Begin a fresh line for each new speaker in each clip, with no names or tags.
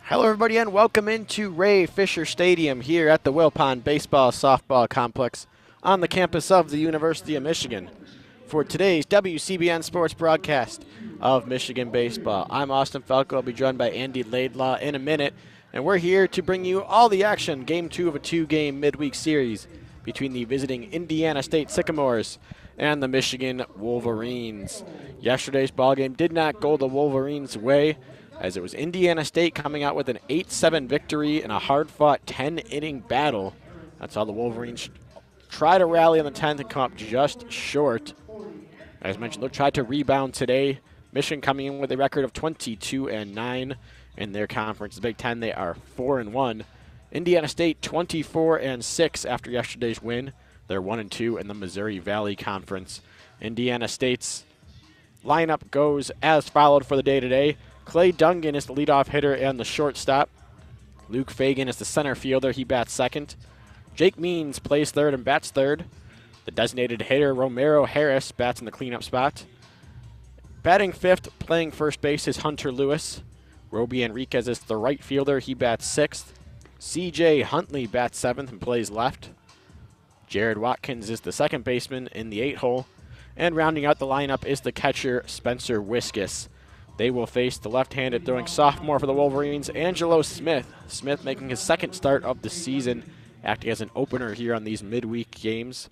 Hello, everybody, and welcome into Ray Fisher Stadium here at the Wilpon Baseball Softball Complex on the campus of the University of Michigan for today's WCBN Sports broadcast of Michigan Baseball. I'm Austin Falco. I'll be joined by Andy Laidlaw in a minute, and we're here to bring you all the action, Game 2 of a two-game midweek series between the visiting Indiana State Sycamores and the Michigan Wolverines. Yesterday's ballgame did not go the Wolverines' way, as it was Indiana State coming out with an 8-7 victory in a hard-fought 10-inning battle. That's how the Wolverines try to rally in the 10th and come up just short. As mentioned, they'll try to rebound today. Michigan coming in with a record of 22-9 in their conference. The Big Ten, they are 4-1. Indiana State 24-6 after yesterday's win. They're 1-2 in the Missouri Valley Conference. Indiana State's lineup goes as followed for the day today. Clay Dungan is the leadoff hitter and the shortstop. Luke Fagan is the center fielder. He bats second. Jake Means plays third and bats third. The designated hitter, Romero Harris, bats in the cleanup spot. Batting fifth, playing first base, is Hunter Lewis. Roby Enriquez is the right fielder. He bats sixth. C.J. Huntley bats seventh and plays left. Jared Watkins is the second baseman in the 8-hole. And rounding out the lineup is the catcher, Spencer Wiskus. They will face the left-handed throwing sophomore for the Wolverines, Angelo Smith. Smith making his second start of the season, acting as an opener here on these midweek games.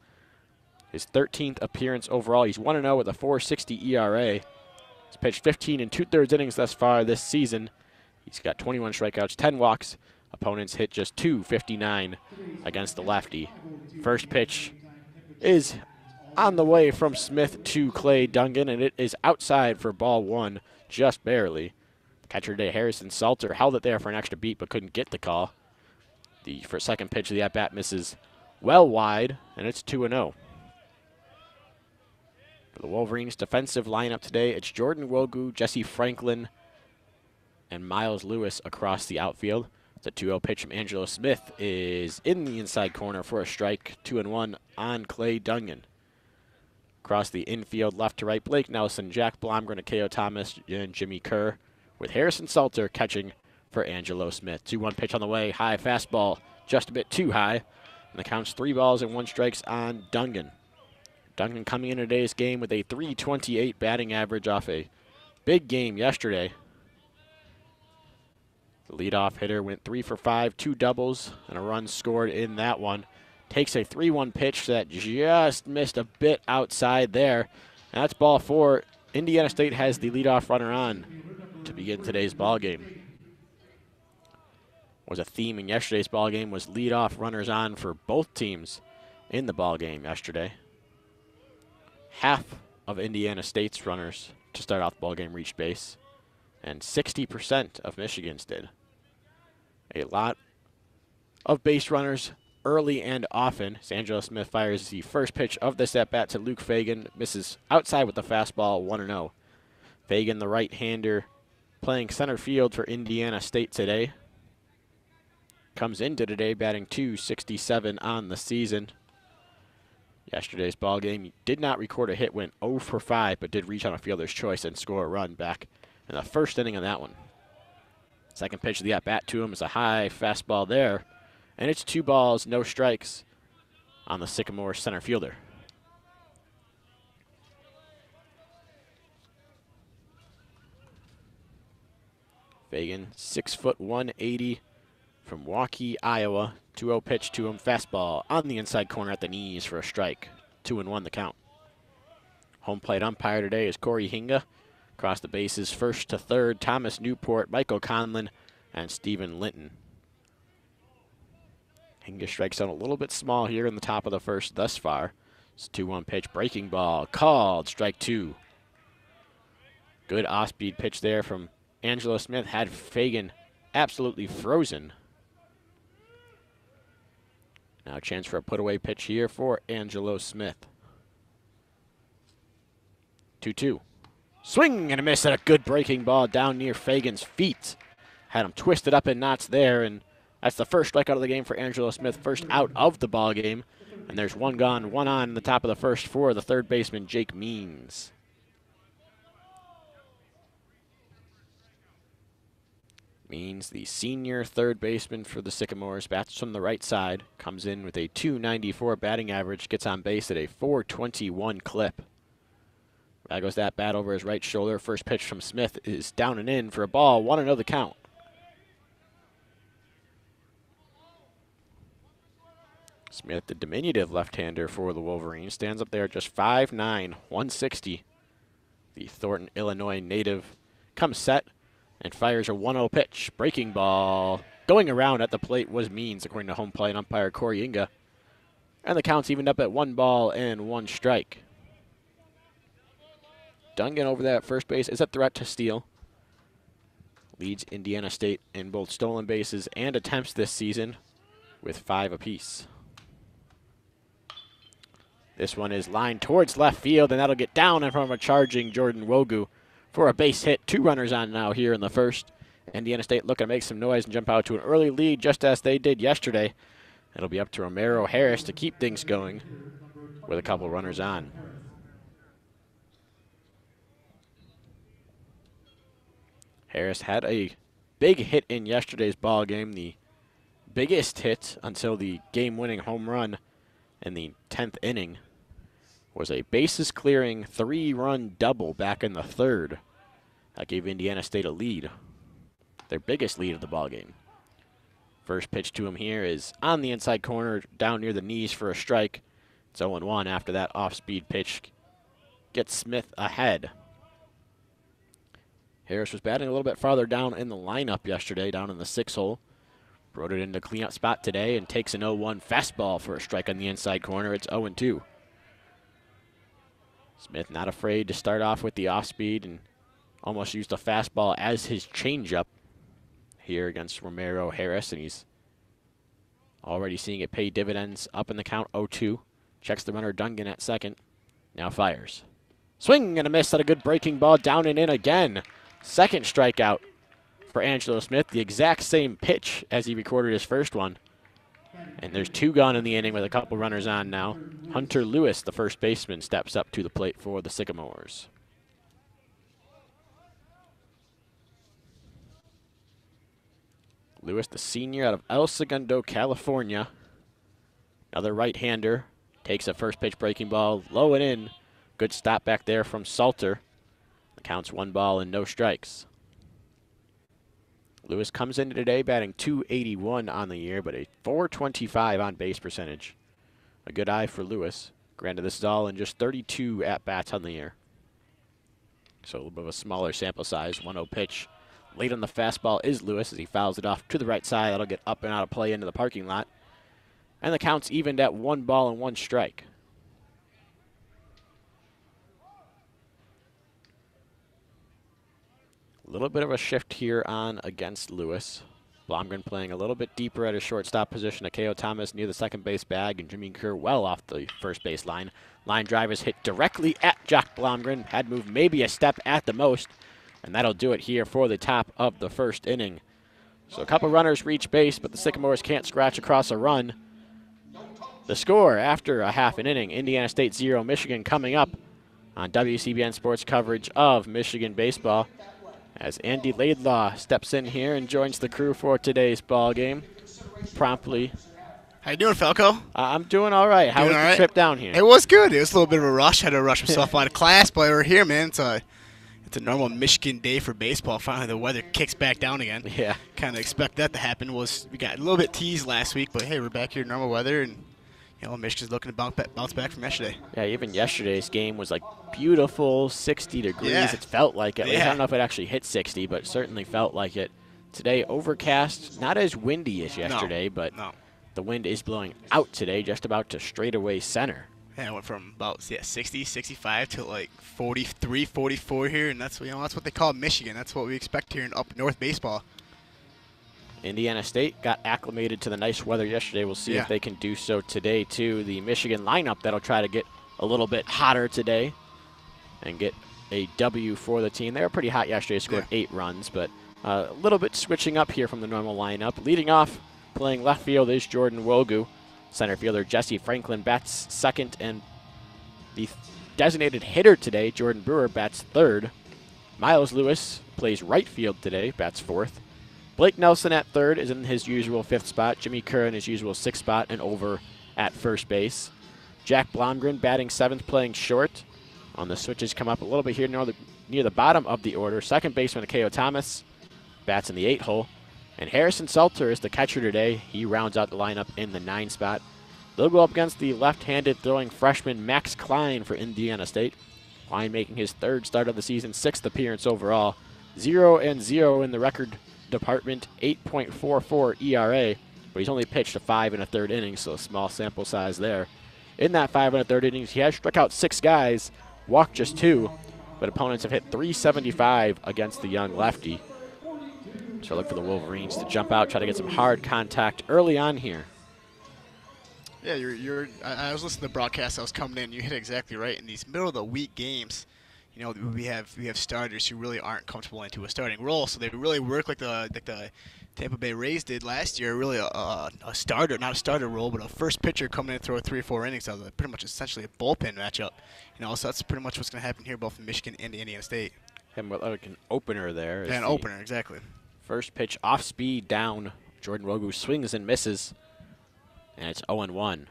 His 13th appearance overall. He's 1-0 with a 4.60 ERA. He's pitched 15 and 2/3 innings thus far this season. He's got 21 strikeouts, 10 walks. Opponents hit just .259 against the lefty. First pitch is on the way from Smith to Clay Dungan, and it is outside for ball one, just barely. Catcher today, Harrison Salter, held it there for an extra beat but couldn't get the call. The second pitch of the at-bat misses well wide, and it's 2-0. For the Wolverines' defensive lineup today, it's Jordan Wogu, Jesse Franklin, and Miles Lewis across the outfield. The 2-0 pitch from Angelo Smith is in the inside corner for a strike, 2-1 on Clay Dungan. Across the infield, left to right, Blake Nelson, Jack Blomgren, Akeo Thomas, and Jimmy Kerr, with Harrison Salter catching for Angelo Smith. 2-1 pitch on the way, high fastball, just a bit too high, and the count's 3 balls and 1 strikes on Dungan. Dungan coming in today's game with a .328 batting average off a big game yesterday. The leadoff hitter went 3 for 5, 2 doubles, and a run scored in that one. Takes a 3-1 pitch that just missed a bit outside there. And that's ball 4. Indiana State has the leadoff runner on to begin today's ball game. Was a theme in yesterday's ball game was leadoff runners on for both teams in the ball game yesterday. Half of Indiana State's runners to start off the ball game reached base, and 60% of Michigan's did. A lot of base runners early and often. Angelo Smith fires the first pitch of this at-bat to Luke Fagan. Misses outside with the fastball, 1-0. Fagan, the right-hander, playing center field for Indiana State today. Comes into today batting .267 on the season. Yesterday's ball game, he did not record a hit, went 0 for 5, but did reach on a fielder's choice and score a run back in the first inning of that one. Second pitch of the at-bat to him is a high fastball there. And it's 2 balls, no strikes on the Sycamore center fielder. Fagan, 6 foot 180 from Waukee, Iowa. 2-0 pitch to him, fastball on the inside corner at the knees for a strike. 2-1 the count. Home plate umpire today is Corey Hinga. Across the bases, first to third, Thomas Newport, Michael Conlon, and Stephen Linton. Hinga strikes out a little bit small here in the top of the first thus far. It's a 2-1 pitch, breaking ball, called, strike 2. Good off-speed pitch there from Angelo Smith, had Fagan absolutely frozen. Now a chance for a put-away pitch here for Angelo Smith. 2-2. Swing and a miss at a good breaking ball down near Fagan's feet. Had him twisted up in knots there, and that's the first strikeout of the game for Angelo Smith, first out of the ball game. And there's 1 gone, 1 on in the top of the first for the third baseman, Jake Means. Means the senior third baseman for the Sycamores bats from the right side, comes in with a .294 batting average, gets on base at a .421 clip. There goes that bat over his right shoulder. First pitch from Smith is down and in for a ball, 1-0 the count. Smith, the diminutive left-hander for the Wolverines, stands up there just 5'9", 160. The Thornton, Illinois native comes set and fires a 1-0 pitch. Breaking ball. Going around at the plate was Means, according to home plate umpire Corey Inga. And the count's evened up at 1-1 strike. Dungan over there at first base is a threat to steal. Leads Indiana State in both stolen bases and attempts this season with 5 apiece. This one is lined towards left field, and that'll get down in front of a charging Jordan Wogu for a base hit. 2 runners on now here in the first. Indiana State looking to make some noise and jump out to an early lead just as they did yesterday. It'll be up to Romero Harris to keep things going with a couple runners on. Harris had a big hit in yesterday's ball game, the biggest hit until the game-winning home run in the 10th inning was a bases-clearing 3-run double back in the 3rd. That gave Indiana State a lead, their biggest lead of the ball game. First pitch to him here is on the inside corner, down near the knees for a strike. It's 0-1 after that off-speed pitch gets Smith ahead. Harris was batting a little bit farther down in the lineup yesterday, down in the 6 hole. Brought it into cleanup spot today and takes an 0-1 fastball for a strike on the inside corner. It's 0-2. Smith not afraid to start off with the off-speed and almost used a fastball as his changeup here against Romero Harris, and he's already seeing it pay dividends. Up in the count, 0-2. Checks the runner Dungan at second. Now fires. Swing and a miss at a good breaking ball, down and in again. Second strikeout for Angelo Smith, the exact same pitch as he recorded his first one. And there's 2 gone in the inning with a couple runners on now. Hunter Lewis, the first baseman, steps up to the plate for the Sycamores. Lewis, the senior out of El Segundo, California. Another right-hander. Takes a first pitch breaking ball, low and in. Good stop back there from Salter. The count's 1 ball and no strikes. Lewis comes into today batting .281 on the year, but a .425 on base percentage. A good eye for Lewis. Granted, this is all in just 32 at-bats on the year. So a little bit of a smaller sample size. 1-0 pitch. Late on the fastball is Lewis as he fouls it off to the right side. That'll get up and out of play into the parking lot. And the count's evened at 1 ball and 1 strike. A little bit of a shift here on against Lewis. Blomgren playing a little bit deeper at his shortstop position. Akeo Thomas near the second base bag, and Jimmy Kerr well off the first base line. Line drive is hit directly at Jack Blomgren. Had moved maybe a step at the most, and that'll do it here for the top of the first inning. So a couple runners reach base, but the Sycamores can't scratch across a run. The score after a half an inning, Indiana State 0, Michigan coming up on WCBN Sports coverage of Michigan baseball. As Andy Laidlaw steps in here and joins the crew for today's ball game promptly.
How you doing, Falco?
I'm doing all right. How was the trip down here?
It was good. It was a little bit of a rush. Had to rush myself out of class, but we're here, man. It's a normal Michigan day for baseball. Finally, the weather kicks back down again. Yeah. Kind of expect that to happen. We got a little bit teased last week, but hey, we're back here in normal weather, and Michigan's looking to bounce back from yesterday. Yeah,
even yesterday's game was like beautiful, 60 degrees. Yeah. It felt like it. Yeah. I don't know if it actually hit 60, but it certainly felt like it. Today, overcast, not as windy as yesterday, but the wind is blowing out today, just about to straightaway center.
Yeah, it went from about 60, 65 to like 43, 44 here, and that's what they call Michigan. That's what we expect here in up north baseball.
Indiana State got acclimated to the nice weather yesterday. We'll see if they can do so today, too. The Michigan lineup that'll try to get a little bit hotter today and get a W for the team. They were pretty hot yesterday, scored 8 runs, but a little bit switching up here from the normal lineup. Leading off, playing left field is Jordan Wogu. Center fielder Jesse Franklin bats second, and the designated hitter today, Jordan Brewer, bats third. Miles Lewis plays right field today, bats fourth. Blake Nelson at third is in his usual 5th spot. Jimmy Kerr in his usual 6th spot and over at first base. Jack Blomgren batting 7th, playing short. On the switches come up a little bit here near the bottom of the order. Second baseman Akeo Thomas bats in the 8 hole. And Harrison Salter is the catcher today. He rounds out the lineup in the 9 spot. They'll go up against the left-handed throwing freshman Max Klein for Indiana State. Klein making his 3rd start of the season, 6th appearance overall. 0-0 in the record department, 8.44 ERA. But he's only pitched a 5 1/3 innings, so a small sample size there. In that 5 1/3 innings, he has struck out 6 guys, walked just 2, but opponents have hit .375 against the young lefty. So look for the Wolverines to jump out, try to get some hard contact early on here.
Yeah, I was listening to the broadcast. I was coming in. You hit it exactly right. In these middle of the week games, you know, we have starters who really aren't comfortable into a starting role, so they really work like the Tampa Bay Rays did last year. Really a starter, not a starter role, but a first pitcher coming in and throw 3 or 4 innings. That was pretty much essentially a bullpen matchup. You know, so that's pretty much what's going to happen here, both in Michigan and Indiana State.
And like an opener there.
Yeah, an opener, exactly.
First pitch off speed down. Jordan Wogu swings and misses. And it's 0-1.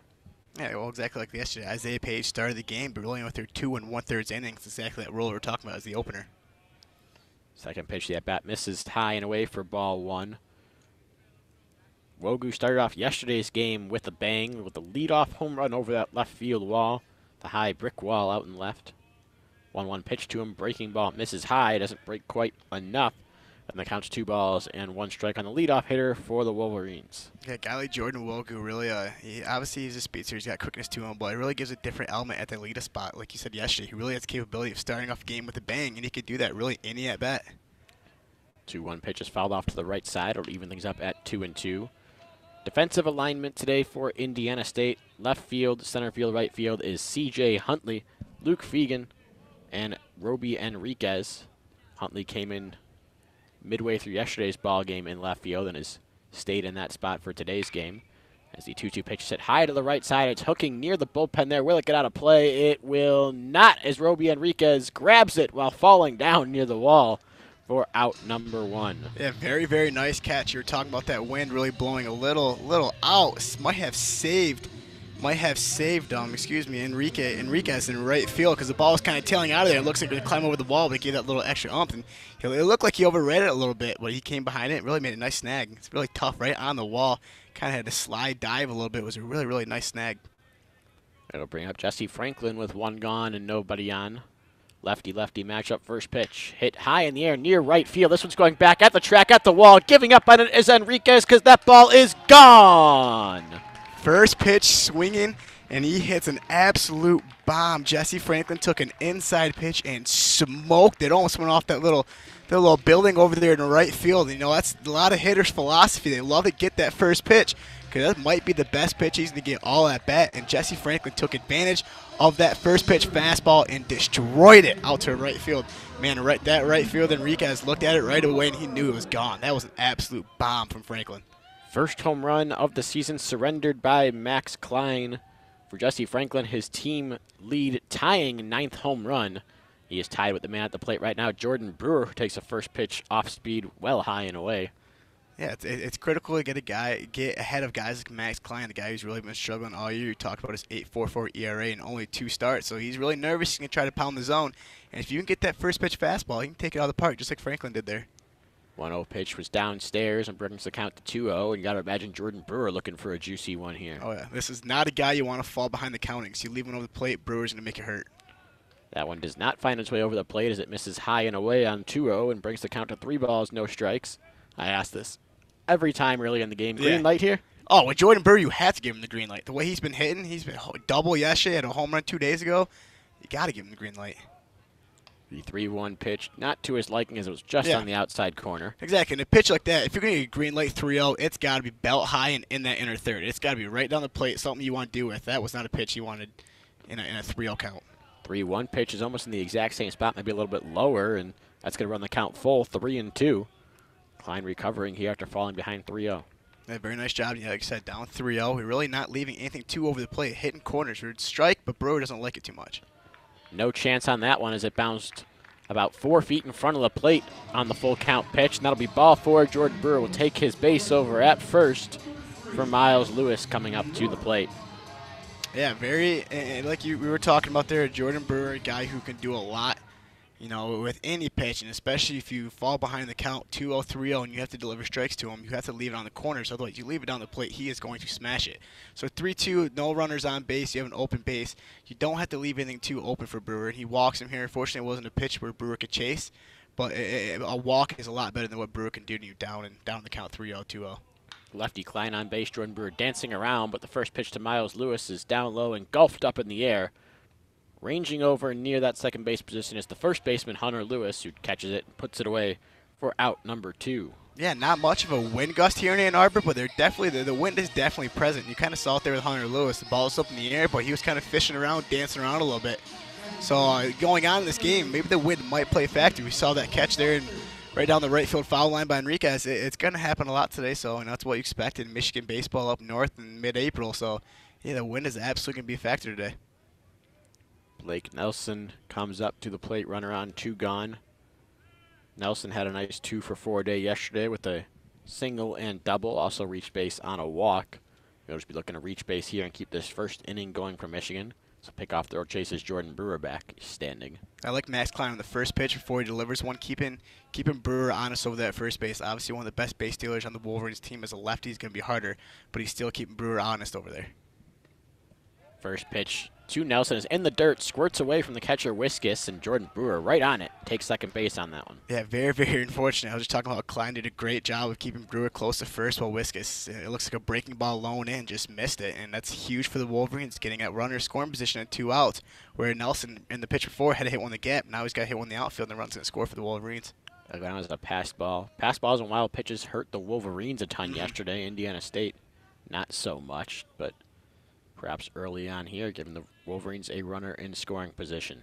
Yeah, well, exactly like yesterday. Isaiah Page started the game, but really went through 2 1/3 innings. Exactly that role we're talking about as the opener.
Second pitch, the at-bat misses high and away for ball 1. Wogu started off yesterday's game with a bang, with a leadoff home run over that left field wall, the high brick wall out in left. 1-1 pitch to him, breaking ball, misses high, doesn't break quite enough. And the count's 2 balls and 1 strike on the leadoff hitter for the Wolverines.
Yeah, guy like Jordan Wogu really, obviously he's a speedster. He's got quickness to him, but it really gives a different element at the leadoff spot. Like you said yesterday, he really has the capability of starting off a game with a bang, and he could do that really any at bat.
2-1 pitch is fouled off to the right side. It'll even things up at 2-2. Defensive alignment today for Indiana State. Left field, center field, right field is C.J. Huntley, Luke Fegan, and Roby Enriquez. Huntley came in midway through yesterday's ball game in left field and has stayed in that spot for today's game. As the 2-2 pitch is hit high to the right side, it's hooking near the bullpen there. Will it get out of play? It will not, as Roby Enriquez grabs it while falling down near the wall for out number 1.
Yeah, very, very nice catch. You were talking about that wind really blowing a little out. Might have saved Enriquez in right field, because the ball was kind of tailing out of there. It looks like it would climb over the wall, but he gave that little extra ump, and it looked like he overread it a little bit, but he came behind it and really made a nice snag. It's really tough right on the wall. Kind of had to slide dive a little bit. It was a really, really nice snag.
It'll bring up Jesse Franklin with 1 gone and nobody on. Lefty-lefty matchup, first pitch. Hit high in the air near right field. This one's going back at the track, at the wall. Giving up on it is Enriquez because that ball is gone.
First pitch swinging, and he hits an absolute bomb. Jesse Franklin took an inside pitch and smoked it. Almost went off that little building over there in the right field. You know, that's a lot of hitters' philosophy. They love to get that first pitch, because that might be the best pitch he's going to get all at bat. And Jesse Franklin took advantage of that first pitch fastball and destroyed it out to right field. Man, that right field, Enriquez looked at it right away, and he knew it was gone. That was an absolute bomb from Franklin.
First home run of the season surrendered by Max Klein. For Jesse Franklin, his team lead tying 9th home run. He is tied with the man at the plate right now, Jordan Brewer, who takes a first pitch off speed well high and away.
Yeah, it's critical to get ahead of guys like Max Klein, the guy who's really been struggling all year. You talked about his 8.44 ERA and only 2 starts, so he's really nervous. He's going to try to pound the zone. And if you can get that first pitch fastball, he can take it out of the park just like Franklin did there.
1-0 pitch was downstairs and brings the count to 2-0. And you got to imagine Jordan Brewer looking for a juicy one here.
Oh, yeah. This is not a guy you want to fall behind the countings. You leave one over the plate, Brewer's going to make it hurt.
That one does not find its way over the plate as it misses high and away on 2-0 and brings the count to 3 balls, no strikes. I ask this every time early in the game. Green light here?
Oh, with Jordan Brewer, you have to give him the green light. The way he's been hitting, he's been double yesterday, had a home run 2 days ago. You got to give him the green light.
The 3-1 pitch, not to his liking as it was just on the outside corner.
Exactly. And a pitch like that, if you're going to get a green light 3-0, it's got to be belt high and in that inner third. It's got to be right down the plate, something you want to do with. That was not a pitch you wanted in a 3-0 count.
3-1 pitch is almost in the exact same spot, maybe a little bit lower, and that's going to run the count full, 3-2. Klein recovering here after falling behind 3-0.
Yeah, very nice job. Yeah, like I said, down 3-0. We're really not leaving anything too over the plate. Hitting corners. We're strike, but Brewer doesn't like it too much.
No chance on that one as it bounced about 4 feet in front of the plate on the full count pitch, and that'll be ball 4. Jordan Brewer will take his base over at first for Miles Lewis coming up to the plate.
Yeah, and like we were talking about there, Jordan Brewer, a guy who can do a lot, with any pitch, and especially if you fall behind the count 2-0, 3-0, and you have to deliver strikes to him, you have to leave it on the corners. Otherwise, you leave it on the plate, he is going to smash it. So 3-2, no runners on base, you have an open base. You don't have to leave anything too open for Brewer, and he walks him here. Unfortunately, it wasn't a pitch where Brewer could chase, but a walk is a lot better than what Brewer can do to you down the count 3-0, 2-0.
Lefty Klein on base, Jordan Brewer dancing around, but the first pitch to Miles Lewis is down low and engulfed up in the air. Ranging over near that second base position is the first baseman, Hunter Lewis, who catches it and puts it away for out number 2.
Yeah, not much of a wind gust here in Ann Arbor, but the wind is definitely present. You kind of saw it there with Hunter Lewis. The ball was up in the air, but he was kind of fishing around, dancing around a little bit. So going on in this game, maybe the wind might play a factor. We saw that catch there and right down the right field foul line by Enriquez. It's going to happen a lot today, so that's what you expect in Michigan baseball up north in mid-April. So, yeah, the wind is absolutely going to be a factor today.
Blake Nelson comes up to the plate, runner on 2 gone. Nelson had a nice 2-for-4 day yesterday with a single and double, also reached base on a walk. We'll just be looking to reach base here and keep this first inning going for Michigan. So pick-off throw chases Jordan Brewer back standing. I
like Max Klein on the first pitch before he delivers one, keeping Brewer honest over that first base. Obviously one of the best base stealers on the Wolverines team as a lefty is going to be harder, but he's still keeping Brewer honest over there.
First pitch to Nelson is in the dirt, squirts away from the catcher Wiskus, and Jordan Brewer right on it, takes second base on that one.
Yeah, very, very unfortunate. I was just talking about Klein did a great job of keeping Brewer close to first while Wiskus, it looks like a breaking ball low in, just missed it, and that's huge for the Wolverines, getting at runner scoring position at 2 outs, where Nelson in the pitch before had to hit one in the gap. Now he's got to hit one in the outfield, and the run's going to score for the Wolverines.
That was a pass ball. Pass balls and wild pitches hurt the Wolverines a ton yesterday. Indiana State, not so much, but perhaps early on here, giving the Wolverines a runner in scoring position.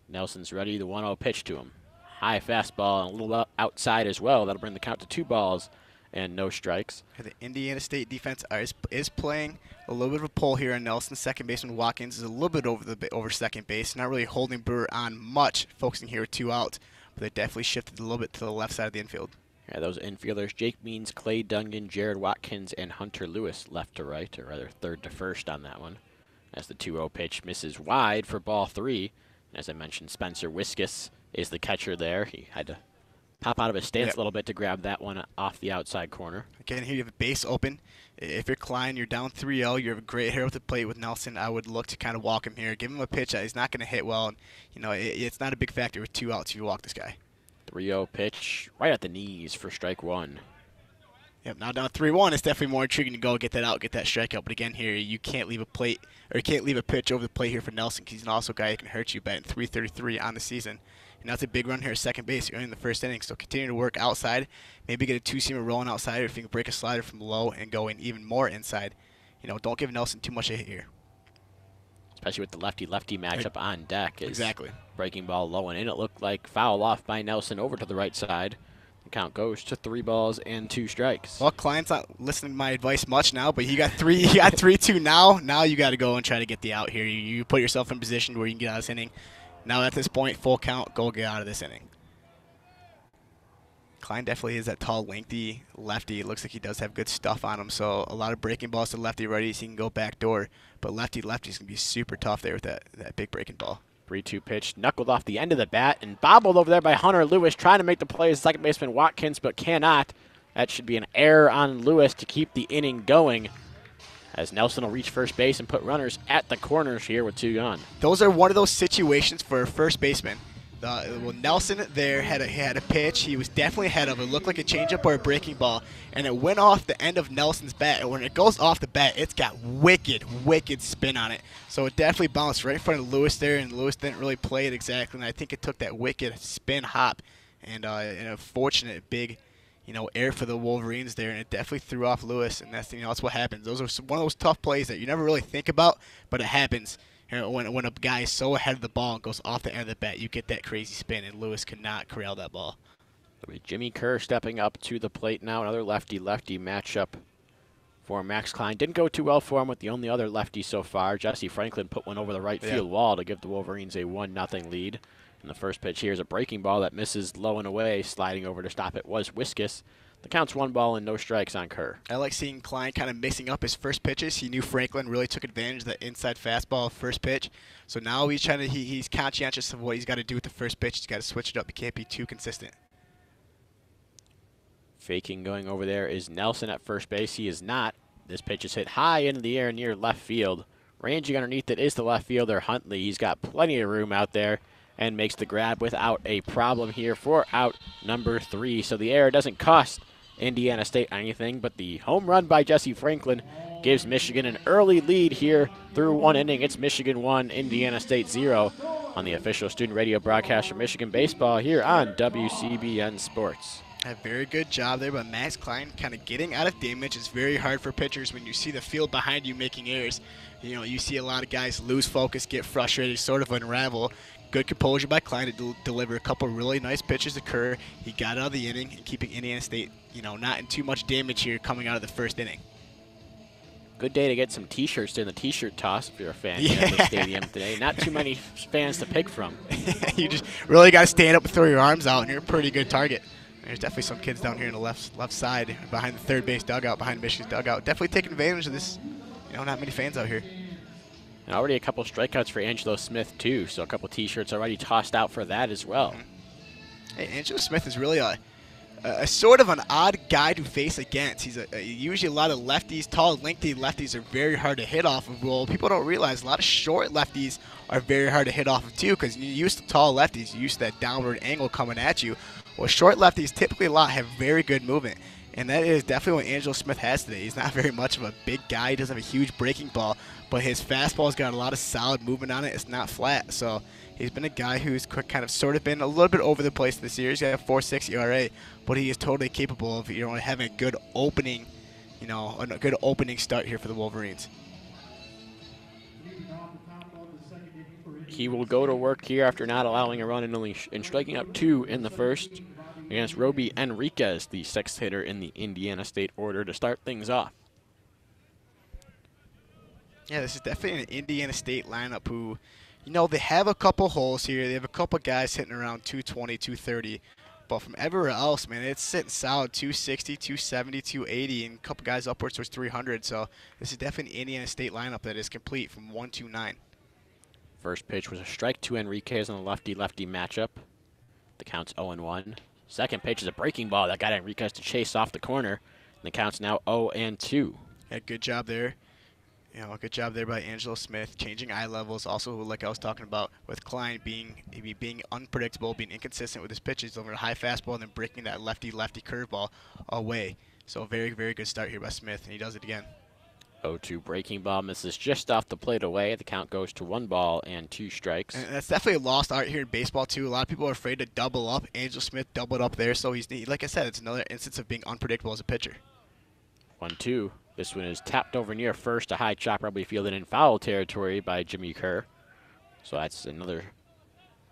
Nelson's ready, the 1-0 pitch to him. High fastball and a little outside as well. That'll bring the count to 2 balls and no strikes.
The Indiana State defense is playing a little bit of a pull here on Nelson. Second baseman Watkins is a little bit over second base, not really holding Brewer on much, focusing here with 2 outs, but they definitely shifted a little bit to the left side of the infield.
Yeah, those infielders, Jake Means, Clay Dungan, Jared Watkins, and Hunter Lewis left to right, or rather third to first on that one. As the 2-0 pitch misses wide for ball 3. As I mentioned, Spencer Wiskus is the catcher there. He had to pop out of his stance a little bit to grab that one off the outside corner.
Again, here you have a base open. If you're Klein, you're down 3-0. You have a great hitter with the plate with Nelson. I would look to kind of walk him here. Give him a pitch that he's not going to hit well. And, it's not a big factor with 2 outs if you walk this guy.
3-0 pitch right at the knees for strike 1.
Yep, now down 3-1, it's definitely more intriguing to go get that out, get that strikeout. But again, here you can't leave a pitch over the plate here for Nelson, because he's also a guy who can hurt you. Batting .333 on the season, and that's a big run here at second base early in the first inning. So continue to work outside, maybe get a 2-seamer rolling outside, or if you can break a slider from low and go in even more inside. Don't give Nelson too much a hit here.
Especially with the lefty-lefty matchup on deck.
Exactly.
Breaking ball low and in. It looked like foul off by Nelson over to the right side. The count goes to 3 balls and 2 strikes.
Well, Klein's not listening to my advice much now, but he got 3-2 now. Now you got to go and try to get the out here. You put yourself in a position where you can get out of this inning. Now at this point, full count, go get out of this inning. Klein definitely is that tall, lengthy lefty. It looks like he does have good stuff on him. So a lot of breaking balls to lefty righties. He can go back door. But lefty's going to be super tough there with that big breaking ball.
3-2 pitch, knuckled off the end of the bat and bobbled over there by Hunter Lewis, trying to make the play as second baseman Watkins, but cannot. That should be an error on Lewis to keep the inning going, as Nelson will reach first base and put runners at the corners here with 2 gone.
Those are one of those situations for a first baseman. Nelson there had a pitch. He was definitely ahead of it. It looked like a changeup or a breaking ball, and it went off the end of Nelson's bat. And when it goes off the bat, it's got wicked spin on it. So it definitely bounced right in front of Lewis there, and Lewis didn't really play it exactly. And I think it took that wicked spin hop and a fortunate big, air for the Wolverines there, and it definitely threw off Lewis. And that's what happens. Those are one of those tough plays that you never really think about, but it happens. When a guy is so ahead of the ball and goes off the end of the bat, you get that crazy spin, and Lewis could not corral that ball.
Jimmy Kerr stepping up to the plate now. Another lefty-lefty matchup for Max Klein. Didn't go too well for him with the only other lefty so far. Jesse Franklin put one over the right field wall to give the Wolverines a 1-0 lead. And the first pitch here is a breaking ball that misses low and away. Sliding over to stop it was Wiskus. The count's 1 ball and no strikes on Kerr.
I like seeing Klein kind of mixing up his first pitches. He knew Franklin really took advantage of that inside fastball first pitch. So now he's trying to he's conscientious of what he's got to do with the first pitch. He's got to switch it up. He can't be too consistent.
Faking going over there is Nelson at first base. He is not. This pitch is hit high into the air near left field. Ranging underneath it is the left fielder, Huntley. He's got plenty of room out there and makes the grab without a problem here for out number 3. So the error doesn't cost Indiana State anything, but the home run by Jesse Franklin gives Michigan an early lead here through 1 inning. It's Michigan 1, Indiana State 0 on the official student radio broadcast for Michigan baseball here on WCBN Sports.
A very good job there by Max Klein, kind of getting out of damage. It's very hard for pitchers when you see the field behind you making errors. You know, you see a lot of guys lose focus, get frustrated, sort of unravel. Good composure by Klein to deliver a couple really nice pitches to Kerr. He got out of the inning and keeping Indiana State, you know, not in too much damage here coming out of the first inning.
Good day to get some T-shirts during the T-shirt toss if you're a fan at the stadium today. Not too many fans to pick from.
You just really got to stand up and throw your arms out, and you're a pretty good target. There's definitely some kids down here in the left side behind the third base dugout, behind Michigan's dugout. Definitely taking advantage of this. You know, not many fans out here.
And already a couple strikeouts for Angelo Smith, too, so a couple T-shirts already tossed out for that as well.
Hey, Angelo Smith is really a sort of an odd guy to face against. He's usually a lot of lefties, tall, lengthy lefties are very hard to hit off of. Well, people don't realize a lot of short lefties are very hard to hit off of, too, because you're used to tall lefties. You're used to that downward angle coming at you. Well, short lefties typically a lot have very good movement, and that is definitely what Angelo Smith has today. He's not very much of a big guy. He doesn't have a huge breaking ball, but his fastball's got a lot of solid movement on it. It's not flat, so he's been a guy who's kind of sort of been a little bit over the place this year. He's got a 4.6 ERA, but he is totally capable of, you know, having a good opening, you know, a good opening start here for the Wolverines.
He will go to work here after not allowing a run and striking out 2 in the first against Roby Enriquez, the 6th hitter in the Indiana State order to start things off.
Yeah, this is definitely an Indiana State lineup who, you know, they have a couple holes here. They have a couple guys hitting around 220, 230. But from everywhere else, man, it's sitting solid 260, 270, 280, and a couple guys upwards towards 300. So this is definitely an Indiana State lineup that is complete from 1-2-9.
First pitch was a strike to Enriquez on the lefty-lefty matchup. The count's 0-1. Second pitch is a breaking ball that got Enriquez to chase off the corner. And the count's now 0-2.
Yeah, good job there. You know, good job there by Angelo Smith, changing eye levels. Also, like I was talking about, with Klein being unpredictable, being inconsistent with his pitches, over a high fastball and then breaking that lefty-lefty curveball away. So a very, very good start here by Smith, and he does it again.
0-2 breaking ball misses just off the plate away. The count goes to 1 ball and 2 strikes.
And that's definitely a lost art here in baseball, too. A lot of people are afraid to double up. Angelo Smith doubled up there, so he's, like I said, it's another instance of being unpredictable as a pitcher.
1-2. This one is tapped over near first. A high chop probably fielded in foul territory by Jimmy Kerr. So that's another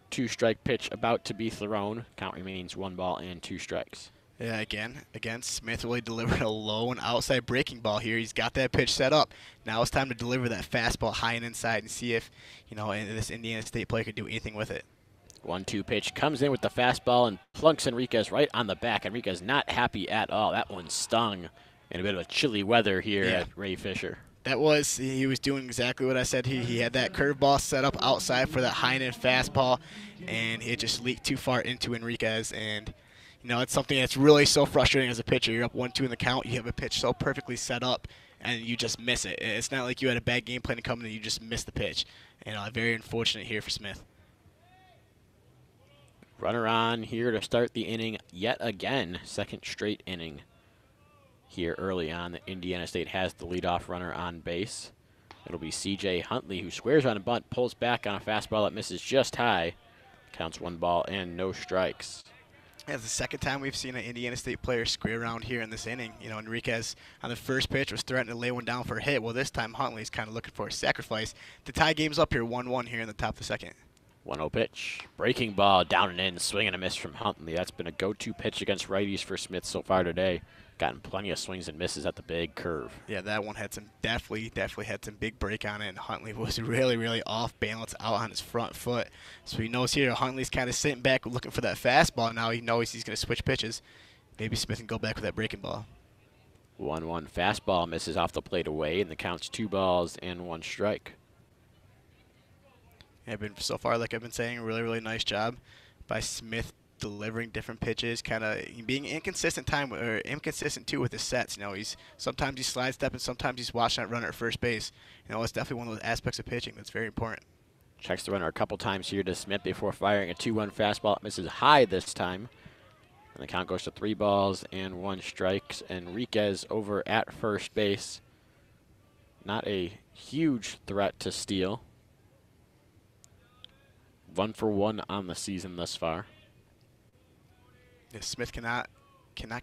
2-strike pitch about to be thrown. Count remains 1 ball and 2 strikes.
Yeah, again, Smith really delivered a low and outside breaking ball here. He's got that pitch set up. Now it's time to deliver that fastball high and inside and see if, you know, this Indiana State player could do anything with it.
1-2 pitch comes in with the fastball and plunks Enriquez right on the back. Enriquez not happy at all. That one stung in a bit of a chilly weather here at Ray Fisher.
He was doing exactly what I said. He had that curveball set up outside for that high and in fastball, and it just leaked too far into Enriquez. And, you know, it's something that's really so frustrating as a pitcher. You're up 1-2 in the count. You have a pitch so perfectly set up, and you just miss it. It's not like you had a bad game plan to come in and you just missed the pitch. And very unfortunate here for Smith.
Runner on here to start the inning yet again. Second straight inning here early on. Indiana State has the leadoff runner on base. It'll be C.J. Huntley, who squares on a bunt, pulls back on a fastball that misses just high. Counts 1 ball and no strikes.
Yeah, it's the second time we've seen an Indiana State player square around here in this inning. You know, Enriquez on the first pitch was threatening to lay one down for a hit. Well, this time Huntley's kind of looking for a sacrifice to tie games up here 1-1 here in the top of the second.
1-0 pitch. Breaking ball down and in, swing and a miss from Huntley. That's been a go-to pitch against righties for Smith so far today. Gotten plenty of swings and misses at the big curve.
Yeah, that one had some definitely had some big break on it, and Huntley was really off balance out on his front foot. So he knows here Huntley's kind of sitting back looking for that fastball. Now he knows he's going to switch pitches. Maybe Smith can go back with that breaking ball.
1-1 fastball misses off the plate away, and the count's 2 balls and 1 strike.
Yeah, so far, like I've been saying, a really nice job by Smith delivering different pitches, kind of being inconsistent too with his sets. You know, sometimes he's slide stepping, sometimes he's watching that runner at first base. You know, it's definitely one of those aspects of pitching that's very important.
Checks the runner a couple times here to Smith before firing a 2-1 fastball. It misses high this time. And the count goes to 3 balls and 1 strike. Enriquez over at first base. Not a huge threat to steal. 1 for 1 on the season thus far.
Yeah, Smith cannot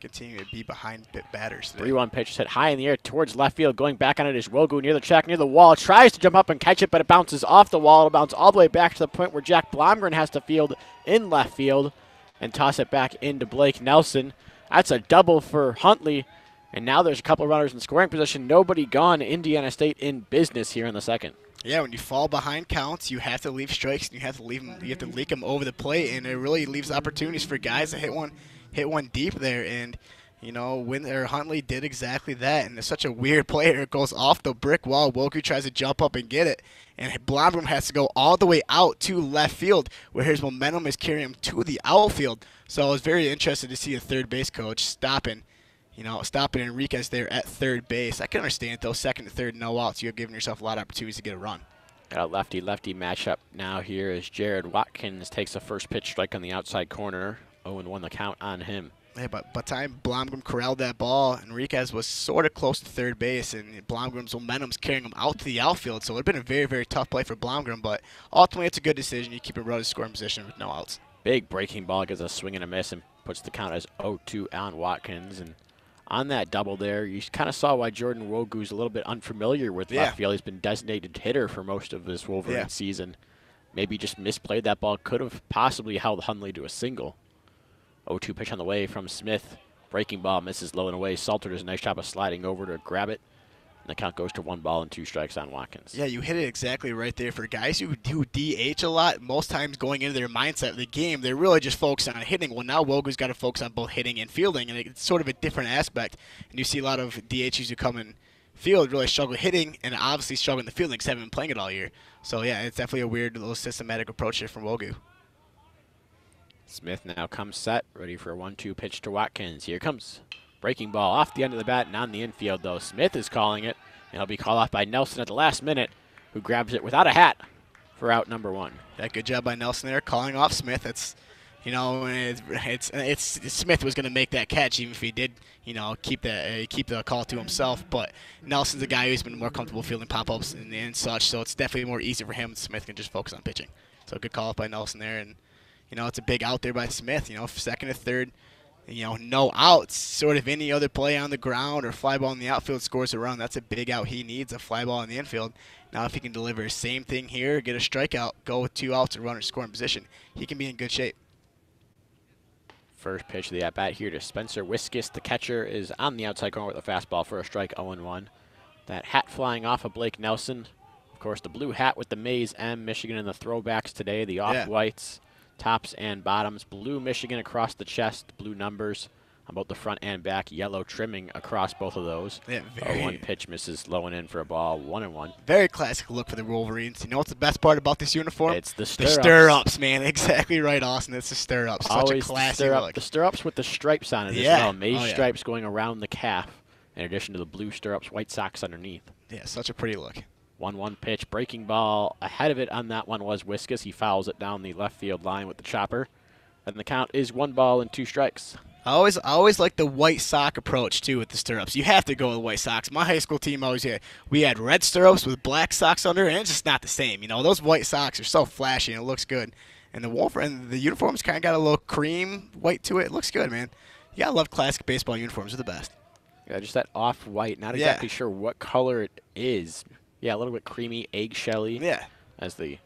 continue to be behind batters today.
3-1 pitch is hit high in the air towards left field. Going back on it is Wogu near the track, near the wall. Tries to jump up and catch it, but it bounces off the wall. It'll bounce all the way back to the point where Jack Blomgren has to field in left field and toss it back into Blake Nelson. That's a double for Huntley. And now there's a couple of runners in scoring position. Nobody gone. Indiana State in business here in the second.
Yeah, when you fall behind counts, you have to leave strikes, and you have to leak them over the plate, and it really leaves opportunities for guys to hit one deep there. And you know, Huntley did exactly that, and it's such a weird play. It goes off the brick wall. Woku tries to jump up and get it, and Blomgren has to go all the way out to left field, where his momentum is carrying him to the outfield. So I was very interested to see a third base coach stopping Enriquez there at third base. I can understand it, though. Second to third, no outs. You have given yourself a lot of opportunities to get a run.
Got a lefty-lefty matchup now here as Jared Watkins takes a first pitch strike on the outside corner. 0-1 the count on him.
Yeah, but by the time Blomgren corralled that ball, Enriquez was sort of close to third base, and Blomgren's momentum's carrying him out to the outfield. So it would have been a very tough play for Blomgren, but ultimately it's a good decision. You keep a runner scoring position with no outs.
Big breaking ball gets a swing and a miss and puts the count as 0-2 on Watkins. And on that double there, you kind of saw why Jordan Wogu's a little bit unfamiliar with left field. He's been designated hitter for most of this Wolverine season. Maybe just misplayed that ball. Could have possibly held Huntley to a single. 0-2 pitch on the way from Smith. Breaking ball misses low and away. Salter does a nice job of sliding over to grab it. And the count goes to 1 ball and 2 strikes on Watkins. Yeah,
you hit it exactly right there. For guys who do DH a lot, most times going into their mindset of the game, they're really just focused on hitting. Well, now Wogu's got to focus on both hitting and fielding, and it's sort of a different aspect. And you see a lot of DHs who come in field really struggle hitting and obviously struggle in the fielding because they haven't been playing it all year. So, yeah, it's definitely a weird little systematic approach here from Wogu.
Smith now comes set, ready for a 1-2 pitch to Watkins. Here comes breaking ball off the end of the bat and on the infield, though. Smith is calling it, and he'll be called off by Nelson at the last minute, who grabs it without a hat for out number 1.
Yeah, good job by Nelson there, calling off Smith. It's, you know, Smith was going to make that catch even if he did, you know, keep the call to himself. But Nelson's a guy who's been more comfortable fielding pop-ups and such, so it's definitely more easy for him. Smith can just focus on pitching. So good call by Nelson there, and you know, it's a big out there by Smith. You know, second to third, you know, no outs. Sort of any other play on the ground or fly ball in the outfield scores a run. That's a big out he needs, a fly ball in the infield. Now, if he can deliver the same thing here, get a strikeout, go with 2 outs and runner scoring position, he can be in good shape.
First pitch of the at-bat here to Spencer Wiskus. The catcher is on the outside corner with a fastball for a strike, 0-1. That hat flying off of Blake Nelson. Of course, the blue hat with the Maize M, Michigan in the throwbacks today, the off-whites. Tops and bottoms, blue Michigan across the chest, blue numbers on both the front and back, yellow trimming across both of those.
Yeah,
0-1 pitch misses low and in for a ball, 1-1.
Very classic look for the Wolverines. You know what's the best part about this uniform?
It's the stirrups.
The stirrups, man. Exactly right, Austin. It's the stirrups. Such a classic look.
The stirrups with the stripes on it as well. Maize stripes going around the calf, in addition to the blue stirrups, white socks underneath.
Yeah, such a pretty look.
1-1 pitch, breaking ball ahead of it on that one was Wiskus. He fouls it down the left field line with the chopper. And the count is 1 ball and 2 strikes.
I always like the white sock approach, too, with the stirrups. You have to go with white socks. My high school team we had red stirrups with black socks under, and it's just not the same. You know, those white socks are so flashy, and it looks good. And the uniform's kind of got a little cream white to it. It looks good, man. You gotta love classic baseball uniforms. They're the best.
Yeah, just that off-white. Not exactly sure what color it is. Yeah, a little bit creamy, eggshelly.
Yeah.
As the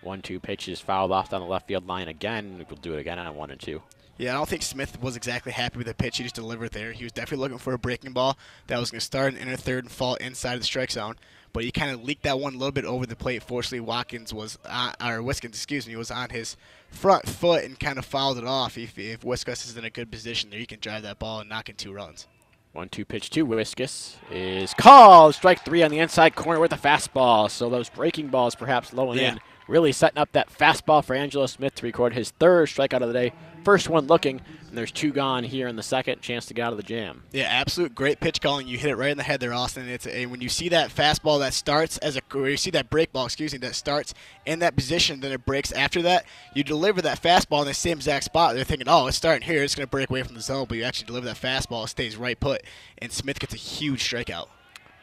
1-2 pitch is fouled off down the left field line again. We'll do it again on 1-2.
Yeah, I don't think Smith was exactly happy with the pitch he just delivered there. He was definitely looking for a breaking ball that was going to start in inner third and fall inside of the strike zone. But he kind of leaked that one a little bit over the plate. Fortunately, Wiskins, was on his front foot and kind of fouled it off. If Wiskins is in a good position there, he can drive that ball and knock in 2 runs.
1-2 pitch to Wiskins is called. Strike 3 on the inside corner with a fastball. So those breaking balls perhaps low and in, really setting up that fastball for Angelo Smith to record his 3rd strikeout of the day. First one looking, and there's 2 gone here in the second. Chance to get out of the jam. Yeah,
absolute great pitch calling. You hit it right in the head there, Austin. When you see that fastball that starts or you see that break ball, that starts in that position, then it breaks after that. You deliver that fastball in the same exact spot. They're thinking, oh, it's starting here. It's going to break away from the zone, but you actually deliver that fastball. It stays right put, and Smith gets a huge strikeout.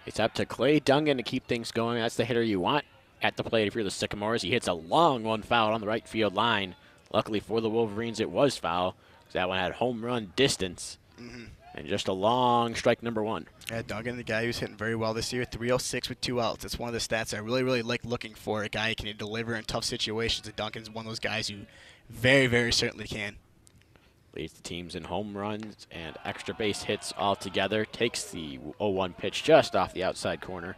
It's up to Clay Dungan to keep things going. That's the hitter you want at the plate if you're the Sycamores. He hits a long one foul on the right field line. Luckily for the Wolverines, it was foul. That one had home run distance, and just a long strike number 1.
Yeah, Dungan, the guy who's hitting very well this year, 306 with 2 outs. That's one of the stats I really, really like looking for, a guy who can deliver in tough situations. And Duncan's one of those guys who very, very certainly can.
Leads the teams in home runs and extra base hits altogether. Takes the 0-1 pitch just off the outside corner.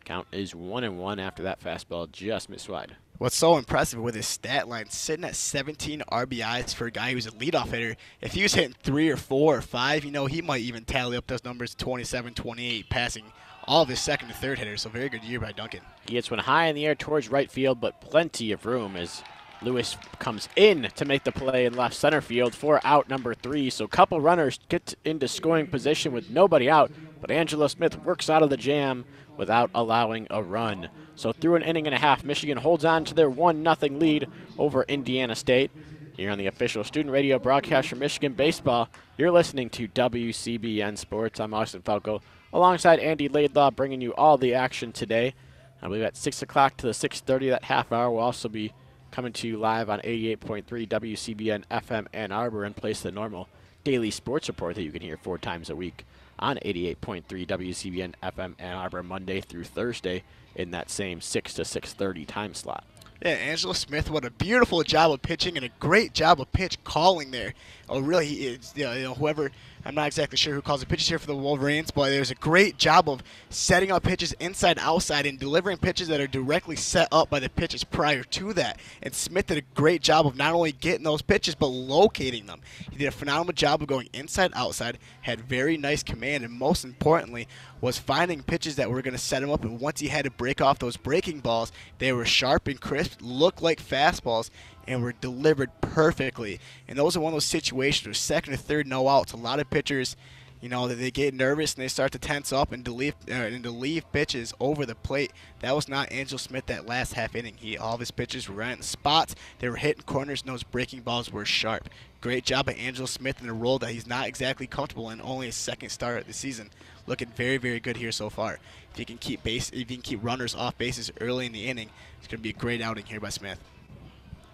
Count is 1-1 after that fastball just missed wide.
What's so impressive with his stat line, sitting at 17 RBIs for a guy who's a leadoff hitter. If he was hitting 3 or 4 or 5, he might even tally up those numbers 27, 28, passing all of his second and third hitters. So very good year by Duncan.
He hits one high in the air towards right field, but plenty of room as Lewis comes in to make the play in left center field for out number 3. So a couple runners get into scoring position with nobody out, but Angelo Smith works out of the jam without allowing a run. So through an inning and a half, Michigan holds on to their 1-0 lead over Indiana State. Here on the official student radio broadcast for Michigan Baseball, you're listening to WCBN Sports. I'm Austin Falco, alongside Andy Laidlaw, bringing you all the action today. I believe at 6 o'clock to the 6:30, that half hour, will also be coming to you live on 88.3 WCBN FM Ann Arbor in place of the normal daily sports report that you can hear 4 times a week on 88.3 WCBN FM Ann Arbor Monday through Thursday in that same 6 to 6:30 time slot.
Yeah, Angelo Smith, what a beautiful job of pitching and a great job of pitch calling there. Oh, really, he is, whoever, I'm not exactly sure who calls the pitches here for the Wolverines, but there's a great job of setting up pitches inside, outside, and delivering pitches that are directly set up by the pitches prior to that. And Smith did a great job of not only getting those pitches, but locating them. He did a phenomenal job of going inside, outside, had very nice command, and most importantly, was finding pitches that were going to set him up. And once he had to break off those breaking balls, they were sharp and crisp, looked like fastballs, and were delivered perfectly. And those are one of those situations where second or third no outs. A lot of pitchers, they get nervous and they start to tense up and to leave pitches over the plate. That was not Angelo Smith that last half inning. All of his pitches were right in the spots. They were hitting corners, and those breaking balls were sharp. Great job by Angelo Smith in a role that he's not exactly comfortable in, only his second start of the season. Looking very, very good here so far. If you can keep runners off bases early in the inning, it's going to be a great outing here by Smith.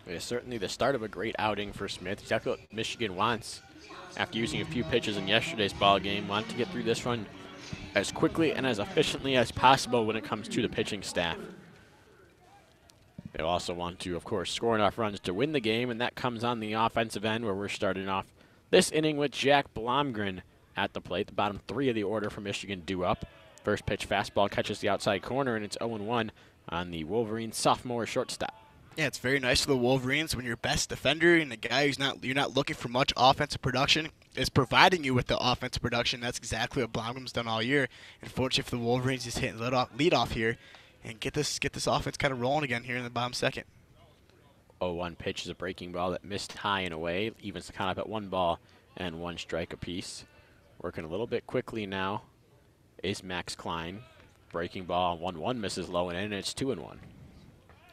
It's certainly the start of a great outing for Smith. Exactly what Michigan wants after using a few pitches in yesterday's ball game. Want to get through this run as quickly and as efficiently as possible when it comes to the pitching staff. They'll also want to, of course, score enough runs to win the game, and that comes on the offensive end where we're starting off this inning with Jack Blomgren at the plate. The bottom 3 of the order for Michigan due up. First pitch fastball catches the outside corner, and it's 0-1 on the Wolverines sophomore shortstop.
Yeah, it's very nice for the Wolverines when your best defender and the guy you're not looking for much offensive production is providing you with the offensive production. That's exactly what Blomgren's done all year. And fortunately for the Wolverines, he's hitting lead off here and get this offense kind of rolling again here in the bottom second.
0-1 pitch is a breaking ball that missed high and away. Evens the count up at 1 ball and 1 strike apiece. Working a little bit quickly now is Max Klein. Breaking ball 1-1 misses low and in, and it's 2-1.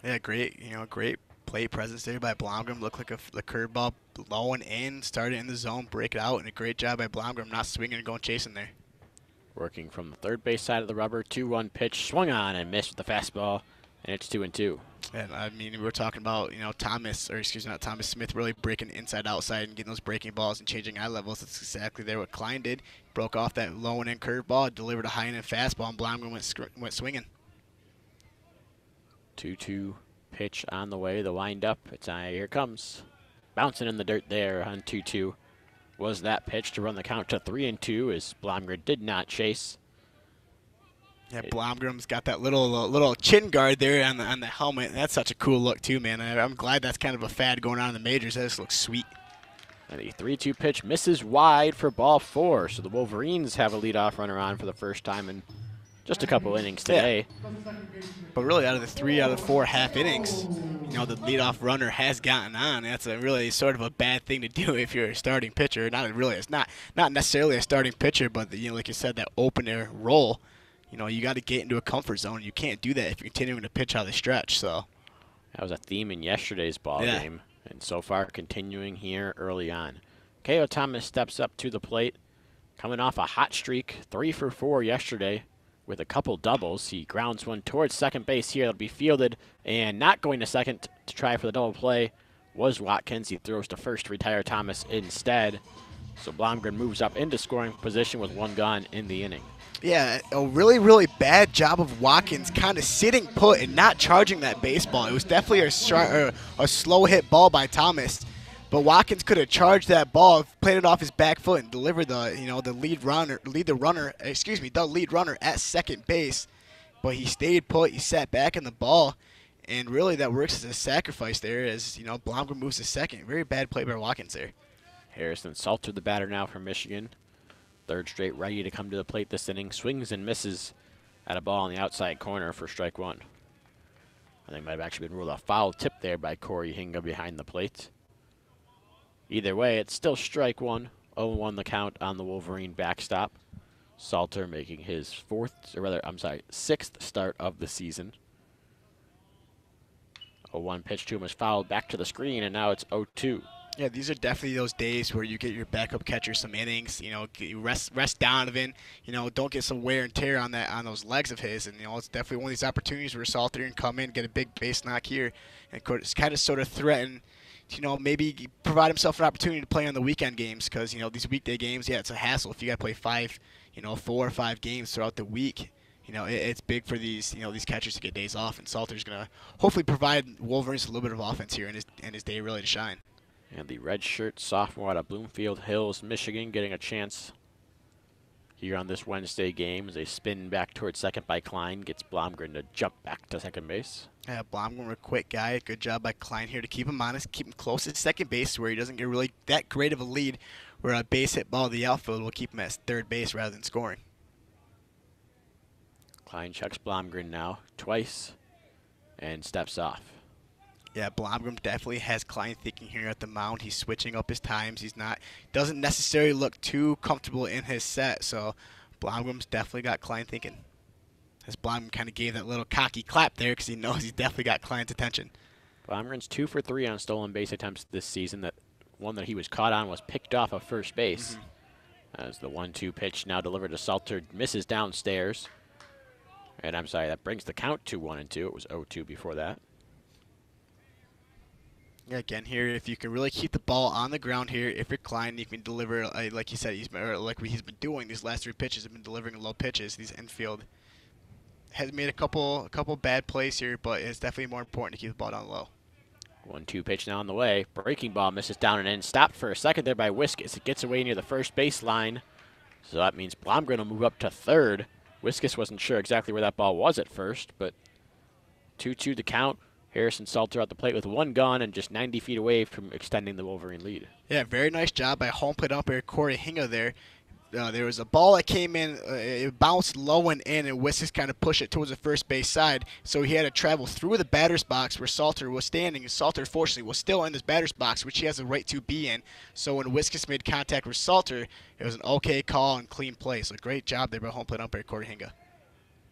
Yeah, great plate presence there by Blomgren. Looked like a curveball low and in, started in the zone, break it out, and a great job by Blomgren not swinging and going chasing there.
Working from the third base side of the rubber, 2-1 pitch, swung on and missed with the fastball, and it's 2-2.
And I mean, we're talking about Smith really breaking inside outside and getting those breaking balls and changing eye levels. That's exactly there what Klein did. Broke off that low and in curveball, delivered a high and in fastball, and Blomgren went swinging.
2-2 pitch on the way, the windup. Here it comes. Bouncing in the dirt there on 2-2. Was that pitch to run the count to 3-2 as Blomgren did not chase.
Yeah, Blomgren's got that little chin guard there on the helmet. That's such a cool look too, man. I'm glad that's kind of a fad going on in the majors. That just looks sweet.
And the 3-2 pitch misses wide for ball 4. So the Wolverines have a leadoff runner on for the first time in just a couple innings today.
Yeah. But really, out of the 3 out of 4 half innings, the leadoff runner has gotten on. That's a really sort of a bad thing to do if you're a starting pitcher. It's not necessarily a starting pitcher, but like you said, that opener role. You got to get into a comfort zone. You can't do that if you're continuing to pitch out of the stretch. So
that was a theme in yesterday's ball game. And so far, continuing here early on. K.O. Thomas steps up to the plate, coming off a hot streak, 3 for 4 yesterday with a couple doubles. He grounds one towards second base here. It'll be fielded, and not going to second to try for the double play was Watkins. He throws to first to retire Thomas instead. So Blomgren moves up into scoring position with 1 gone in the inning.
Yeah, a really, really bad job of Watkins kind of sitting put and not charging that baseball. It was definitely a slow hit ball by Thomas, but Watkins could have charged that ball, played it off his back foot, and delivered the lead runner at second base. But he stayed put. He sat back in the ball, and really that works as a sacrifice there. As Blomgren moves to second. Very bad play by Watkins there.
Harrison Salter, the batter now for Michigan. Third straight righty to come to the plate this inning. Swings and misses at a ball on the outside corner for strike 1. I think might have actually been ruled a foul tip there by Corey Hinga behind the plate. Either way, it's still strike 1. 0-1 the count on the Wolverine backstop. Salter making his sixth start of the season. 0-1 pitch to him was fouled back to the screen, and now it's 0-2.
Yeah, these are definitely those days where you get your backup catcher some innings. You rest Donovan. Don't get some wear and tear on those legs of his. And it's definitely one of these opportunities where Salter can come in, get a big base knock here, and kind of sort of threaten. Maybe provide himself an opportunity to play on the weekend games because these weekday games, it's a hassle if you got to play 4 or 5 games throughout the week. It's big for these catchers to get days off, and Salter's gonna hopefully provide Wolverines a little bit of offense here in his day really to shine.
And the redshirt sophomore out of Bloomfield Hills, Michigan, getting a chance here on this Wednesday game as they spin back towards second by Klein. Gets Blomgren to jump back to second base.
Yeah, Blomgren, a quick guy. Good job by Klein here to keep him honest, keep him close at second base where he doesn't get really that great of a lead, where a base hit ball to the outfield will keep him at third base rather than scoring.
Klein checks Blomgren now twice and steps off.
Yeah, Blomgren definitely has Klein thinking here at the mound. He's switching up his times. Doesn't necessarily look too comfortable in his set. So Blomgren's definitely got Klein thinking. As Blomgren kind of gave that little cocky clap there because he knows he's definitely got Klein's attention.
Blomgren's 2 for 3 on stolen base attempts this season. That one that he was caught on was picked off of first base. As the 1-2 pitch now delivered to Salter misses downstairs. And that brings the count to 1-2. It was 0-2 before that.
Yeah, again here, if you can really keep the ball on the ground here, if you're Klein, you can deliver, like you said, he's been doing these last 3 pitches, have been delivering low pitches. These infield has made a couple bad plays here, but it's definitely more important to keep the ball down low.
1-2 pitch now on the way. Breaking ball misses down and in. Stopped for a second there by Wiskus. It gets away near the first base line. So that means Blomgren will move up to third. Wiskus wasn't sure exactly where that ball was at first, but 2-2 the count. Harrison Salter at the plate with 1 gone and just 90 feet away from extending the Wolverine lead.
Yeah, very nice job by home plate umpire Corey Hinga there. There was a ball that came in, it bounced low and in, and Wiskus kind of pushed it towards the first base side. So he had to travel through the batter's box where Salter was standing. And Salter, fortunately, was still in this batter's box, which he has a right to be in. So when Wiskus made contact with Salter, it was an okay call and clean play. So great job there by home plate umpire Corey Hinga.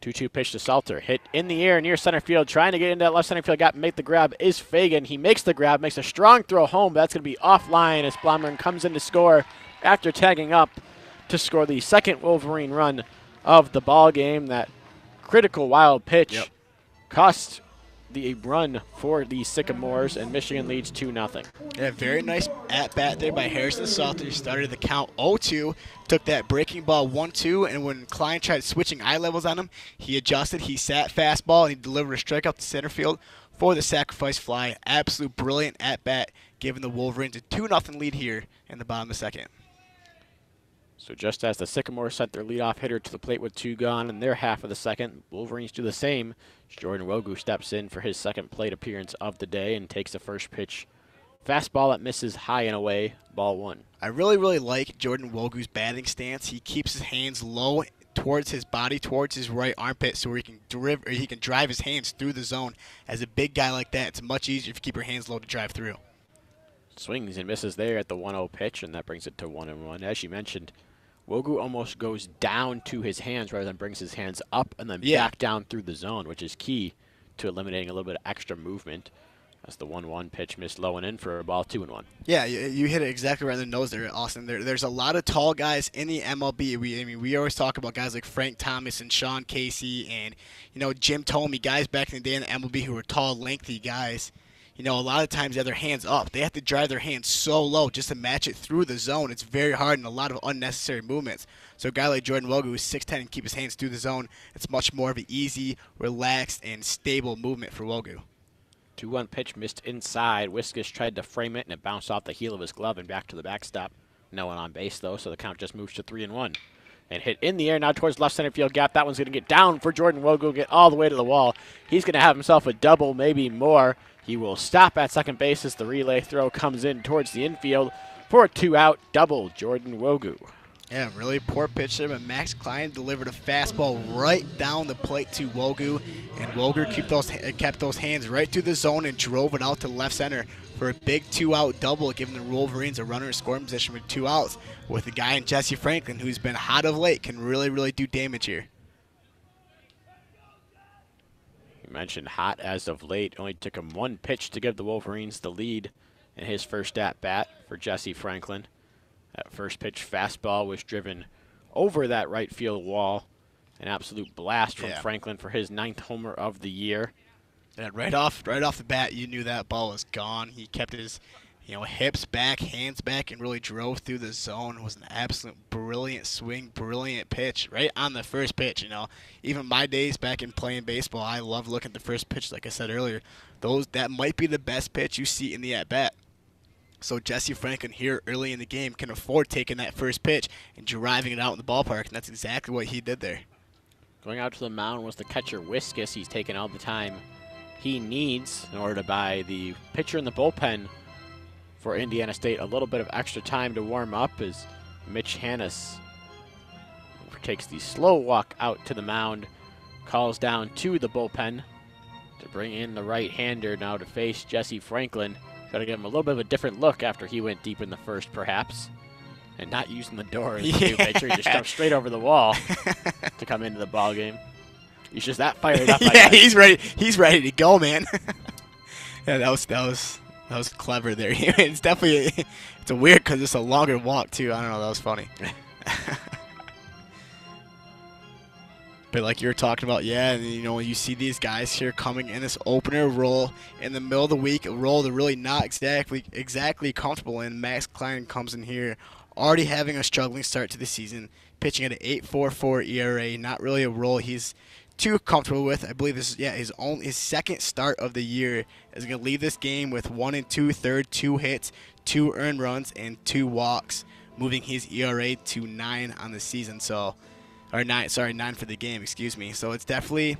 2-2 pitch to Salter. Hit in the air near center field. Trying to get into that left center field. Make the grab is Fagan. He makes the grab. Makes a strong throw home. But that's going to be offline as Blomgren comes in to score after tagging up to score the second Wolverine run of the ball game. That critical wild pitch cost the run for the Sycamores, and Michigan leads 2-0.
Yeah, very nice at-bat there by Harrison Salter. He started the count 0-2, took that breaking ball 1-2, and when Klein tried switching eye levels on him, he adjusted, he sat fastball, and he delivered a strikeout to center field for the sacrifice fly. Absolute brilliant at-bat, giving the Wolverines a 2-0 lead here in the bottom of the second.
So just as the Sycamores sent their leadoff hitter to the plate with 2 gone in their half of the second, Wolverines do the same. Jordan Wogu steps in for his second plate appearance of the day and takes the first pitch. Fastball that misses high and away, ball 1.
I really like Jordan Wogu's batting stance. He keeps his hands low towards his body, towards his right armpit, so he can drive his hands through the zone. As a big guy like that, it's much easier if you keep your hands low to drive through.
Swings and misses there at the 1-0 pitch, and that brings it to 1-1. As you mentioned, Wogu almost goes down to his hands rather than brings his hands up and then back down through the zone, which is key to eliminating a little bit of extra movement. As the 1-1 pitch missed low and in for a ball 2-1.
Yeah, you hit it exactly right in the nose there, Austin. There's a lot of tall guys in the MLB. We always talk about guys like Frank Thomas and Sean Casey and Jim Thome, guys back in the day in the MLB who were tall, lengthy guys. A lot of times they have their hands up. They have to drive their hands so low just to match it through the zone. It's very hard and a lot of unnecessary movements. So a guy like Jordan Wogu, who's 6'10", and keep his hands through the zone, it's much more of an easy, relaxed, and stable movement for Wogu.
2-1 pitch missed inside. Wiskus tried to frame it, and it bounced off the heel of his glove and back to the backstop. No one on base, though, so the count just moves to 3-1. And hit in the air now towards left center field gap. That one's going to get down for Jordan Wogu, get all the way to the wall. He's going to have himself a double, maybe more. He will stop at second base as the relay throw comes in towards the infield for a 2-out double, Jordan Wogu.
Yeah, really poor pitch there, but Max Klein delivered a fastball right down the plate to Wogu, and Wogu kept those hands right through the zone and drove it out to left center for a big 2-out double, giving the Wolverines a runner in scoring position with 2 outs, with a guy in Jesse Franklin, who's been hot of late, can really do damage here.
You mentioned hot as of late. Only took him 1 pitch to give the Wolverines the lead in his first at-bat for Jesse Franklin. That first pitch fastball was driven over that right field wall. An absolute blast from Franklin for his 9th homer of the year.
And right off the bat, you knew that ball was gone. He kept his hips back, hands back, and really drove through the zone. It was an absolute brilliant swing, brilliant pitch right on the first pitch. Even my days back in playing baseball, I love looking at the first pitch. Like I said earlier, that might be the best pitch you see in the at-bat. So Jesse Franklin here early in the game can afford taking that first pitch and driving it out in the ballpark, and that's exactly what he did there.
Going out to the mound was the catcher Wiskus. He's taken all the time he needs in order to buy the pitcher in the bullpen for Indiana State a little bit of extra time to warm up as Mitch Hannes takes the slow walk out to the mound, calls down to the bullpen to bring in the right-hander now to face Jesse Franklin. Got to give him a little bit of a different look after he went deep in the first, perhaps, and not using the door as a new pitcher. He just jumped straight over the wall to come into the ball game. He's just that fired up.
Yeah, he's ready. He's ready to go, man. Yeah, that was clever there. It's definitely it's a weird because it's a longer walk too. I don't know. That was funny. But like you were talking about, and when you see these guys here coming in this opener role in the middle of the week, a role they're really not exactly comfortable in. Max Klein comes in here already having a struggling start to the season, pitching at an 8.44 ERA, not really a role he's too comfortable with. I believe this is his second start of the year. Is going to leave this game with 1 2/3, 2 hits, 2 earned runs, and 2 walks, moving his ERA to 9 on the season. Or 9 for the game, excuse me. So it's definitely,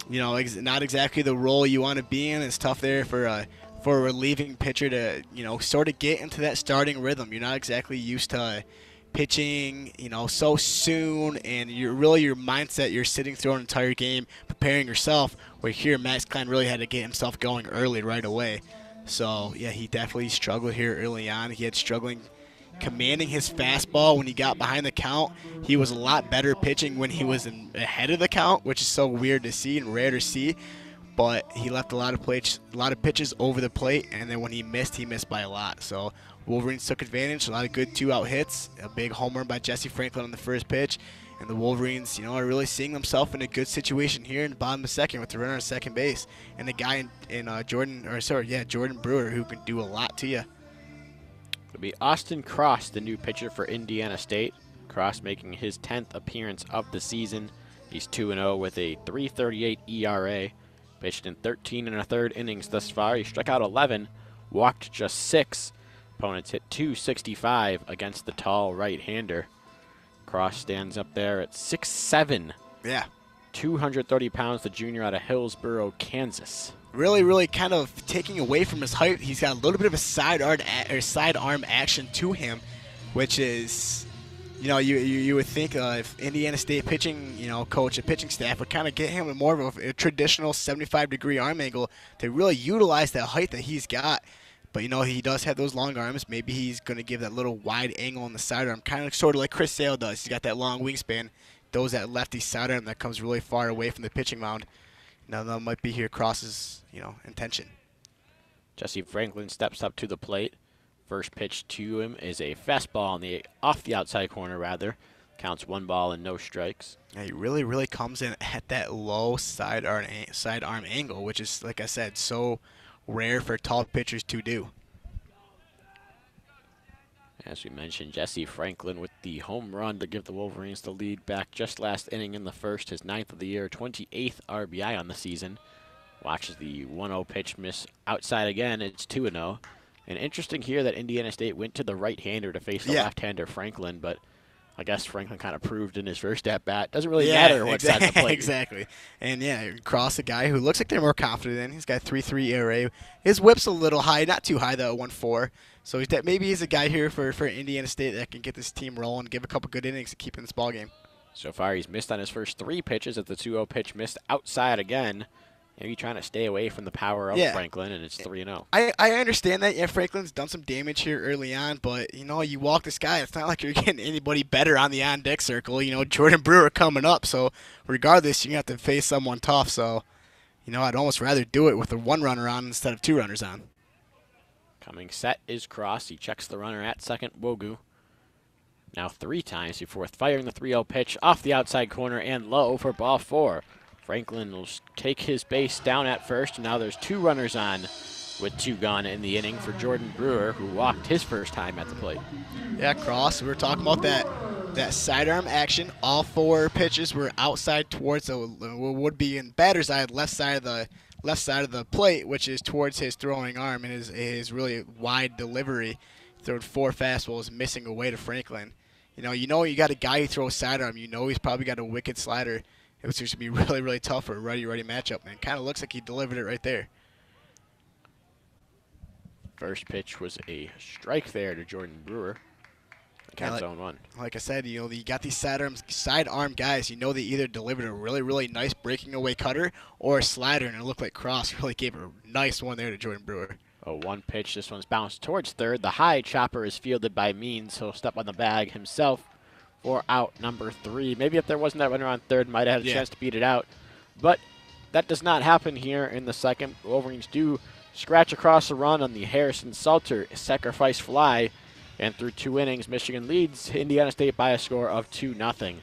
not exactly the role you want to be in. It's tough there for a relieving pitcher to, sort of get into that starting rhythm. You're not exactly used to pitching, so soon, and your mindset, you're sitting through an entire game, preparing yourself, where here Max Klein really had to get himself going early right away. So, yeah, he definitely struggled here early on. He had struggling commanding his fastball when he got behind the count. He was a lot better pitching when he was ahead of the count, which is so weird to see and rare to see. But he left a lot of pitches over the plate, and then when he missed by a lot. So Wolverines took advantage. A lot of good 2-out hits, a big homer by Jesse Franklin on the first pitch, And the Wolverines, are really seeing themselves in a good situation here in the bottom of the second with the runner on second base and the guy in Jordan Brewer, who can do a lot to you.
It'll be Austin Cross, the new pitcher for Indiana State. Cross making his 10th appearance of the season. He's 2-0 with a 3.38 ERA. Pitched in 13 1/3 innings thus far. He struck out 11, walked just 6. Opponents hit .265 against the tall right-hander. Cross stands up there at 6'7".
Yeah.
230 pounds, the junior out of Hillsboro, Kansas.
Really, really kind of taking away from his height. He's got a little bit of a sidearm action to him, which is, you would think if Indiana State pitching, coach and pitching staff would kind of get him more of a traditional 75-degree arm angle to really utilize that height that he's got. But, he does have those long arms. Maybe he's going to give that little wide angle on the sidearm, kind of sort of like Chris Sale does. He's got that long wingspan. Those that lefty sidearm that comes really far away from the pitching mound. Now that might be here Cross's, intention.
Jesse Franklin steps up to the plate. First pitch to him is a fastball off the outside corner, rather. Counts 1 ball and no strikes.
Yeah, he really, really comes in at that low sidearm angle, which is, like I said, so rare for tall pitchers to do.
As we mentioned, Jesse Franklin with the home run to give the Wolverines the lead back just last inning in the first, his 9th of the year, 28th RBI on the season. Watches the 1-0 pitch miss outside again. It's 2-0. And interesting here that Indiana State went to the right-hander to face the left-hander Franklin, but I guess Franklin kind of proved in his first at-bat. Doesn't really matter what side of the plate.
Exactly. And, Cross, a guy who looks like they're more confident in. He's got 3.3 ERA. His whip's a little high, not too high, though, 1.4. So maybe he's a guy here for Indiana State that can get this team rolling, give a couple good innings to keep in this ballgame.
So far, he's missed on his first 3 pitches at the 2-0 pitch, missed outside again. Maybe trying to stay away from the power of Franklin, and it's 3-0.
I understand that. Yeah, Franklin's done some damage here early on, but, you walk this guy. It's not like you're getting anybody better on the on-deck circle. Jordan Brewer coming up, so regardless, you're going to have to face someone tough. So, I'd almost rather do it with a 1 runner on instead of 2 runners on.
Coming set is Cross. He checks the runner at second, Wogu. Now 3 times before firing the 3-0 pitch off the outside corner and low for ball 4. Franklin will take his base down at first, and now there's 2 runners on with 2 gone in the inning for Jordan Brewer, who walked his first time at the plate.
Yeah, Cross, we were talking about that sidearm action. All 4 pitches were outside towards what would be in batter's eye, left side of the plate, which is towards his throwing arm and his really wide delivery. Throwing 4 fastballs, missing away to Franklin. You got a guy who throws sidearm. He's probably got a wicked slider. It was just going to be really, really tough for a righty-righty matchup, man. Kind of looks like he delivered it right there.
First pitch was a strike there to Jordan Brewer. Counts 0-1.
Like I said, you got these sidearm guys. They either delivered a really, really nice breaking away cutter or a slider, and it looked like Cross really gave a nice one there to Jordan Brewer.
A 1 pitch. This one's bounced towards third. The high chopper is fielded by Means. He'll step on the bag himself for out number 3. Maybe if there wasn't that runner on third, might have had a chance to beat it out. But that does not happen here in the second. Wolverines do scratch across a run on the Harrison Salter sacrifice fly. And through 2 innings, Michigan leads Indiana State by a score of 2-0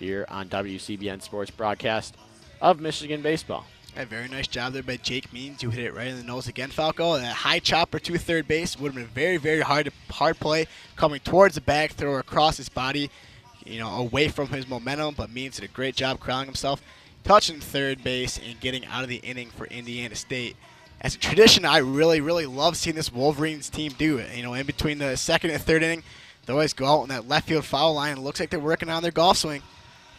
here on WCBN Sports broadcast of Michigan baseball.
A very nice job there by Jake Means. You hit it right in the nose again, Falco. And that high chopper to third base would have been a very, very hard play coming towards the bag thrower across his body, away from his momentum. But Means did a great job corralling himself, touching third base, and getting out of the inning for Indiana State. As a tradition, I really, really love seeing this Wolverines team do it. In between the second and third inning, they always go out on that left field foul line. It looks like they're working on their golf swing.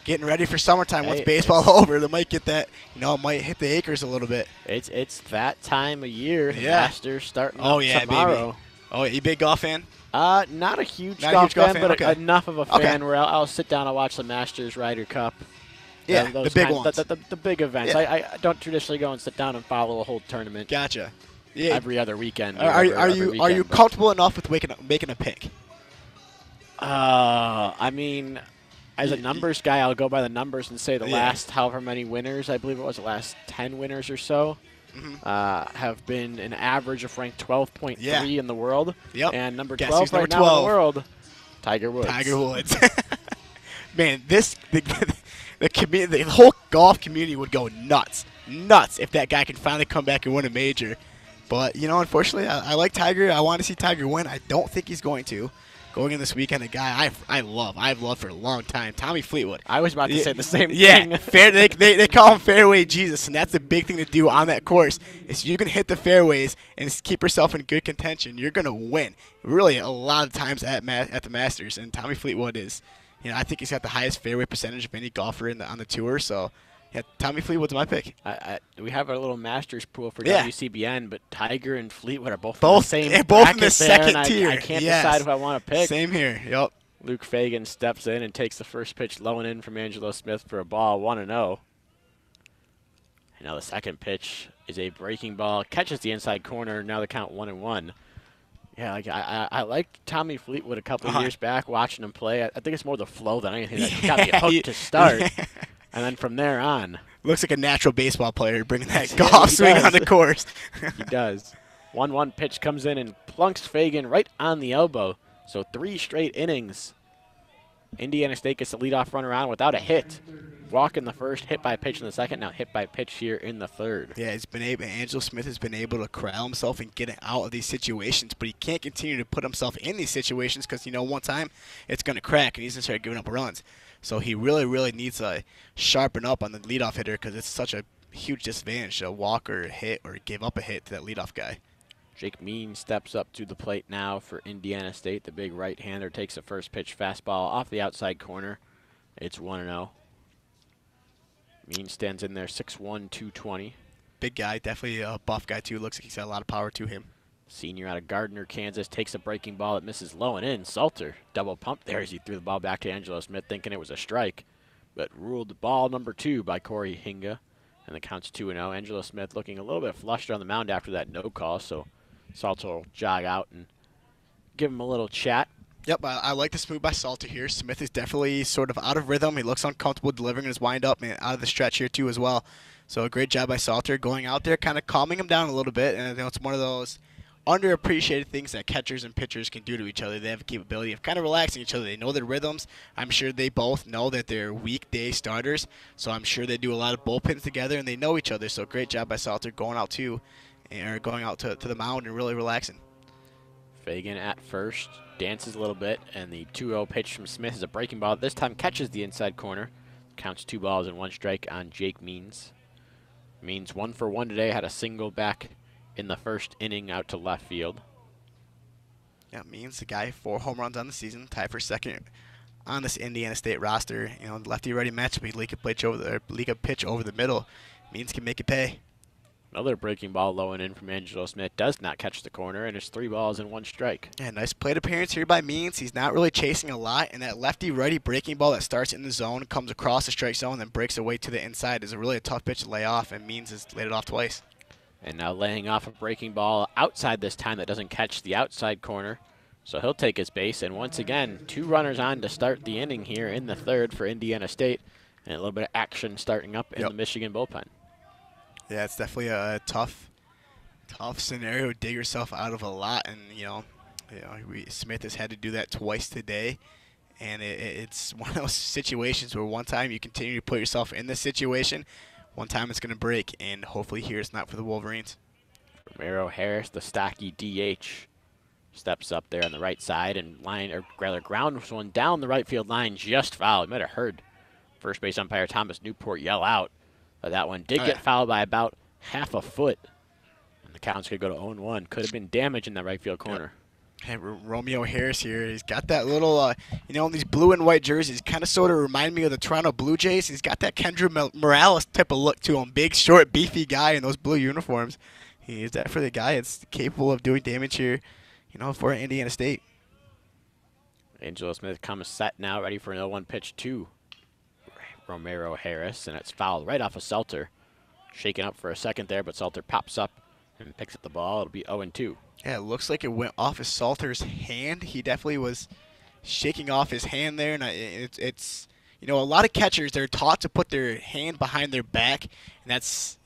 Getting ready for summertime. Once baseball over, they might get that, it might hit the acres a little bit.
It's that time of year.
Yeah.
Masters starting tomorrow.
Baby. Oh, you a big golf fan?
Not a huge golf fan, but enough of a fan where I'll sit down and watch the Masters, Ryder Cup.
Yeah, the big ones.
The big events. Yeah. I don't traditionally go and sit down and follow a whole tournament.
Gotcha. Yeah.
Every other weekend.
Are you comfortable enough with making a pick?
As a numbers guy, I'll go by the numbers and say the last however many winners, I believe it was the last 10 winners or so, have been an average of ranked 12.3 in the world.
Yep.
And number 12 right now in the world, Tiger Woods.
Man, the whole golf community would go nuts if that guy can finally come back and win a major. But, you know, unfortunately, I like Tiger. I want to see Tiger win. I don't think he's going to. Going in this weekend, a guy I've loved for a long time, Tommy Fleetwood.
I was about to say the same thing.
Yeah, they call him fairway Jesus, and that's the big thing to do on that course. Is you can hit the fairways and keep yourself in good contention. You're going to win, really, a lot of times at the Masters. And Tommy Fleetwood is, you know, I think he's got the highest fairway percentage of any golfer on the tour. So, yeah, Tommy Fleetwood's my pick.
We have our little Masters pool for
Yeah.
WCBN, but Tiger and Fleetwood are both
Both
in the same
both in
bracket
the second
there,
tier.
I can't
Yes.
decide who I want to pick.
Same here. Yep.
Luke Fagan steps in and takes the first pitch low and in from Angelo Smith for a ball 1-0. And now the second pitch is a breaking ball, catches the inside corner. Now the count 1-1. Yeah, like I liked Tommy Fleetwood a couple of years back, watching him play. I think it's more the flow than anything that got me hooked to start. And then from there on.
Looks like a natural baseball player bringing that golf swing on the course.
He does. 1-1 pitch comes in and plunks Fagan right on the elbow. So 3 straight innings. Indiana State gets the leadoff runner on without a hit. Walk in the first, hit by pitch in the second, now hit by pitch here in the third.
Yeah, Angelo Smith has been able to corral himself and get out of these situations, but he can't continue to put himself in these situations because, you know, one time it's going to crack and he's going to start giving up runs. So he really, really needs to sharpen up on the leadoff hitter because it's such a huge disadvantage to walk or hit or give up a hit to that leadoff guy.
Jake Means steps up to the plate now for Indiana State. The big right-hander takes the first pitch fastball off the outside corner. It's 1-0. Means stands in there 6'1", 220.
Big guy, definitely a buff guy too. Looks like he's got a lot of power to him.
Senior out of Gardner, Kansas, takes a breaking ball that misses low and in. Salter double pump there as he threw the ball back to Angelo Smith, thinking it was a strike, but ruled ball number 2 by Corey Hinga, and the count's 2-0. Angelo Smith looking a little bit flushed on the mound after that no call, so Salter will jog out and give him a little chat.
Yep, I like this move by Salter here. Smith is definitely sort of out of rhythm. He looks uncomfortable delivering his windup and out of the stretch here too as well. So a great job by Salter going out there, kind of calming him down a little bit. And I know it's one of those underappreciated things that catchers and pitchers can do to each other. They have a capability of kind of relaxing each other. They know their rhythms. I'm sure they both know that they're weekday starters. So I'm sure they do a lot of bullpens together and they know each other. So great job by Salter going out to the mound and really relaxing.
Fagan at first, dances a little bit, and the 2-0 pitch from Smith is a breaking ball. This time catches the inside corner. Counts 2 balls and 1 strike on Jake Means. Means 1 for 1 today, had a single back in the first inning out to left field.
Yeah, Means the guy, 4 home runs on the season, tied for second on this Indiana State roster. You know, lefty-righty matchup, he leak a pitch over the middle. Means can make it pay.
Another breaking ball low and in from Angelo Smith does not catch the corner, and it's 3 balls and 1 strike.
Yeah, nice plate appearance here by Means. He's not really chasing a lot, and that lefty-righty breaking ball that starts in the zone, comes across the strike zone, then breaks away to the inside is a tough pitch to lay off, and Means has laid it off twice.
And now laying off a breaking ball outside this time that doesn't catch the outside corner. So he'll take his base, and once again, 2 runners on to start the inning here in the third for Indiana State, and a little bit of action starting up in the Michigan bullpen.
Yeah, it's definitely a tough scenario to dig yourself out of a lot, and Smith has had to do that twice today, and it's one of those situations where one time you continue to put yourself in this situation, one time it's going to break, and hopefully here it's not for the Wolverines.
Romero Harris, the stocky DH, steps up there on the right side and grounds one down the right field line, just foul. You might have heard first base umpire Thomas Newport yell out. That one did get fouled by about half a foot. And the count's going to go to 0-1. Could have been damage in that right field corner.
Hey, Romeo Harris here. He's got that little, in these blue and white jerseys, kind of sort of remind me of the Toronto Blue Jays. He's got that Kendra Morales type of look to him. Big, short, beefy guy in those blue uniforms. He's definitely the guy that's capable of doing damage here, for Indiana State.
Angelo Smith comes set now, ready for an 0-1 pitch to Romero Harris, and it's fouled right off of Salter. Shaken up for a second there, but Salter pops up and picks up the ball. It'll be 0-2.
Yeah, it looks like it went off of Salter's hand. He definitely was shaking off his hand there, and it's a lot of catchers, they're taught to put their hand behind their back, and that's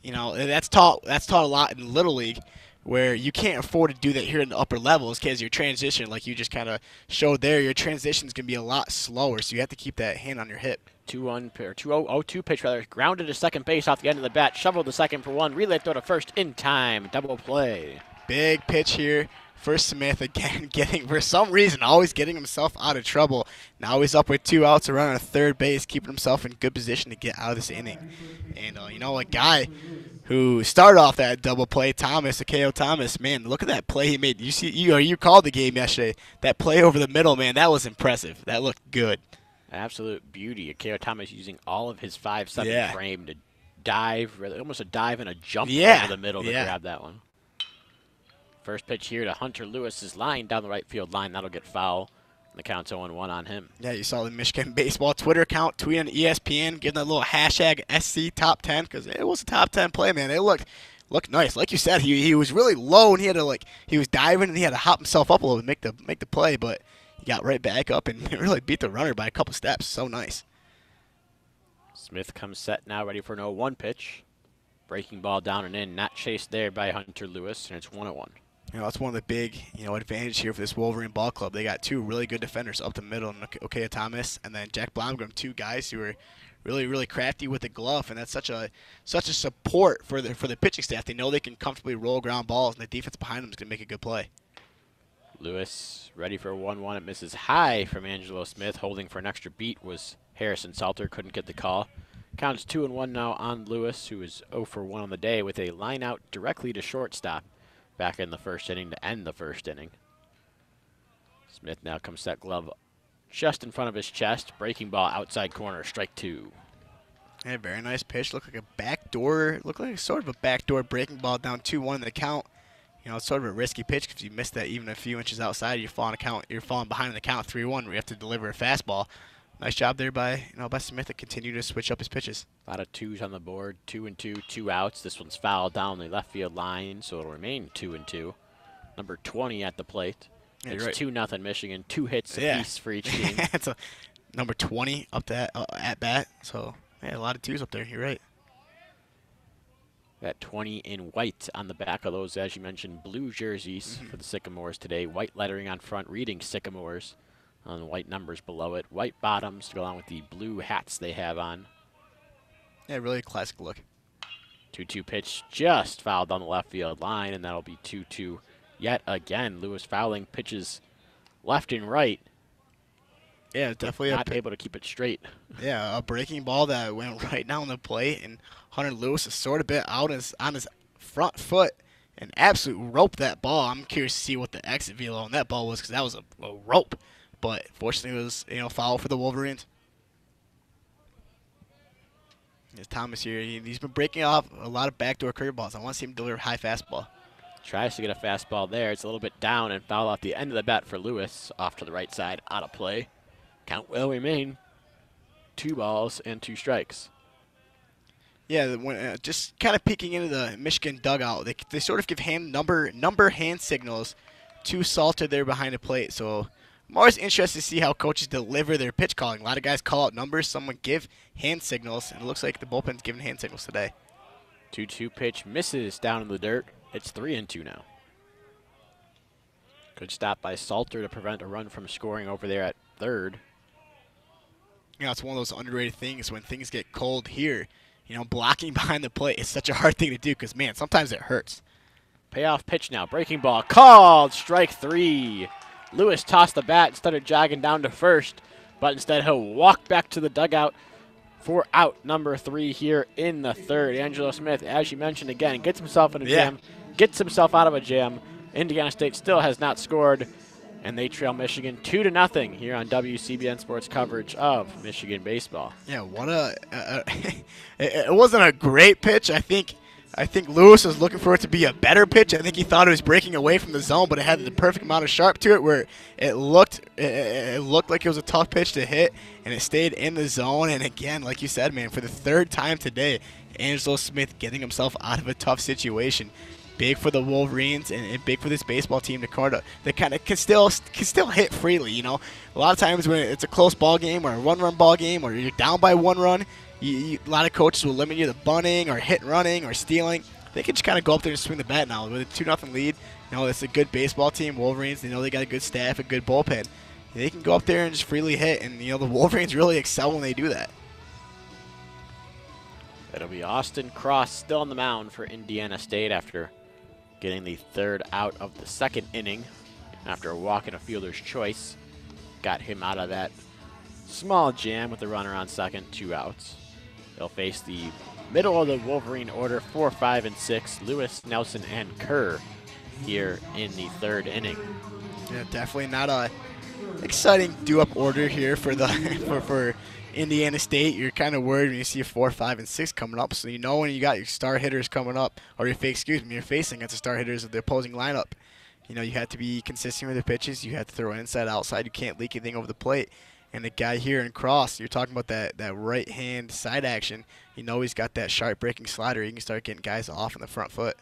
taught a lot in Little League. where you can't afford to do that here in the upper levels because your transition, like you just kind of showed there, your transition is going to be a lot slower, so you have to keep that hand on your hip.
2-0 pitch rather, grounded to second base off the end of the bat, shoveled to second for one, relay throw to first in time, double play.
Big pitch here for Smith again, for some reason, always getting himself out of trouble. Now he's up with 2 outs, around on third base, keeping himself in good position to get out of this inning. And a guy who started off that double play, Thomas, Akeo Thomas, man, look at that play he made. You called the game yesterday. That play over the middle, man, that was impressive. That looked good.
Absolute beauty. Akeo Thomas using all of his 5'7" frame to dive, almost a dive and a jump over the middle to grab that one. First pitch here to Hunter Lewis's line down the right field line. That'll get foul. The count's 0-1 on him.
Yeah, you saw the Michigan Baseball Twitter account tweeting ESPN, giving that little hashtag SC Top 10 because it was a top 10 play, man. It looked nice. Like you said, he was really low and he was diving and he had to hop himself up a little bit to make the play, but he got right back up and really beat the runner by a couple steps. So nice.
Smith comes set now, ready for an 0-1 pitch. Breaking ball down and in, not chased there by Hunter Lewis, and it's 1-1.
That's one of the big, advantage here for this Wolverine ball club. They got 2 really good defenders up the middle, Okea Thomas and then Jack Blomgren, 2 guys who are really, really crafty with the glove, and that's such a support for the pitching staff. They know they can comfortably roll ground balls, and the defense behind them is going to make a good play.
Lewis ready for 1-1. It misses high from Angelo Smith. Holding for an extra beat was Harrison Salter. Couldn't get the call. Counts 2-1 now on Lewis, who is 0 for 1 on the day with a line out directly to shortstop back in the first inning to end the first inning. Smith now comes set, glove just in front of his chest. Breaking ball outside corner, strike 2.
Yeah, very nice pitch. Looked like a backdoor, sort of a backdoor breaking ball down 2-1 in the count. It's sort of a risky pitch because if you miss that even a few inches outside, you're falling behind in the count 3-1 where you have to deliver a fastball. Nice job there by Smith to continue to switch up his pitches.
A lot of 2s on the board, 2-2, 2 outs. This one's fouled down the left field line, so it'll remain 2-2. Number 20 at the plate.
Yeah,
it's
right.
2-0 Michigan, 2 hits apiece for each team.
It's a number 20 up that at bat. So a lot of 2s up there. You're right.
Got 20 in white on the back of those, as you mentioned, blue jerseys for the Sycamores today. White lettering on front, reading Sycamores. On the white numbers below it. White bottoms to go along with the blue hats they have on.
Yeah, really a classic look.
2-2 pitch just fouled on the left field line, and that'll be 2-2 yet again. Lewis fouling pitches left and right.
Yeah, definitely
not able to keep it straight.
Yeah, a breaking ball that went right down the plate, and Hunter Lewis is sort of bit out on his front foot and absolutely roped that ball. I'm curious to see what the exit velo on that ball was because that was a rope. But fortunately, it was foul for the Wolverines. There's Thomas here. He's been breaking off a lot of backdoor curveballs. I want to see him deliver high fastball.
Tries to get a fastball there. It's a little bit down and foul off the end of the bat for Lewis. Off to the right side, out of play. Count will remain 2 balls and 2 strikes.
Yeah, just kind of peeking into the Michigan dugout. They sort of give number hand signals to Salter there behind the plate. So I'm always interested to see how coaches deliver their pitch calling. A lot of guys call out numbers. Someone give hand signals, and it looks like the bullpen's giving hand signals today.
2-2 pitch misses down in the dirt. It's 3-2 now. Good stop by Salter to prevent a run from scoring over there at third.
It's one of those underrated things when things get cold here. Blocking behind the plate is such a hard thing to do because, man, sometimes it hurts.
Payoff pitch now. Breaking ball called. Strike 3. Lewis tossed the bat instead of jogging down to first, but instead he'll walk back to the dugout for out number 3 here in the third. Angelo Smith, as you mentioned again, gets himself in a jam, gets himself out of a jam. Indiana State still has not scored, and they trail Michigan 2-0 here on WCBN Sports coverage of Michigan baseball.
Yeah, it wasn't a great pitch. I think Lewis was looking for it to be a better pitch. I think he thought it was breaking away from the zone, but it had the perfect amount of sharp to it where it looked like it was a tough pitch to hit, and it stayed in the zone. And again, like you said, man, for the 3rd time today, Angelo Smith getting himself out of a tough situation. Big for the Wolverines and big for this baseball team to kind of can still hit freely. A lot of times when it's a close ball game or a 1-run ball game or you're down by 1 run, a lot of coaches will limit you to bunting or hit running or stealing. they can just kind of go up there and swing the bat now. With a 2-0 lead, it's a good baseball team. Wolverines, they know they got a good staff, a good bullpen. They can go up there and just freely hit, and the Wolverines really excel when they do that.
It'll be Austin Cross still on the mound for Indiana State after getting the third out of the second inning after a walk and a fielder's choice. Got him out of that small jam with the runner on second, 2 outs. They'll face the middle of the Wolverine order, 4, 5, and 6, Lewis, Nelson, and Kerr here in the third inning.
Yeah, definitely not a exciting do-up order here for the for Indiana State. You're kind of worried when you see a 4, 5, and 6 coming up. So when you got your star hitters coming up, or you're facing against the star hitters of the opposing lineup. You have to be consistent with the pitches. You have to throw inside, outside. You can't leak anything over the plate. And the guy here in Cross, you're talking about that right hand side action. He's got that sharp breaking slider. He can start getting guys off in the front foot.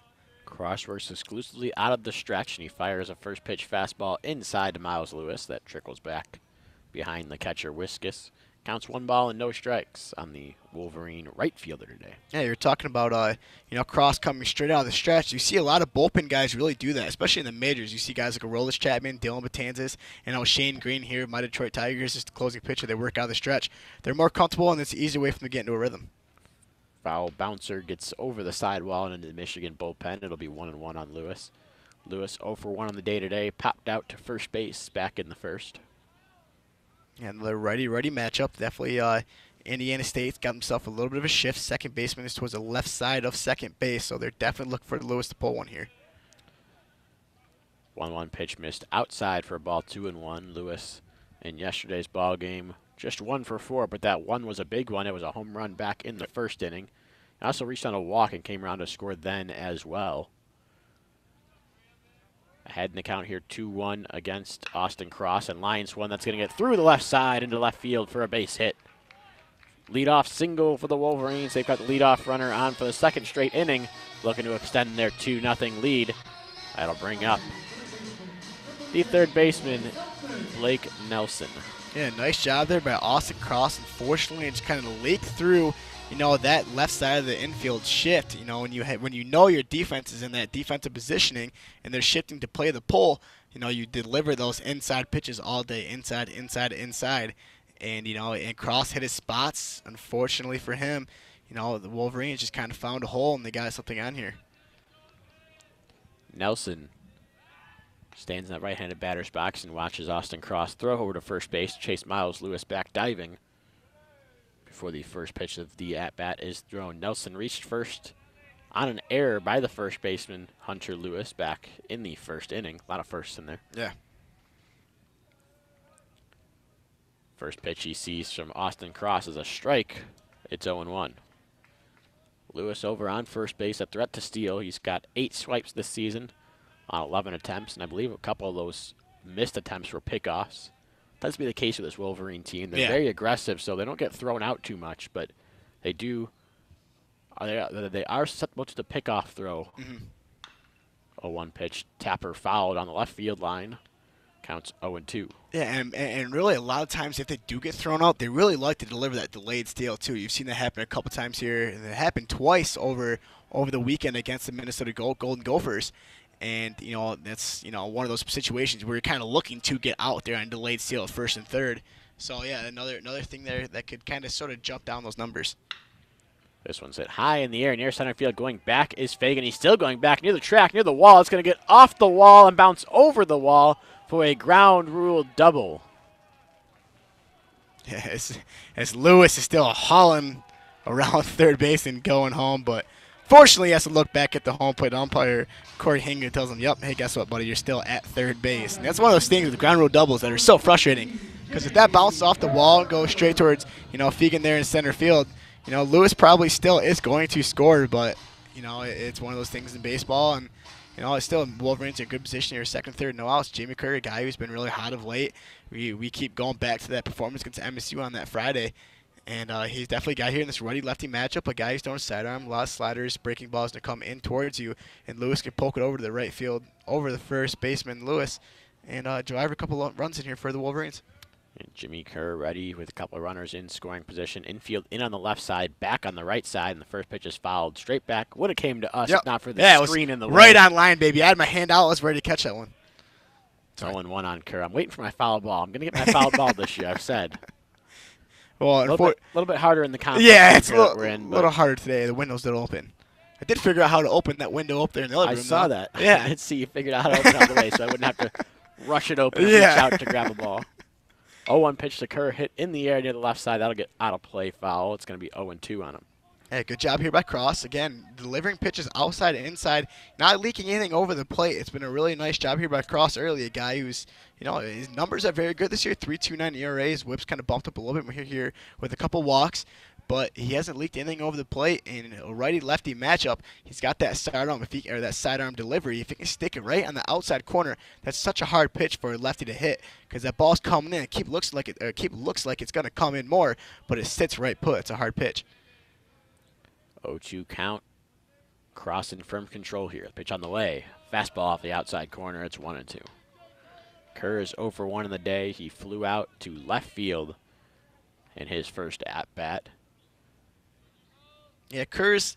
Cross works exclusively out of the stretch, and he fires a first pitch fastball inside to Miles Lewis that trickles back behind the catcher Wiskus. Counts 1 ball and no strikes on the Wolverine right fielder today. Yeah,
you're talking about Cross coming straight out of the stretch. You see a lot of bullpen guys really do that, especially in the majors. You see guys like Aroldis Chapman, Dylan Betances, and Shane Green here, my Detroit Tigers, is the closing pitcher. They work out of the stretch. They're more comfortable, and it's an easier way for them to get into a rhythm.
Foul bouncer gets over the sidewall and into the Michigan bullpen. It'll be 1-1 on Lewis. Lewis 0 for 1 on the day today. Popped out to first base back in the first.
And the righty-righty matchup, definitely Indiana State's got himself a little bit of a shift. Second baseman is towards the left side of second base, so they're definitely looking for Lewis to pull one here.
1-1 pitch missed outside for a ball, 2-1. Lewis in yesterday's ball game just 1 for 4, but that one was a big one. It was a home run back in the first inning. He also reached on a walk and came around to score then as well. Ahead in the count here, 2-1 against Austin Cross, and Lyons one that's going to get through the left side into left field for a base hit. Leadoff single for the Wolverines. They've got the leadoff runner on for the second straight inning, looking to extend their 2-0 lead. That'll bring up the third baseman, Blake Nelson.
Yeah, nice job there by Austin Cross. Unfortunately, it just kind of leaked through that left side of the infield shift. When your defense is in that defensive positioning and they're shifting to play the pull, you deliver those inside pitches all day, inside. And, and Cross hit his spots. Unfortunately for him, the Wolverines just kind of found a hole and they got something on here.
Nelson stands in that right-handed batter's box and watches Austin Cross throw over to first base, chase Miles Lewis back diving. Before the first pitch of the at-bat is thrown, Nelson reached first on an error by the first baseman, Hunter Lewis, back in the first inning. A lot of firsts in there.
Yeah.
First pitch he sees from Austin Cross is a strike. It's 0-1. Lewis over on first base, a threat to steal. He's got 8 swipes this season on 11 attempts, and I believe a couple of those missed attempts were pickoffs. Tends to be the case with this Wolverine team. They're very aggressive, so they don't get thrown out too much, but they do. They are susceptible to the pickoff throw. 0-1 pitch. Tapper fouled on the left field line. Counts 0-2.
Yeah, and really a lot of times if they do get thrown out, they really like to deliver that delayed steal too. You've seen that happen a couple times here, and it happened twice over the weekend against the Minnesota Golden Gophers. And, that's, one of those situations where you're kind of looking to get out there on delayed steal at first and third. So, yeah, another thing there that could kind of sort of jump down those numbers.
This one's hit high in the air, near center field. Going back is Fagan. He's still going back near the track, near the wall. It's going to get off the wall and bounce over the wall for a ground rule double.
Yeah, as Lewis is still hauling around third base and going home, but fortunately, he has to look back at the home plate umpire, Corey Hinga, tells him, yep, hey, guess what, buddy, you're still at third base. And that's one of those things with ground rule doubles that are so frustrating, because if that bounces off the wall and goes straight towards, Fegan there in center field, Lewis probably still is going to score, but, it's one of those things in baseball, and, it's still Wolverines in a good position here, second, third, no outs. Jamie Curry, a guy who's been really hot of late. We keep going back to that performance against MSU on that Friday. And he's definitely a guy here in this righty-lefty matchup, a guy who's throwing sidearm, a lot of sliders, breaking balls to come in towards you, and Lewis can poke it over to the right field, over the first baseman, Lewis, and drive a couple of runs in here for the Wolverines.
And Jimmy Kerr ready with a couple of runners in scoring position. Infield in on the left side, back on the right side, and the first pitch is fouled straight back. Would have came to us if not for the screen in the way.
Right on line, baby. I had my hand out. I was ready to catch that one.
It's 0-1 on Kerr. I'm waiting for my foul ball. I'm going to get my foul ball this year, I've said.
Well,
a little bit harder in the complex.
Yeah, it's
we're in,
a little harder today. The windows didn't open. I did figure out how to open that window up there in the living room.
I saw that.
Yeah.
I did see you figured out how to open it all the way, so I wouldn't have to rush it open and reach out to grab a ball. 0-1 pitch to Kerr, hit in the air near the left side. That'll get out of play foul. It's going to be 0-2 on him.
Hey, good job here by Cross. Again, delivering pitches outside and inside, not leaking anything over the plate. It's been a really nice job here by Cross early. A guy who's, his numbers are very good this year. 3.29 ERA. His whip's kind of bumped up a little bit here with a couple walks, but he hasn't leaked anything over the plate. In a righty-lefty matchup, he's got that sidearm delivery. If he can stick it right on the outside corner, that's such a hard pitch for a lefty to hit because that ball's coming in. It looks like it's going to come in more, but it sits right put. It's a hard pitch.
0-2 count. Cross in firm control here. Pitch on the way. Fastball off the outside corner. It's 1-2. Kerr is 0 for 1 in the day. He flew out to left field in his first at-bat.
Yeah, Kerr's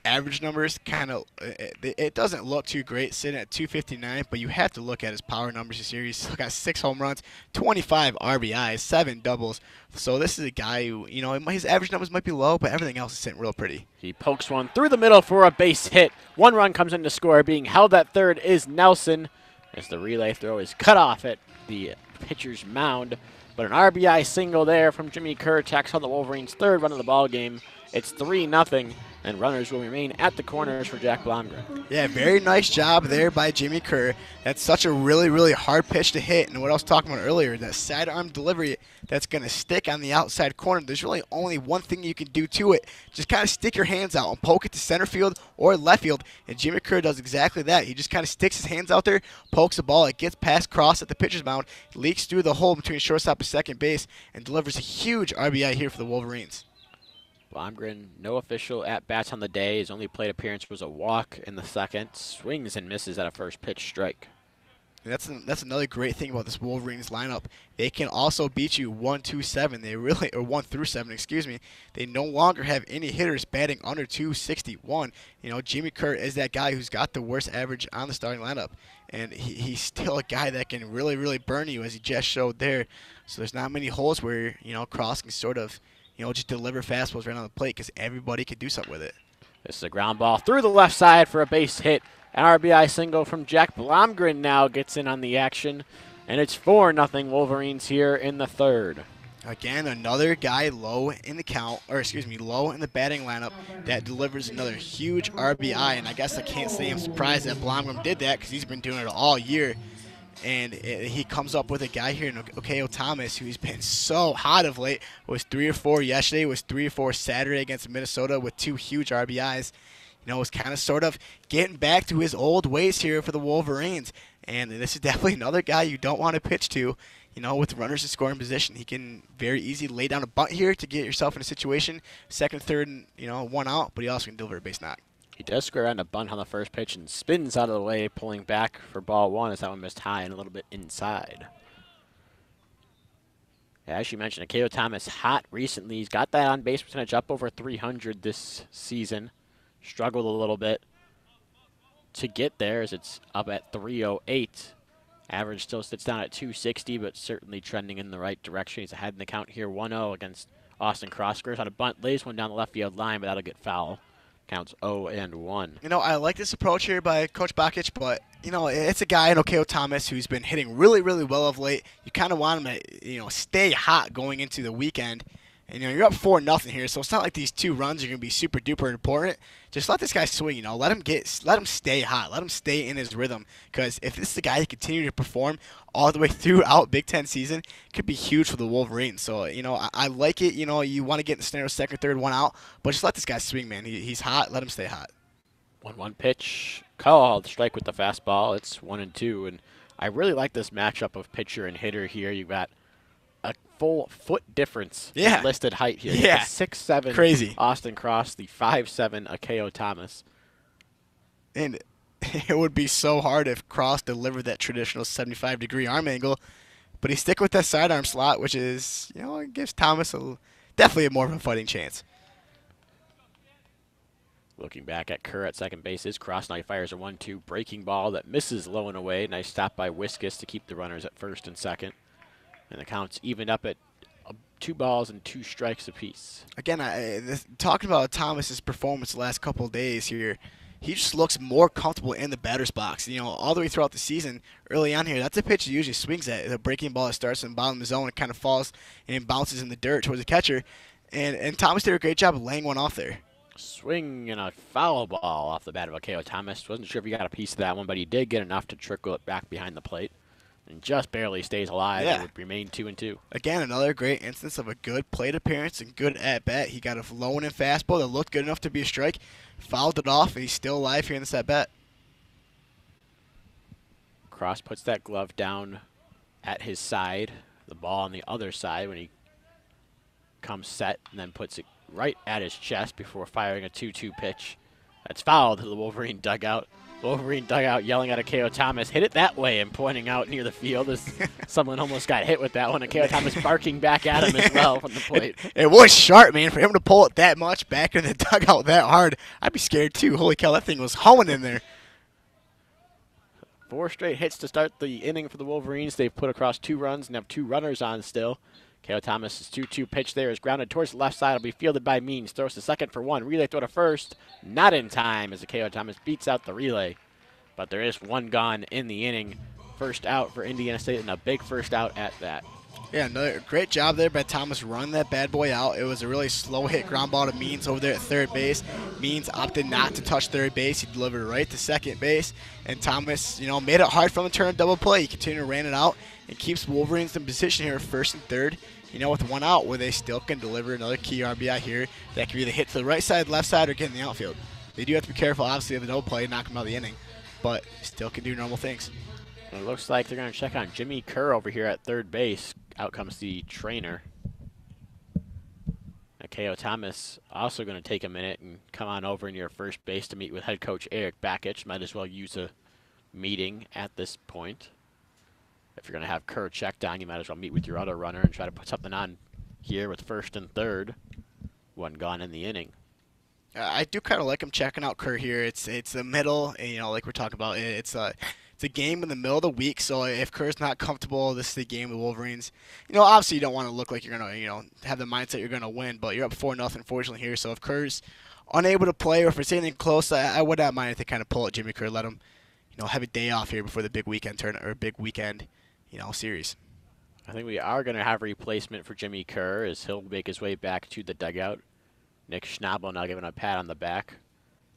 average numbers it doesn't look too great sitting at 259, but you have to look at his power numbers this year. He's got 6 home runs, 25 RBIs, 7 doubles. So this is a guy who, his average numbers might be low, but everything else is sitting real pretty.
He pokes one through the middle for a base hit. 1 run comes in to score. Being held at third is Nelson as the relay throw is cut off at the pitcher's mound. But an RBI single there from Jimmy Kerr tacks on the Wolverines' third run of the ball game. It's 3-0, and runners will remain at the corners for Jack Blomgren.
Yeah, very nice job there by Jimmy Kerr. That's such a really, really hard pitch to hit. And what I was talking about earlier, that sidearm delivery that's going to stick on the outside corner, there's really only one thing you can do to it. Just kind of stick your hands out and poke it to center field or left field. And Jimmy Kerr does exactly that. He just kind of sticks his hands out there, pokes the ball. It gets past Cross at the pitcher's mound, leaks through the hole between shortstop and second base, and delivers a huge RBI here for the Wolverines.
Blomgren, no official at-bats on the day. His only plate appearance was a walk in the second. Swings and misses at a first pitch strike.
That's another great thing about this Wolverines lineup. They can also beat you 1-2-7. They really, or 1 through 7, excuse me. They no longer have any hitters batting under 261. Jimmy Kerr is that guy who's got the worst average on the starting lineup, and he's still a guy that can really, really burn you, as he just showed there. So there's not many holes where Cross can sort of just deliver fastballs right on the plate because everybody can do something with it.
This is a ground ball through the left side for a base hit. An RBI single from Jack Blomgren now gets in on the action, and it's 4-0 Wolverines here in the third.
Again, another guy low in the batting lineup that delivers another huge RBI, and I guess I can't say I'm surprised that Blomgren did that because he's been doing it all year. And he comes up with a guy here in Okeo Thomas who's been so hot of late. Was 3 or 4 yesterday, was 3 or 4 Saturday against Minnesota with 2 huge RBIs. Was kind of sort of getting back to his old ways here for the Wolverines. And this is definitely another guy you don't want to pitch to, with runners in scoring position. He can very easily lay down a bunt here to get yourself in a situation, second, third, and 1 out, but he also can deliver a base knock.
He does square around a bunt on the first pitch and spins out of the way, pulling back for ball 1 as that one missed high and a little bit inside. As you mentioned, Akeo Thomas hot recently. He's got that on base percentage up over 300 this season. Struggled a little bit to get there as it's up at 308. Average still sits down at 260, but certainly trending in the right direction. He's ahead in the count here, 1-0 against Austin Cross. Squares on a bunt, lays one down the left field line, but that'll get foul. Counts 0-1.
I like this approach here by Coach Bakic, but, it's a guy in Okeo Thomas who's been hitting really, really well of late. You kind of want him to, stay hot going into the weekend. And, you're up 4-0 here, so it's not like these 2 runs are going to be super duper important. Just let this guy swing, let him stay hot. Let him stay in his rhythm. Because if this is the guy who continue to perform all the way throughout Big Ten season, it could be huge for the Wolverines. So, I like it. You want to get in the scenario second, third, 1 out. But just let this guy swing, man. He's hot. Let him stay hot.
1-1 pitch. Called. Strike with the fastball. It's 1-2. And I really like this matchup of pitcher and hitter here. You've got a full foot difference in listed height here.
Yeah.
6'7"
crazy
Austin Cross, the 5'7" Akeo Thomas.
And it would be so hard if Cross delivered that traditional 75-degree arm angle, but he's sticking with that sidearm slot, which is, it gives Thomas definitely more of a fighting chance.
Looking back at Kerr at second base, his cross, now he fires a 1-2 breaking ball that misses low and away. Nice stop by Wiskus to keep the runners at first and second. And the count's evened up at 2 balls and 2 strikes apiece.
Again, talking about Thomas's performance the last couple of days here, he just looks more comfortable in the batter's box. All the way throughout the season, early on here, that's a pitch he usually swings at. The breaking ball that starts in the bottom of the zone and kind of falls and bounces in the dirt towards the catcher. And Thomas did a great job of laying one off there.
Swing and a foul ball off the bat of Akeo Thomas. Wasn't sure if he got a piece of that one, but he did get enough to trickle it back behind the plate. And just barely stays alive.
Yeah.
It would remain 2-2.
Again, another great instance of a good plate appearance and good at-bat. He got a low and fastball that looked good enough to be a strike, fouled it off, and he's still alive here in this at-bat.
Cross puts that glove down at his side. The ball on the other side when he comes set and then puts it right at his chest before firing a 2-2 pitch. That's fouled to the Wolverine dugout. Wolverine dugout yelling at Akeo Thomas, hit it that way, and pointing out near the field as someone almost got hit with that one. Akeo Thomas barking back at him as well from the plate.
It was sharp, man. For him to pull it that much back in the dugout that hard, I'd be scared too. Holy cow, that thing was humming in there.
4 straight hits to start the inning for the Wolverines. They've put across 2 runs and have 2 runners on still. Akeo Thomas' 2-2 pitch there is grounded towards the left side. It'll be fielded by Means. Throws to second for 1. Relay throw to first. Not in time as Akeo Thomas beats out the relay. But there is 1 gone in the inning. First out for Indiana State, and a big first out at that.
Yeah, another great job there by Thomas running that bad boy out. It was a really slow hit ground ball to Means over there at third base. Means opted not to touch third base. He delivered it right to second base. And Thomas, made it hard for him to turn a double play. He continued to ran it out and keeps Wolverines in position here first and third, with 1 out, where they still can deliver another key RBI here that can either hit to the right side, left side, or get in the outfield. They do have to be careful, obviously, of the double play, knock him out of the inning, but still can do normal things.
It looks like they're going to check on Jimmy Kerr over here at third base. Out comes the trainer. Akeo Thomas also going to take a minute and come on over near first base to meet with head coach Eric Bakich. Might as well use a meeting at this point. If you're going to have Kerr checked on, you might as well meet with your other runner and try to put something on here with first and third. 1 gone in the inning.
I do kind of like him checking out Kerr here. It's the middle, and, like we're talking about, it's a game in the middle of the week. So if Kerr's not comfortable, this is the game with Wolverines. Obviously you don't want to look like you're gonna, have the mindset you're gonna win, but you're up 4-0, fortunately here. So if Kerr's unable to play, or if it's anything close, I would not mind if they kind of pull at Jimmy Kerr, let him, have a day off here before the big weekend big weekend, series.
I think we are going to have a replacement for Jimmy Kerr as he'll make his way back to the dugout. Nick Schnabel now giving a pat on the back.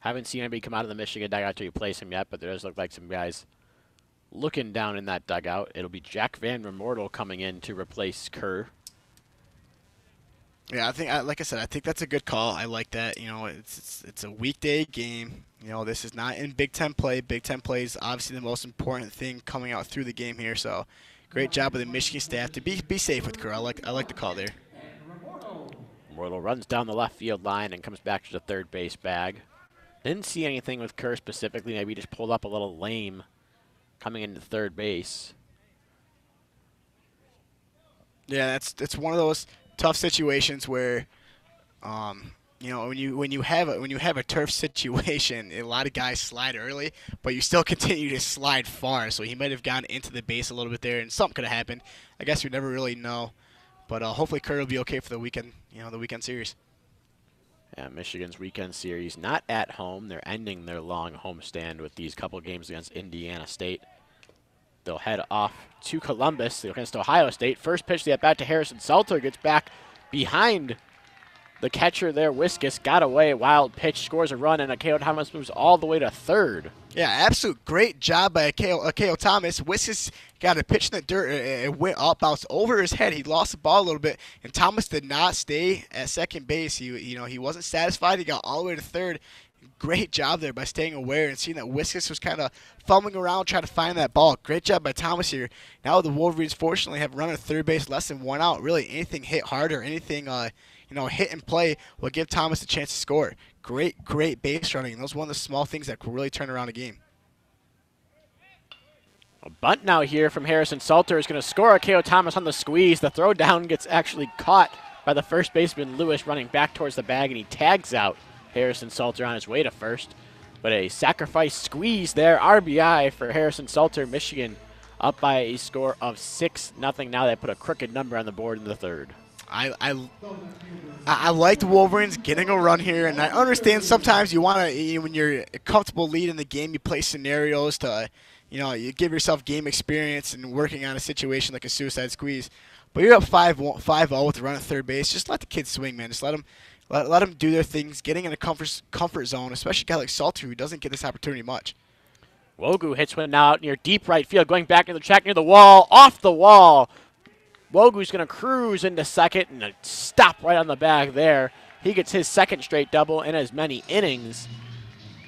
Haven't seen anybody come out of the Michigan dugout to replace him yet, but there does look like some guys looking down in that dugout. It'll be Jack Van Remortel coming in to replace Kerr.
Yeah, I think, like I said, I think that's a good call. I like that. It's a weekday game. This is not in Big Ten play. Big Ten play is obviously the most important thing coming out through the game here. So, great job of the Michigan staff to be safe with Kerr. I like the call there.
Remortel runs down the left field line and comes back to the third base bag. Didn't see anything with Kerr specifically. Maybe just pulled up a little lame coming into third base.
Yeah, it's one of those tough situations where, when you have a turf situation, a lot of guys slide early, but you still continue to slide far. So he might have gone into the base a little bit there, and something could have happened. I guess we never really know, but hopefully Kerr will be okay for the weekend. The weekend series.
Yeah, Michigan's weekend series not at home. They're ending their long homestand with these couple games against Indiana State. They'll head off to Columbus against Ohio State. First pitch, the at-bat to Harrison Salter. Gets back behind the catcher there. Wiskus got away. Wild pitch, scores a run, and Akeo Thomas moves all the way to third.
Yeah, absolute great job by Akeo Thomas. Wiskus got a pitch in the dirt. It went up, bounced over his head. He lost the ball a little bit, and Thomas did not stay at second base. He wasn't satisfied. He got all the way to third. Great job there by staying aware and seeing that Wiskus was kind of fumbling around trying to find that ball. Great job by Thomas here. Now the Wolverines fortunately have run at third base less than 1 out. Really anything hit hard or anything hit and play will give Thomas a chance to score. Great base running. And those are one of the small things that could really turn around a game.
A bunt now here from Harrison Salter is going to score. K.O. Thomas on the squeeze. The throw down gets actually caught by the first baseman Lewis running back towards the bag, and he tags out Harrison Salter on his way to first. But a sacrifice squeeze there. RBI for Harrison Salter. Michigan up by a score of 6-0. Now they put a crooked number on the board in the third.
I like the Wolverines getting a run here, and I understand sometimes you want to, when you're a comfortable lead in the game, you play scenarios to, you give yourself game experience and working on a situation like a suicide squeeze. But you're up 5-0 with a run at third base. Just let the kids swing, man. Just let them do their things, getting in a comfort zone, especially a guy like Salter who doesn't get this opportunity much.
Wogu hits one now out near deep right field, going back in the track near the wall, off the wall. Wogu's going to cruise into second and stop right on the bag there. He gets his second straight double in as many innings.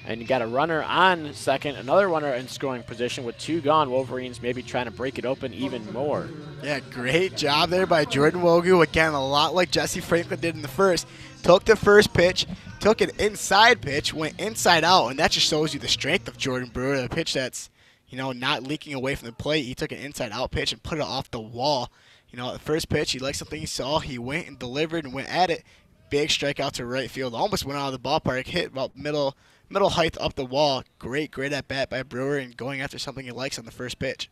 And you got a runner on second, another runner in scoring position with 2 gone. Wolverines maybe trying to break it open even more.
Yeah, great job there by Jordan Wogu. Again, a lot like Jesse Franklin did in the first. Took the first pitch, took an inside pitch, went inside out, and that just shows you the strength of Jordan Brewer. The pitch that's, not leaking away from the plate. He took an inside out pitch and put it off the wall. The first pitch, he liked something he saw. He went and delivered and went at it. Big strikeout to right field. Almost went out of the ballpark. Hit about middle height up the wall. Great at bat by Brewer and going after something he likes on the first pitch.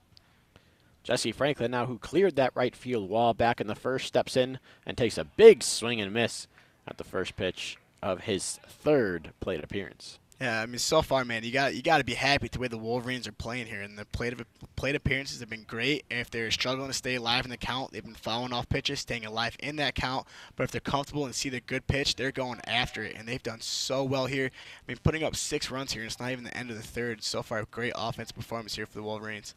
Jesse Franklin now, who cleared that right field wall back in the first, steps in and takes a big swing and miss at the first pitch of his third plate appearance.
Yeah, I mean, so far, man, you got to be happy with the way the Wolverines are playing here. And the plate appearances have been great. If they're struggling to stay alive in the count, they've been fouling off pitches, staying alive in that count. But if they're comfortable and see the good pitch, they're going after it. And they've done so well here. I mean, putting up 6 runs here, and it's not even the end of the third. So far, great offensive performance here for the Wolverines.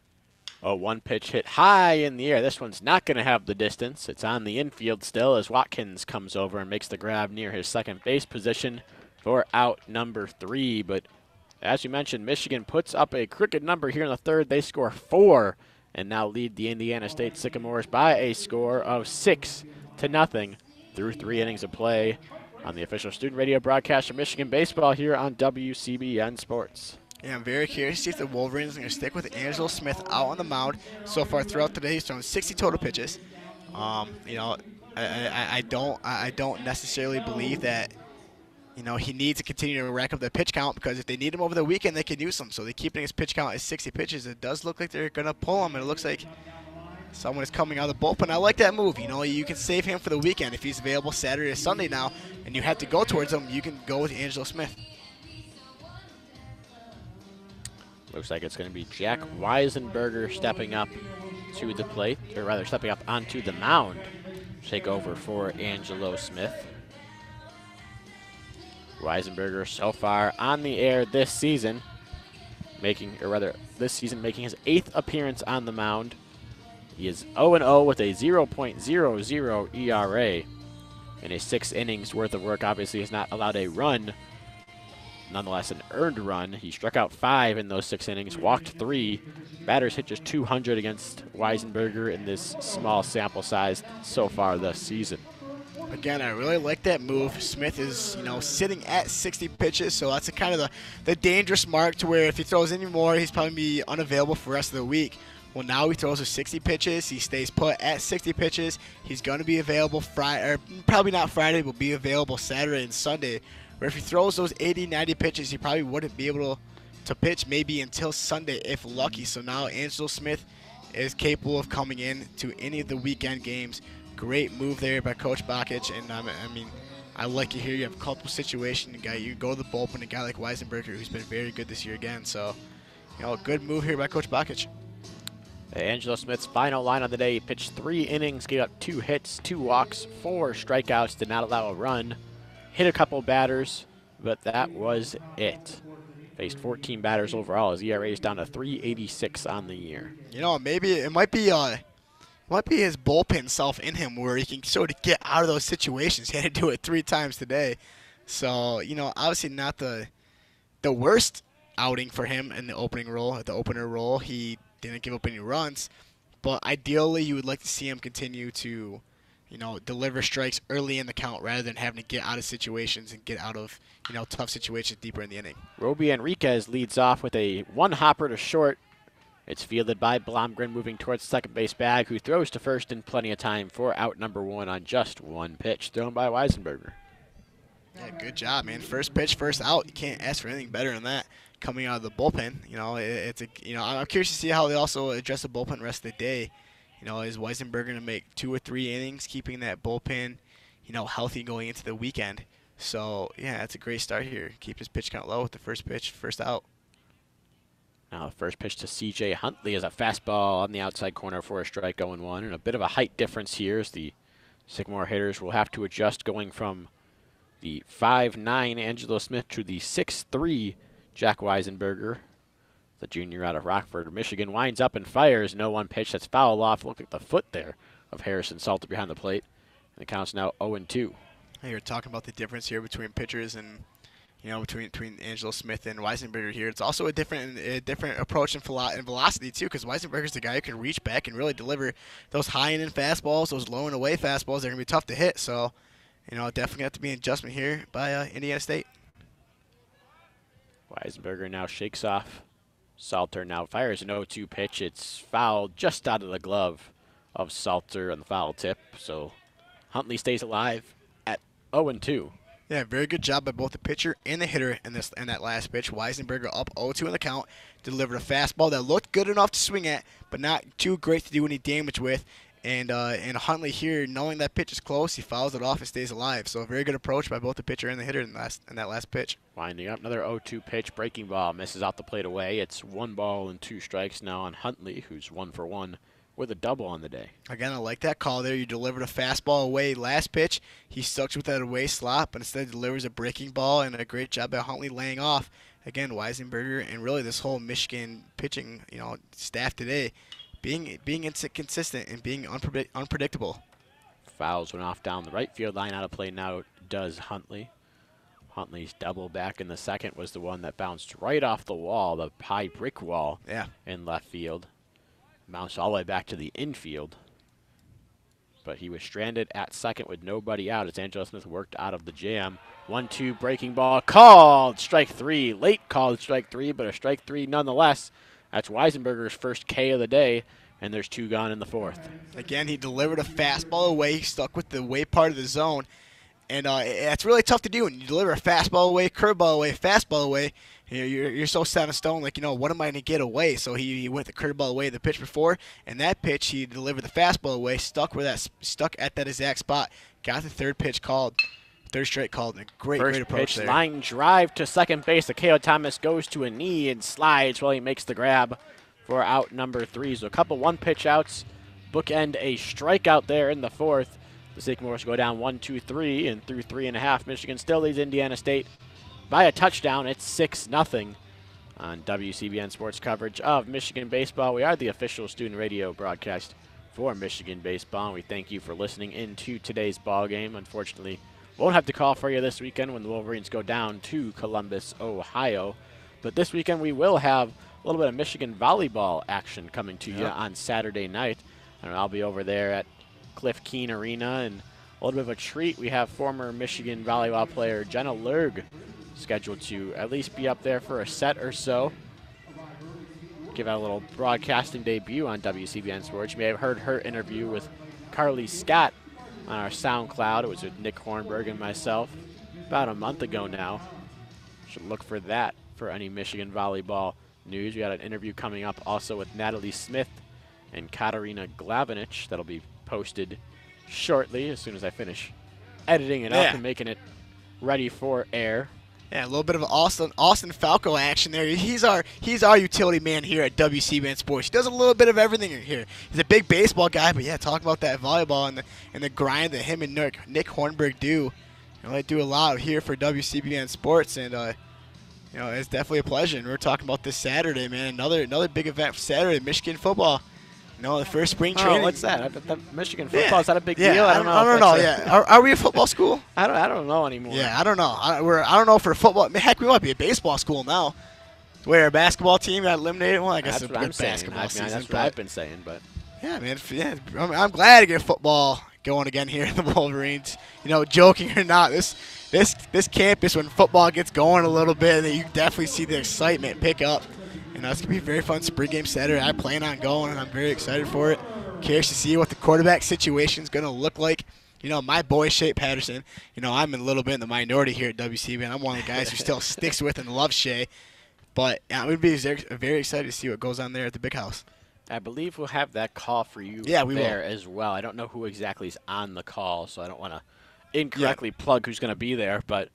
Oh, one pitch hit high in the air. This one's not going to have the distance. It's on the infield still as Watkins comes over and makes the grab near his second base position for out number 3. But as you mentioned, Michigan puts up a crooked number here in the third. They score 4 and now lead the Indiana State Sycamores by a score of 6-0 through 3 innings of play on the official student radio broadcast for Michigan baseball here on WCBN Sports.
Yeah, I'm very curious to see if the Wolverines are going to stick with Angelo Smith out on the mound. So far throughout the day, he's thrown 60 total pitches. I don't necessarily believe that he needs to continue to rack up the pitch count, because if they need him over the weekend, they can use him. So they're keeping his pitch count at 60 pitches. It does look like they're going to pull him, and it looks like someone is coming out of the bullpen. I like that move. You can save him for the weekend. If he's available Saturday or Sunday now, and you have to go towards him, you can go with Angelo Smith.
Looks like it's going to be Jack Weisenberger stepping up to the plate, or rather stepping up onto the mound, take over for Angelo Smith. Weisenberger so far on the air this season, making his 8th appearance on the mound. He is 0-0 with a 0.00 ERA. In his 6 innings worth of work, obviously has not allowed a run. Nonetheless, an earned run. He struck out 5 in those 6 innings, walked 3. Batters hit just 200 against Weisenberger in this small sample size so far this season.
Again, I really like that move. Smith is, sitting at 60 pitches, so that's kind of the dangerous mark to where if he throws any more, he's probably be unavailable for the rest of the week. Well, now he throws with 60 pitches. He stays put at 60 pitches. He's going to be available Friday, or probably not Friday, but be available Saturday and Sunday. Where if he throws those 80, 90 pitches, he probably wouldn't be able to pitch maybe until Sunday if lucky. So now Angelo Smith is capable of coming in to any of the weekend games. Great move there by Coach Bakic, and I like to hear you have a comfortable situation. You go to the bullpen, a guy like Weisenberger, who's been very good this year again. So, a good move here by Coach Bakic.
Angelo Smith's final line of the day, he pitched 3 innings, gave up 2 hits, 2 walks, 4 strikeouts, did not allow a run. Hit a couple batters, but that was it. Faced 14 batters overall. His ERA is down to 3.86 on the year.
Maybe it might be his bullpen self in him where he can sort of get out of those situations. He had to do it 3 times today. So, obviously not the worst outing for him in the opener role. He didn't give up any runs. But ideally, you would like to see him continue to, deliver strikes early in the count rather than having to get out of situations and get out of, tough situations deeper in the inning.
Roby Enriquez leads off with a 1-hopper to short It's fielded by Blomgren, moving towards second base bag, who throws to first in plenty of time for out number 1 on just one pitch, thrown by Weisenberger.
Yeah, good job, man. First pitch, first out. You can't ask for anything better than that coming out of the bullpen. I'm curious to see how they also address the bullpen the rest of the day. Is Weisenberger going to make 2 or 3 innings, keeping that bullpen, healthy going into the weekend? So, yeah, that's a great start here. Keep his pitch count low with the first pitch, first out.
Now the first pitch to C.J. Huntley is a fastball on the outside corner for a strike 0-1, and a bit of a height difference here as the Sycamore hitters will have to adjust going from the 5'9" Angelo Smith to the 6'3" Jack Weisenberger. The junior out of Rockford, Michigan, winds up and fires. 0-1 pitch that's foul off. Looked like the foot there of Harrison Salter behind the plate. And the count's now 0-2.
You're talking about the difference here between pitchers and between Angelo Smith and Weisenberger here. It's also a different approach and velocity, too, because Weisenberger's the guy who can reach back and really deliver those high and in fastballs, those low and away fastballs. They're going to be tough to hit. So, definitely have to be an adjustment here by Indiana State.
Weisenberger now shakes off. Salter now fires an 0-2 pitch. It's fouled just out of the glove of Salter on the foul tip. So Huntley stays alive at 0-2.
Yeah, very good job by both the pitcher and the hitter in that last pitch. Weisenberger up 0-2 in the count, delivered a fastball that looked good enough to swing at, but not too great to do any damage with. And Huntley here, knowing that pitch is close, he fouls it off and stays alive. So a very good approach by both the pitcher and the hitter in that last pitch.
Winding up, another 0-2 pitch, breaking ball, misses out the plate away. It's 1 ball and 2 strikes now on Huntley, who's 1 for 1 with a double on the day.
Again, I like that call there. You delivered a fastball away last pitch. He stuck with that away slot, but instead delivers a breaking ball, and a great job by Huntley laying off. Again, Weisenberger and really this whole Michigan pitching staff today being inconsistent and being unpredictable.
Fouls went off down the right field line. Out of play now does Huntley. Huntley's double back in the second was the one that bounced right off the wall, the high brick wall in left field. Bounced all the way back to the infield. But he was stranded at second with nobody out as Angelo Smith worked out of the jam. 1-2 breaking ball called strike 3. Late called strike 3, but a strike 3 nonetheless. That's Weisenberger's first K of the day, and there's 2 gone in the 4th.
Again, he delivered a fastball away. He stuck with the away part of the zone. And it's really tough to do when you deliver a fastball away, curveball away, fastball away. You're so set in stone, like, what am I going to get away? So he went the curveball away the pitch before, and that pitch he delivered the fastball away, stuck at that exact spot, got the third pitch called, third strike called, and a great approach
pitch,
there.
Line drive to second base. Akeo Thomas goes to a knee and slides while he makes the grab for out number 3. So a couple 1-pitch outs, bookend a strikeout there in the 4th. The Sycamores go down 1-2-3, and through 3.5, Michigan still leads Indiana State by a touchdown. It's 6-0 on WCBN Sports coverage of Michigan baseball. We are the official student radio broadcast for Michigan baseball, and we thank you for listening into today's ball game. Unfortunately, won't have to call for you this weekend when the Wolverines go down to Columbus, Ohio. But this weekend we will have a little bit of Michigan volleyball action coming to you on Saturday night. And I'll be over there at Cliff Keen Arena, and a little bit of a treat. We have former Michigan volleyball player Jenna Lerg scheduled to at least be up there for a set or so. Give out a little broadcasting debut on WCBN Sports. You may have heard her interview with Carly Scott on our SoundCloud. It was with Nick Hornberg and myself about a month ago now. Should look for that for any Michigan volleyball news. We got an interview coming up also with Natalie Smith and Katarina Glavinich that'll be posted shortly as soon as I finish editing it up and making it ready for air.
Yeah, a little bit of Austin Falco action there. He's our utility man here at WCBN Sports. He does a little bit of everything here. He's a big baseball guy, but talk about that volleyball and the grind that him and Nick Hornberg do. They do a lot here for WCBN Sports, and it's definitely a pleasure. And we're talking about this Saturday, man. Another big event for Saturday, Michigan football. The first spring training.
Oh, what's that? Michigan football, is that a big deal?
I don't know. Are we a football school?
I don't know anymore.
Yeah, I don't know. I don't know for football. Heck, we might be a baseball school now. Where our basketball team got eliminated. Well, I guess
that's what I'm saying. That's what I've been saying, but
yeah, man. Yeah, I'm glad to get football going again here in the Wolverines. Joking or not, this campus when football gets going a little bit, you definitely see the excitement pick up. It's going to be a very fun spring game Saturday. I plan on going, and I'm very excited for it. Curious to see what the quarterback situation is going to look like. My boy, Shea Patterson, I'm a little bit in the minority here at WCB, and I'm one of the guys who still sticks with and loves Shea. But I'm going to be very excited to see what goes on there at the big house.
I believe we'll have that call for you there as well. I don't know who exactly is on the call, so I don't want to incorrectly plug who's going to be there. But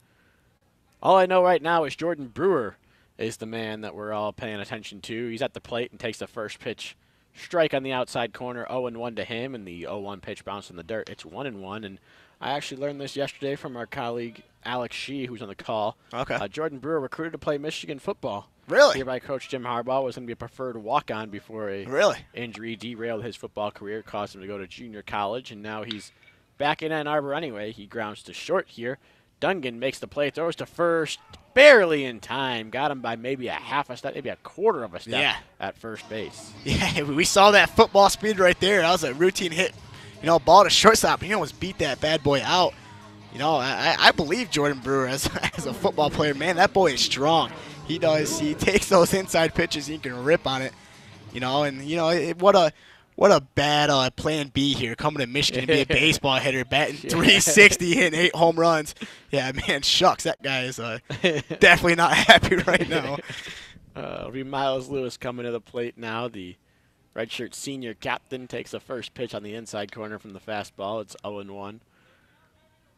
all I know right now is Jordan Brewer is the man that we're all paying attention to. He's at the plate and takes the first pitch. Strike on the outside corner, 0-1 to him, and the 0-1 pitch bounced in the dirt. It's 1-1, and I actually learned this yesterday from our colleague Alex Shee, who's on the call.
Okay.
Jordan Brewer recruited to play Michigan football.
Really?
Here by Coach Jim Harbaugh, was going to be a preferred walk-on before a injury derailed his football career, caused him to go to junior college, and now he's back in Ann Arbor anyway. He grounds to short here. Dungan makes the play, throws to first, barely in time. Got him by maybe a half a step, maybe a quarter of a step at first base.
Yeah, we saw that football speed right there. That was a routine hit, ball to shortstop. He almost beat that bad boy out. I believe Jordan Brewer as a football player. Man, that boy is strong. He takes those inside pitches. He can rip on it. What a bad plan B here, coming to Michigan to be a baseball hitter, batting 360, hitting 8 home runs. Yeah, man, shucks, that guy is definitely not happy right now.
It'll be Miles Lewis coming to the plate now. The redshirt senior captain takes the first pitch on the inside corner from the fastball. It's 0-1.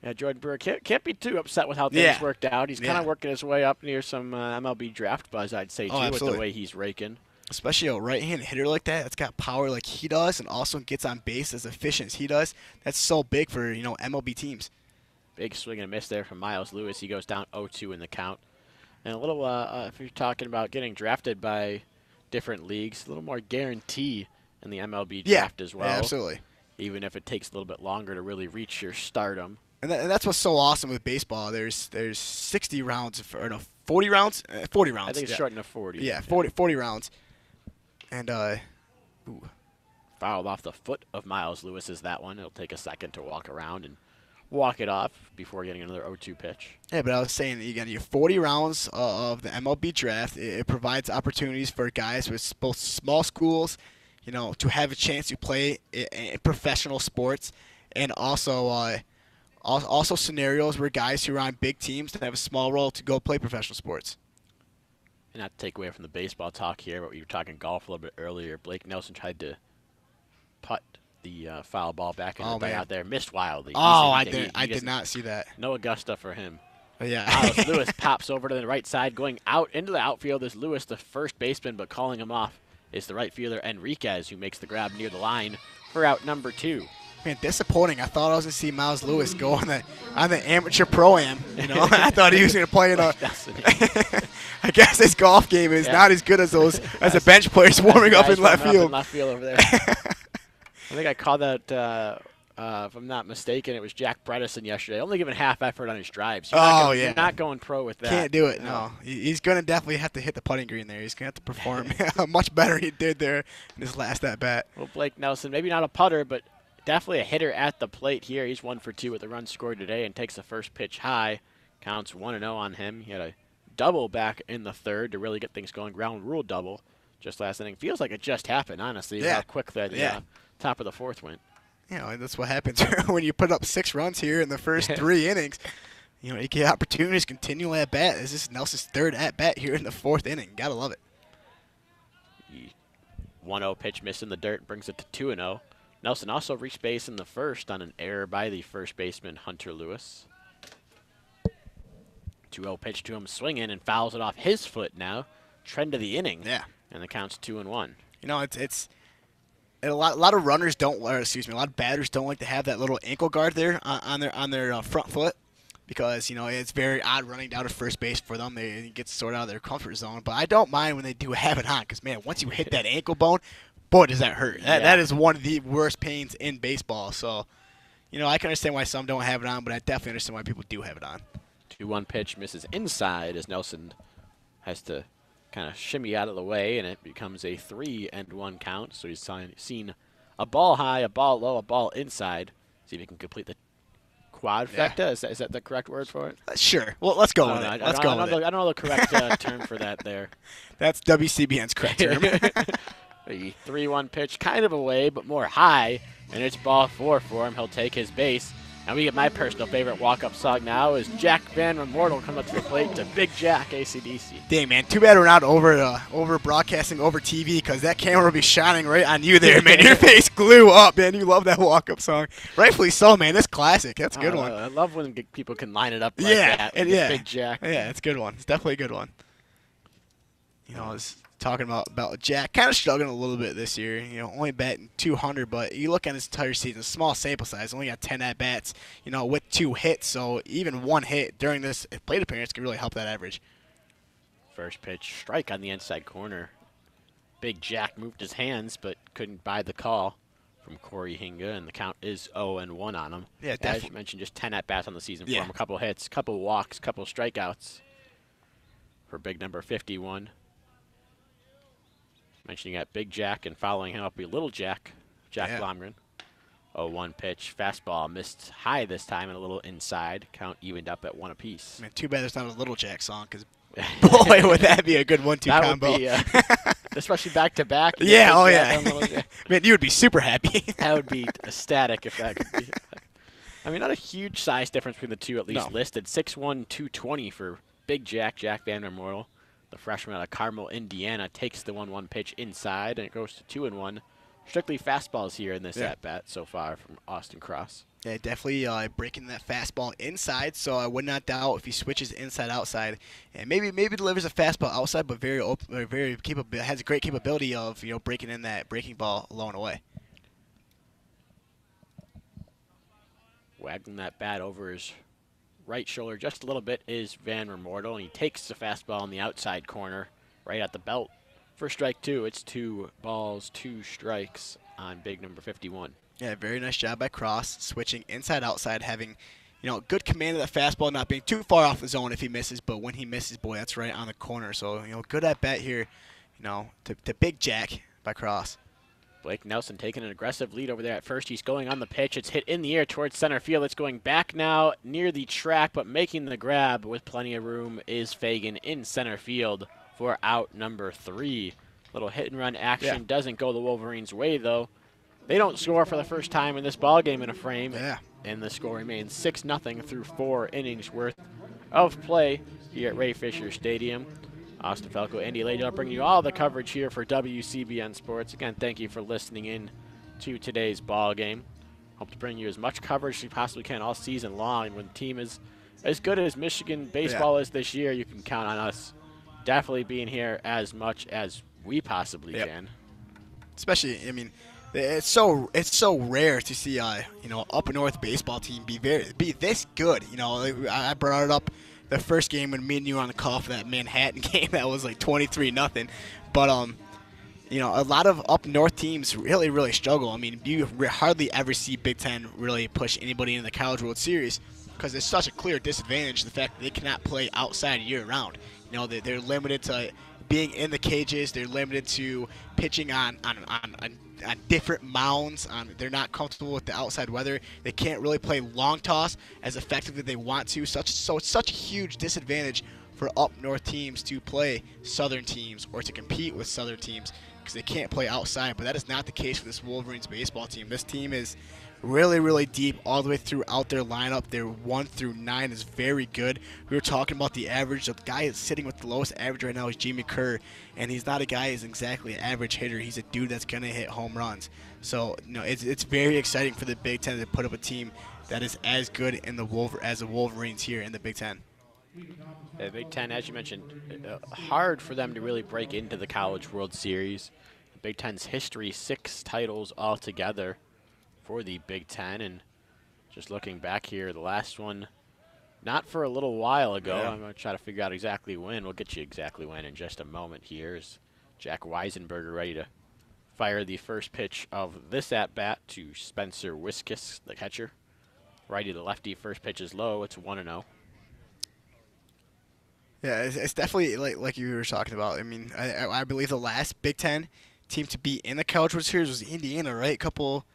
Yeah, Jordan Brewer can't be too upset with how things worked out. He's kind of working his way up near some MLB draft buzz, I'd say, too, with the way he's raking.
Especially a right-handed hitter like that, that's got power like he does and also gets on base as efficient as he does. That's so big for, MLB teams.
Big swing and a miss there from Miles Lewis. He goes down 0-2 in the count. And a little, if you're talking about getting drafted by different leagues, a little more guarantee in the MLB draft as well.
Yeah, absolutely.
Even if it takes a little bit longer to really reach your stardom.
And that's what's so awesome with baseball. There's 60 rounds, 40 rounds? 40 rounds.
I think it's shortened to 40.
Yeah, 40 rounds. And,
fouled off the foot of Miles Lewis is that one. It'll take a second to walk around and walk it off before getting another 0-2 pitch.
Yeah, but I was saying, again, you have 40 rounds of the MLB draft. It provides opportunities for guys with both small schools, to have a chance to play in professional sports, and also scenarios where guys who are on big teams have a small role to go play professional sports.
And not to take away from the baseball talk here, but we were talking golf a little bit earlier. Blake Nelson tried to putt the foul ball back in the bay out there. Missed wildly.
I did not see that.
No Augusta for him.
Yeah.
Miles Lewis pops over to the right side, going out into the outfield. Is Lewis, the first baseman, but calling him off is the right fielder, Enriquez, who makes the grab near the line for out number 2.
Man, disappointing. I thought I was going to see Miles Lewis go on the amateur pro-am. I thought he was going to play in a I guess his golf game is not as good as those as the bench players warming up in left field.
Over there. I think I called that, if I'm not mistaken, it was Jack Bredesen yesterday. Only giving half effort on his drives. You're not going pro with that.
Can't do it, no. He's going to definitely have to hit the putting green there. He's going to have to perform much better he did there in his last at-bat.
Well, Blake Nelson, maybe not a putter, but definitely a hitter at the plate here. He's 1 for 2 with the run scored today and takes the first pitch high. Counts 1-0 on him. He had a double back in the third to really get things going. Ground rule double just last inning. Feels like it just happened, honestly, how quick the top of the fourth went.
That's what happens when you put up 6 runs here in the first 3 innings. You get opportunities, continual at-bat. This is Nelson's 3rd at-bat here in the 4th inning. Got to love it.
1-0 pitch missed in the dirt brings it to 2-0. Nelson also reached base in the first on an error by the first baseman, Hunter Lewis. 2-0 pitch to him, swinging, and fouls it off his foot now. Trend of the inning.
Yeah.
And the count's 2-1.
It's a lot of runners don't, or excuse me, a lot of batters don't like to have that little ankle guard there on their front foot because, it's very odd running down to first base for them. They get sort of out of their comfort zone. But I don't mind when they do have it on because, man, once you hit that ankle bone, boy, does that hurt. That is one of the worst pains in baseball. So, I can understand why some don't have it on, but I definitely understand why people do have it on.
2-1 pitch misses inside as Nelson has to kind of shimmy out of the way, and it becomes a 3-1 count. So he's seen a ball high, a ball low, a ball inside. See if he can complete the Quadfecta? Is that the correct word for it?
Sure. Well, let's go with it. Let's go with it.
I don't know the correct term for that there.
That's WCBN's correct term.
The 3-1 pitch, kind of away, but more high, and it's ball 4 for him. He'll take his base. And we get my personal favorite walk-up song now is Jack Van Immortal comes up to the plate to Big Jack, AC/DC.
Dang, man. Too bad we're not over broadcasting over TV, because that camera will be shining right on you there, man. Your face glue up, man. You love that walk-up song. Rightfully so, man. That's classic. That's a good one.
I love when people can line it up like that. Big Jack.
Yeah, it's a good one. It's definitely a good one. I was talking about Jack, kind of struggling a little bit this year. Only batting 200, but you look at his entire season, small sample size, only got 10 at bats. With 2 hits, so even 1 hit during this plate appearance can really help that average.
First pitch, strike on the inside corner. Big Jack moved his hands, but couldn't buy the call from Corey Hinga, and the count is 0-1 on him.
Yeah, definitely.
As you mentioned, just 10 at bats on the season for
Yeah.
him. A couple hits, couple walks, couple strikeouts for big number 51. Mentioning at Big Jack, and following him up be Little Jack, Blomgren. 0-1 pitch, fastball missed high this time and a little inside. Count evened up at 1 apiece.
Man, too bad there's not a Little Jack song, because boy, would that be a good 1-2 combo.
Would be, especially back to back.
Yeah, oh yeah. Man, you would be super happy.
That would be ecstatic if that could be. I mean, not a huge size difference between the two, at least listed. 6'1", 220 for Big Jack Van Immortal. The freshman out of Carmel, Indiana, takes the 1-1 pitch inside, and it goes to 2-1. Strictly fastballs here in this at-bat so far from Austin Cross.
Yeah, definitely breaking that fastball inside, so I would not doubt if he switches inside-outside, and maybe delivers a fastball outside, but very open, very capable, has a great capability of breaking in that breaking ball low and away.
Wagging that bat over his right shoulder just a little bit is Van Immortal, and he takes the fastball on the outside corner right at the belt. For strike 2, it's 2 balls, 2 strikes on big number 51.
Yeah, very nice job by Cross, switching inside-outside, having good command of the fastball, not being too far off the zone if he misses, but when he misses, boy, that's right on the corner. So, good at bat here, to Big Jack by Cross.
Blake Nelson taking an aggressive lead over there at first. He's going on the pitch. It's hit in the air towards center field. It's going back now near the track, but making the grab with plenty of room is Fagan in center field for out number 3. Little hit and run action doesn't go the Wolverines' way, though. They don't score for the first time in this ball game in a frame, and the score remains 6-0 through 4 innings worth of play here at Ray Fisher Stadium. Austin Falco, Andy Laydell bringing you all the coverage here for WCBN Sports. Again, thank you for listening in to today's ball game. Hope to bring you as much coverage as we possibly can all season long. And when the team is as good as Michigan baseball is this year, you can count on us definitely being here as much as we possibly can.
Especially, I mean, it's so rare to see up north baseball team be this good. I brought it up the first game when me and you were on the call for that Manhattan game that was like 23-0. But a lot of up north teams really struggle. I mean, you hardly ever see Big Ten really push anybody into the College World Series because there's such a clear disadvantage, the fact that they cannot play outside year round. They're limited to being in the cages. They're limited to pitching on different mounds. They're not comfortable with the outside weather. They can't really play long toss as effectively as they want to. So it's such a huge disadvantage for up north teams to play southern teams or to compete with southern teams because they can't play outside. But that is not the case for this Wolverines baseball team. This team is really deep all the way throughout their lineup. Their 1 through 9 is very good. We were talking about the average. The guy sitting with the lowest average right now is Jimmy Kerr, and he's not a guy who's exactly an average hitter. He's a dude that's going to hit home runs. So, it's very exciting for the Big Ten to put up a team that is as good as the Wolverines here in the Big Ten.
The Big Ten, as you mentioned, hard for them to really break into the College World Series. The Big Ten's history, 6 titles altogether for the Big Ten, and just looking back here, the last one not for a little while ago. I'm going to try to figure out exactly when. We'll get you exactly when in just a moment here. Is Jack Weisenberger ready to fire the first pitch of this at-bat to Spencer Wiskus, the catcher. Righty to lefty, first pitch is low. It's 1-0.
Yeah, it's definitely like you were talking about. I mean, I believe the last Big Ten team to be in the College World Series was Indiana, right? A couple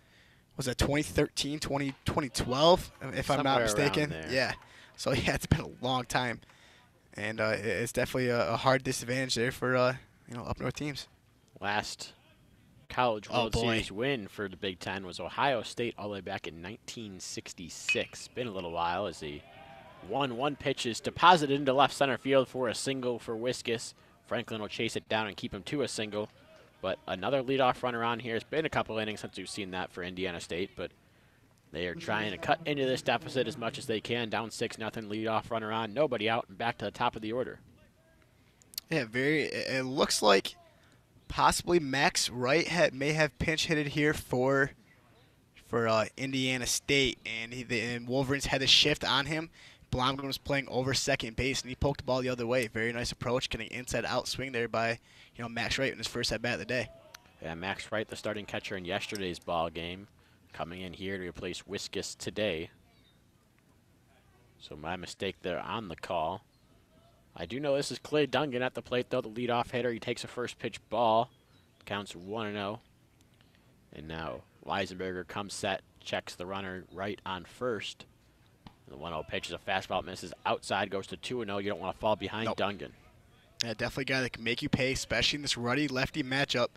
was that 2013, 2012, if I'm not mistaken. Yeah. So, yeah, it's been a long time. And it's definitely a hard disadvantage there for, up north teams.
Last College World Series win for the Big Ten was Ohio State all the way back in 1966. Been a little while as the 1-1 pitch is deposited into left center field for a single for Wiskus. Franklin will chase it down and keep him to a single. But another leadoff runner on here. It's been a couple innings since we've seen that for Indiana State, but they are trying to cut into this deficit as much as they can. Down 6-0, leadoff runner on, nobody out, and back to the top of the order.
Yeah, it looks like possibly Max Wright may have pinch hitted here for Indiana State, and Wolverines had a shift on him. Blomgren was playing over second base, and he poked the ball the other way. Very nice approach, getting inside-out swing there by Max Wright in his first at-bat of the day.
Yeah, Max Wright, the starting catcher in yesterday's ball game, coming in here to replace Wiskus today. So my mistake there on the call. I do know this is Clay Dungan at the plate, though, the leadoff hitter. He takes a first pitch ball. Counts 1-0. And now Weisenberger comes set, checks the runner right on first. The 1-0 pitch is a fastball, misses outside, goes to 2-0. You don't want to fall behind Dungan.
Yeah, definitely a guy that can make you pay, especially in this ruddy-lefty matchup.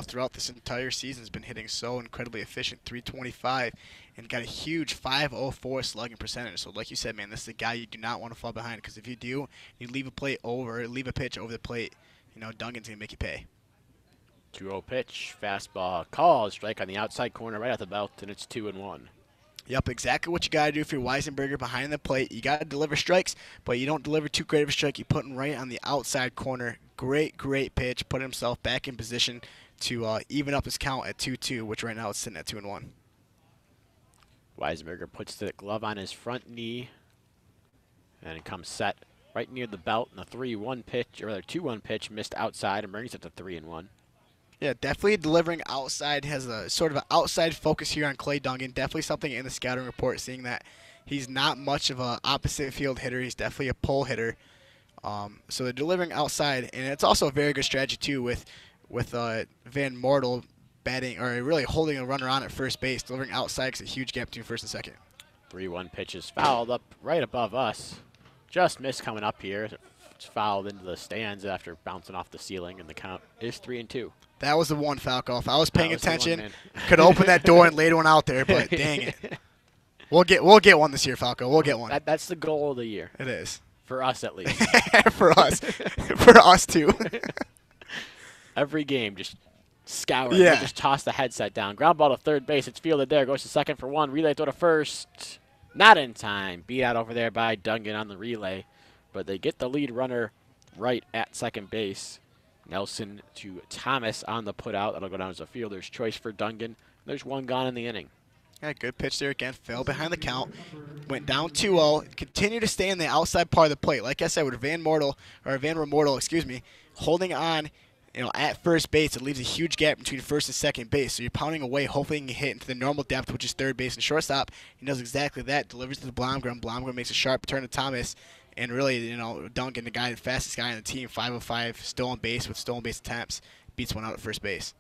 Throughout this entire season, has been hitting so incredibly efficient, 325, and got a huge 504 slugging percentage. So, like you said, man, this is a guy you do not want to fall behind, because if you do, you leave a pitch over the plate, Dungan's gonna make you pay.
2-0 pitch, fastball, call, strike on the outside corner, right at the belt, and it's 2-1.
Yep, exactly what you got to do if you're Weisenberger behind the plate. You got to deliver strikes, but you don't deliver too great of a strike. You put him right on the outside corner. Great pitch. Put himself back in position to even up his count at 2-2, which right now is sitting at 2-1.
Weisenberger puts the glove on his front knee, and it comes set right near the belt. And the 3-1 pitch, or rather 2-1 pitch, missed outside and brings it to 3-1.
Yeah, definitely delivering outside. Has a sort of an outside focus here on Clay Dungan. Definitely something in the scouting report, seeing that he's not much of an opposite field hitter. He's definitely a pull hitter. So they're delivering outside, and it's also a very good strategy too with Van Mortel batting, or really holding a runner on at first base, delivering outside because a huge gap between first and second. 3-1
pitch is fouled up right above us. Just missed coming up here. It's fouled into the stands after bouncing off the ceiling, and the count is 3-2.
That was the one, Falco. If I was paying attention, could open that door and laid one out there, but dang it. We'll get one this year, Falco. We'll get one.
That's the goal of the year.
It is.
For us, at least.
For us. For us, too.
Every game, just scour it. Yeah. Just toss the headset down. Ground ball to third base. It's fielded there. Goes to second for one. Relay throw to first. Not in time. Beat out over there by Dungan on the relay. But they get the lead runner right at second base. Nelson to Thomas on the putout. That'll go down as a fielder's choice for Dungan. There's one gone in the inning.
Yeah, good pitch there again. Fell behind the count. Went down 2-0. Continued to stay in the outside part of the plate. Like I said, with Van Remortel, holding on, at first base, it leaves a huge gap between first and second base. So you're pounding away, hoping you can hit into the normal depth, which is third base and shortstop. He does exactly that. Delivers to the Blomgren. Blomgren makes a sharp turn to Thomas. And really, Dungan, the fastest guy on the team, 505, stolen base with stolen base attempts, beats one out at first base.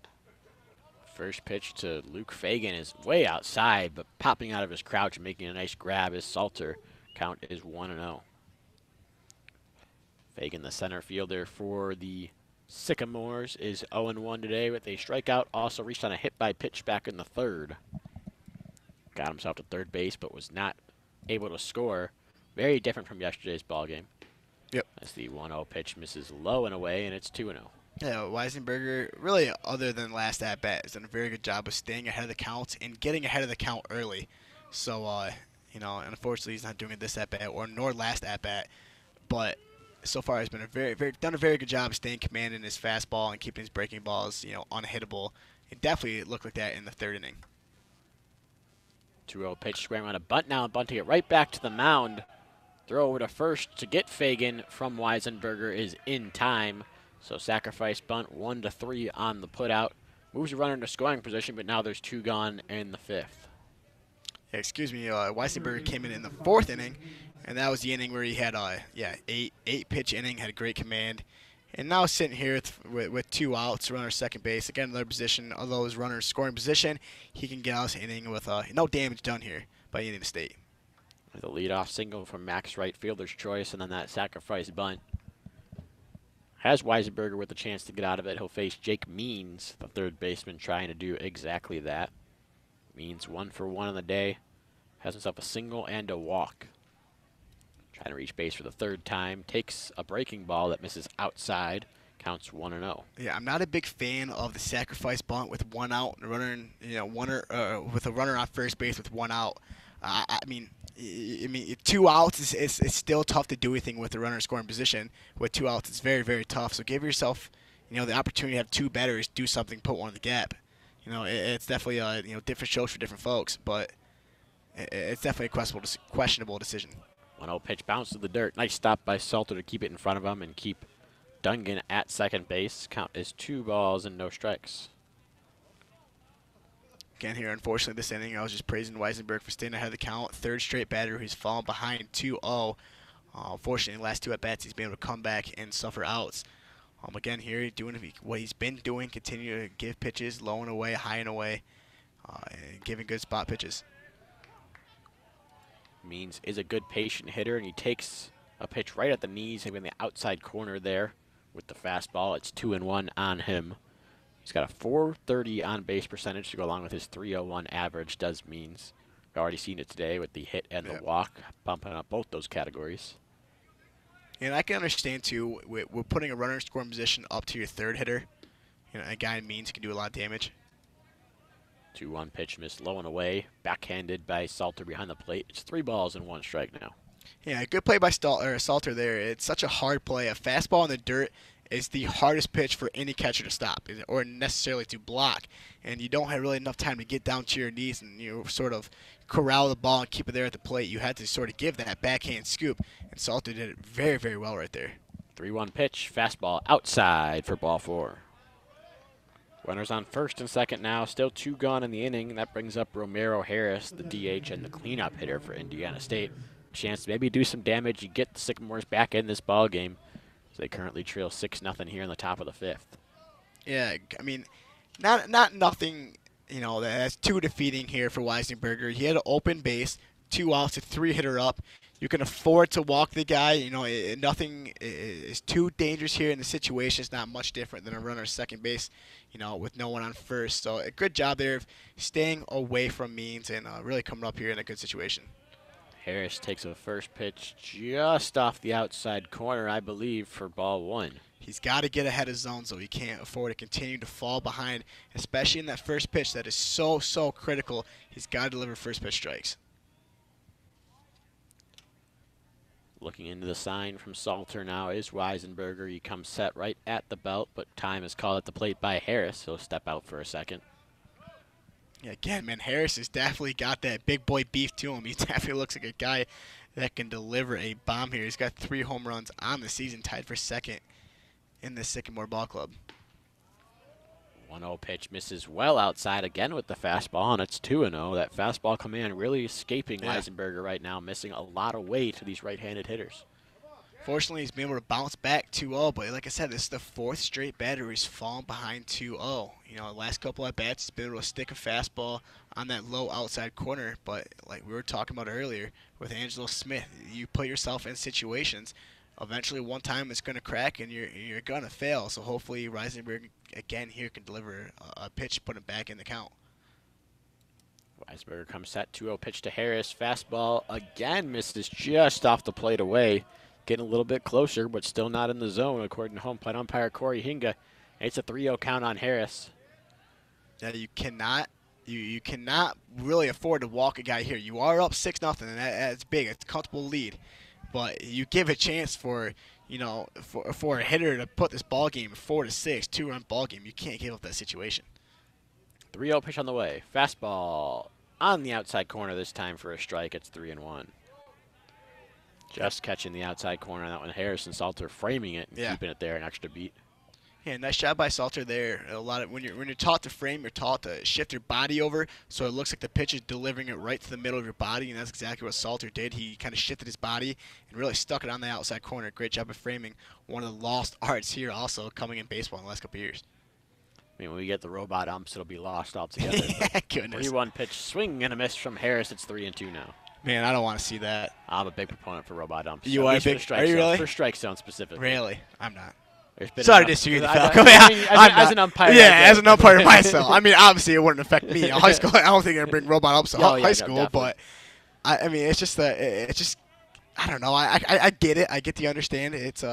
First pitch to Luke Fagan is way outside, but popping out of his crouch and making a nice grab is Salter. Count is 1-0. Fagan, the center fielder for the Sycamores, is 0-1 today with a strikeout. Also reached on a hit by pitch back in the third. Got himself to third base, but was not able to score. Very different from yesterday's ball game.
Yep.
As the 1-0 pitch misses low and away, and it's 2-0.
Yeah, Weisenberger, really, other than last at-bat, has done a very good job of staying ahead of the count and getting ahead of the count early. So, and unfortunately, he's not doing it this at-bat nor last at-bat. But so far, he's been done a very good job of staying commanding his fastball and keeping his breaking balls, unhittable. It definitely looked like that in the third inning.
2-0 pitch, squaring on a bunt now, and bunting it right back to the mound. Throw over to first to get Fagan from Weisenberger is in time. So sacrifice bunt 1-3 on the putout. Moves the runner into scoring position, but now there's two gone in the fifth.
Yeah, Weisenberger came in the fourth inning, and that was the inning where he had eight pitch inning, had a great command, And now sitting here with 2 outs, runner second base. Again, another position, although his runner's scoring position, he can get out this inning with no damage done here by Indiana State.
The leadoff single from Max right fielder's choice, and then that sacrifice bunt. Has Weisenberger with the chance to get out of it. He'll face Jake Means, the third baseman, trying to do exactly that. Means 1 for 1 on the day. Has himself a single and a walk. Trying to reach base for the third time. Takes a breaking ball that misses outside. Counts 1-0.
Yeah, I'm not a big fan of the sacrifice bunt with 1 out and a runner, with a runner on first base with 1 out. I mean, 2 outs is still tough to do anything with the runner scoring position. With 2 outs, it's very, very tough. So give yourself, the opportunity to have 2 batters do something, put one in the gap. It's definitely different strokes for different folks, but it's definitely a questionable decision.
1-0 pitch bounced to the dirt. Nice stop by Salter to keep it in front of him and keep Dungan at second base. Count is 2 balls and no strikes.
Again here, unfortunately, this inning, I was just praising Weisenberg for staying ahead of the count. Third straight batter who's fallen behind 2-0. Unfortunately, the last 2 at-bats, he's been able to come back and suffer outs. Again here, doing what he's been doing, continue to give pitches low and away, high and away, and giving good spot pitches.
Means is a good patient hitter, and he takes a pitch right at the knees, maybe in the outside corner there with the fastball. It's 2-1 on him. He's got a .430 on-base percentage to go along with his .301 average, does Means. We've already seen it today with the hit and the walk, bumping up both those categories.
And I can understand, too, we're putting a runner in scoring position up to your third hitter. A guy Means can do a lot of damage.
2-1 pitch missed low and away, backhanded by Salter behind the plate. It's 3 balls and 1 strike now.
Yeah, good play by Salter there. It's such a hard play. A fastball in the dirt is the hardest pitch for any catcher to stop or necessarily to block. And you don't have really enough time to get down to your knees and sort of corral the ball and keep it there at the plate. You had to sort of give that backhand scoop, and Salter did it very, very well right there.
3-1 pitch, fastball outside for ball 4. Runners on first and second now, still 2 gone in the inning. That brings up Romero Harris, the DH and the cleanup hitter for Indiana State. Chance to maybe do some damage and get the Sycamores back in this ball game. So they currently trail 6-0 here in the top of the 5th.
Yeah, I mean, not nothing, that's too defeating here for Weisenberger. He had an open base, 2 outs, a 3-hitter up. You can afford to walk the guy. Nothing is too dangerous here in the situation. It's not much different than a runner at second base, with no one on first. So a good job there of staying away from Means and really coming up here in a good situation.
Harris takes a first pitch just off the outside corner, I believe, for ball 1.
He's got to get ahead of zone, so he can't afford to continue to fall behind, especially in that first pitch that is so, so critical. He's got to deliver first pitch strikes.
Looking into the sign from Salter now is Weisenberger. He comes set right at the belt, but time is called at the plate by Harris. He'll step out for a second.
Yeah, again, man, Harris has definitely got that big boy beef to him. He definitely looks like a guy that can deliver a bomb here. He's got 3 home runs on the season, tied for second in the Sycamore Ball Club.
1-0 pitch misses well outside again with the fastball, and it's 2-0. That fastball command really escaping Weisenberger right now, missing a lot of weight to these right-handed hitters.
Fortunately, he's been able to bounce back 2-0, but like I said, this is the 4th straight batter he's fallen behind 2-0. The last couple at bats, he's been able to stick a fastball on that low outside corner, but like we were talking about earlier with Angelo Smith, you put yourself in situations. Eventually, one time it's going to crack and you're going to fail. So hopefully, Weisenberger again here can deliver a pitch, put it back in the count.
Weisenberger comes set, 2-0 pitch to Harris. Fastball again misses just off the plate away. Getting a little bit closer, but still not in the zone, according to home plate umpire Corey Hinga. It's a 3-0 count on Harris.
Yeah, you cannot really afford to walk a guy here. You are up 6-0, and that's big. It's a comfortable lead. But you give a chance for a hitter to put this ball game 4-6, 2-run ball game. You can't give up that situation.
3-0 pitch on the way. Fastball on the outside corner this time for a strike. It's 3-1. Just catching the outside corner on that one. Harrison Salter framing it and keeping it there an extra beat.
Yeah, nice job by Salter there. A lot of when you're taught to frame, you're taught to shift your body over, so it looks like the pitch is delivering it right to the middle of your body, and that's exactly what Salter did. He kind of shifted his body and really stuck it on the outside corner. Great job of framing. One of the lost arts here, also coming in baseball in the last couple of years.
I mean, when we get the robot umps, it'll be lost altogether.
Yeah, goodness.
3-1 pitch, swing and a miss from Harris. It's 3-2 now.
Man, I don't want to see that.
I'm a big proponent for robot umps.
You are big. Are you really?
For strike zone specifically.
Really? I'm not.
Sorry
to disagree with
Falco. As an umpire.
Yeah, as an umpire myself. I mean, obviously it wouldn't affect me in high school. I don't think I'd bring robot umps to high school, no, but I mean, it's just I don't know. I get it. I get the understand. It's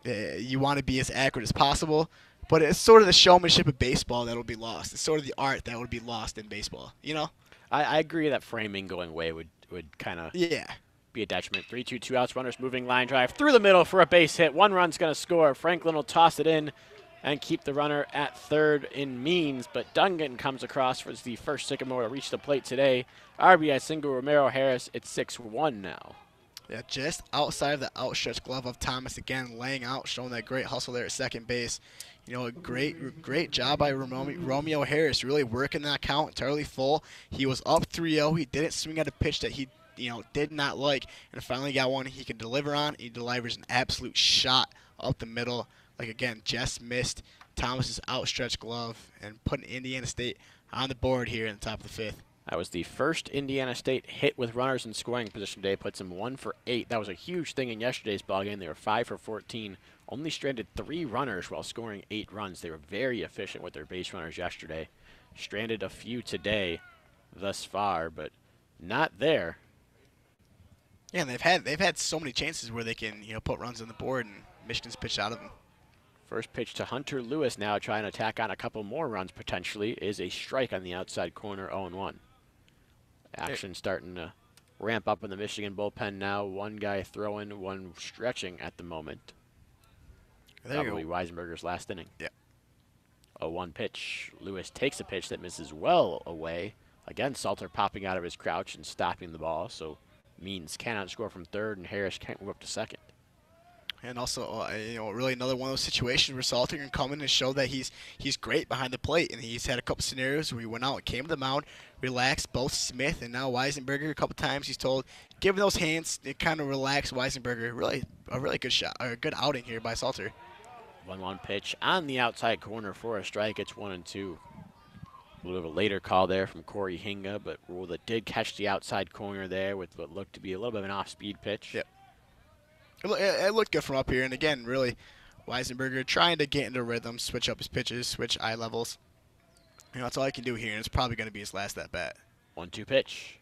you want to be as accurate as possible, but it's sort of the showmanship of baseball that will be lost. It's sort of the art that would be lost in baseball. You know?
I agree that framing going away would kind of be a detriment. 3-2, 2 outs, runners moving, line drive through the middle for a base hit. One run's going to score. Franklin will toss it in and keep the runner at third in Means, but Dungan comes across for the first Sycamore to reach the plate today. RBI single, Romero Harris. It's 6-1 now.
Yeah, just outside of the outstretched glove of Thomas again, laying out, showing that great hustle there at second base. You know, a great job by Romeo Harris, really working that count entirely full. He was up 3-0. He didn't swing at a pitch that he did not like, and finally got one he can deliver on. He delivers an absolute shot up the middle. Like, again, just missed Thomas's outstretched glove and putting Indiana State on the board here in the top of the fifth.
That was the first Indiana State hit with runners in scoring position today. Puts them 1 for 8. That was a huge thing in yesterday's ballgame. They were 5 for 14. Only stranded 3 runners while scoring 8 runs. They were very efficient with their base runners yesterday. Stranded a few today thus far, but not there.
Yeah, and they've had so many chances where they can put runs on the board, and Michigan's pitched out of them.
First pitch to Hunter Lewis now, trying to tack on a couple more runs potentially, is a strike on the outside corner, 0-1. Action starting to ramp up in the Michigan bullpen now. One guy throwing, one stretching at the moment.
There
Probably Weisenberger's last inning.
Yeah.
0-1 pitch. Lewis takes a pitch that misses well away. Again, Salter popping out of his crouch and stopping the ball, so Means cannot score from third, and Harris can't move up to second.
And also, really another one of those situations where Salter can come in and show that he's great behind the plate. And he's had a couple scenarios where he went out and came to the mound, relaxed both Smith and now Weisenberger a couple times. He's told, give him those hands, it kind of relaxed Weisenberger. Really, a really good shot, or a good outing here by Salter.
1-1 pitch on the outside corner for a strike. It's 1-2. A little bit of a later call there from Corey Hinga, but Rule that did catch the outside corner there with what looked to be a little bit of an off-speed pitch.
Yep. It looked good from up here, and again, really, Weisenberger trying to get into rhythm, switch up his pitches, switch eye levels. That's all he can do here, and it's probably going to be his last at-bat.
1-2 pitch.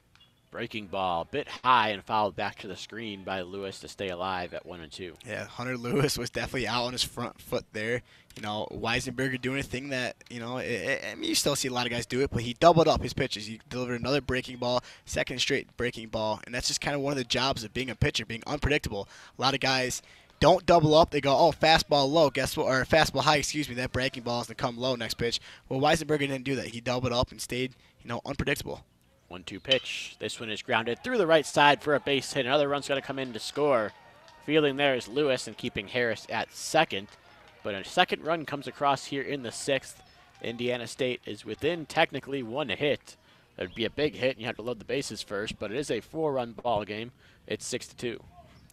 Breaking ball, bit high and fouled back to the screen by Lewis to stay alive at 1-2.
Yeah, Hunter Lewis was definitely out on his front foot there. Weisenberger doing a thing that, I mean, you still see a lot of guys do it, but he doubled up his pitches. He delivered another breaking ball, second straight breaking ball, and that's just kind of one of the jobs of being a pitcher, being unpredictable. A lot of guys don't double up. They go, oh, fastball low, guess what? Or fastball high, excuse me. That breaking ball is going to come low next pitch. Well, Weisenberger didn't do that. He doubled up and stayed, unpredictable.
1-2 pitch. This one is grounded through the right side for a base hit. Another run's going to come in to score. Fielding there is Lewis and keeping Harris at second. But a second run comes across here in the sixth. Indiana State is within technically 1 hit. That'd be a big hit, and you have to load the bases first, but it is a 4-run ball game. It's 6-2.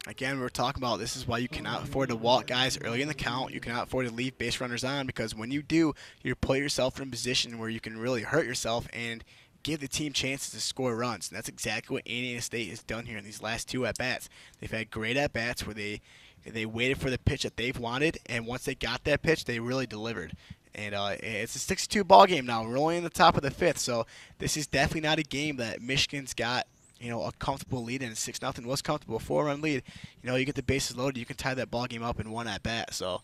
Again, we're talking about this is why you cannot afford to walk guys early in the count. You cannot afford to leave base runners on, because when you do, you put yourself in a position where you can really hurt yourself and give the team chances to score runs. And that's exactly what Indiana State has done here in these last 2 at-bats. They've had great at-bats where they waited for the pitch that they've wanted, and once they got that pitch, they really delivered. And it's a 6-2 ball game now. We're only in the top of the 5th, so this is definitely not a game that Michigan's got a comfortable lead in. 6-0 was comfortable. 4-run lead. You get the bases loaded, you can tie that ball game up in 1 at-bat. So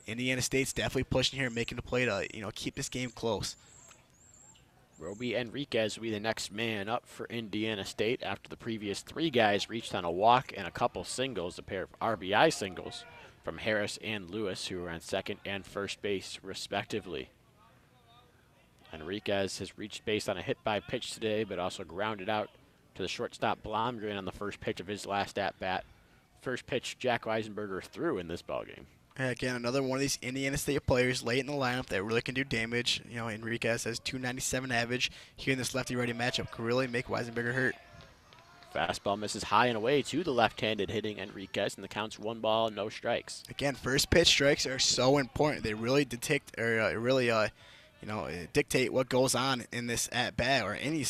Indiana State's definitely pushing here, making the play to keep this game close.
Roby Enriquez will be the next man up for Indiana State after the previous 3 guys reached on a walk and a couple singles, a pair of RBI singles from Harris and Lewis, who were on second and first base respectively. Enriquez has reached base on a hit by pitch today, but also grounded out to the shortstop Blomgren on the first pitch of his last at-bat. First pitch Jack Weisenberger threw in this ballgame.
Again, another one of these Indiana State players late in the lineup that really can do damage. You know, Enriquez has 297 average. Here in this lefty-righty matchup could really make Weisenberger hurt.
Fastball misses high and away to the left-handed hitting Enriquez, and the count's 1 ball, no strikes.
Again, first pitch strikes are so important. They really dictate what goes on in this at-bat or any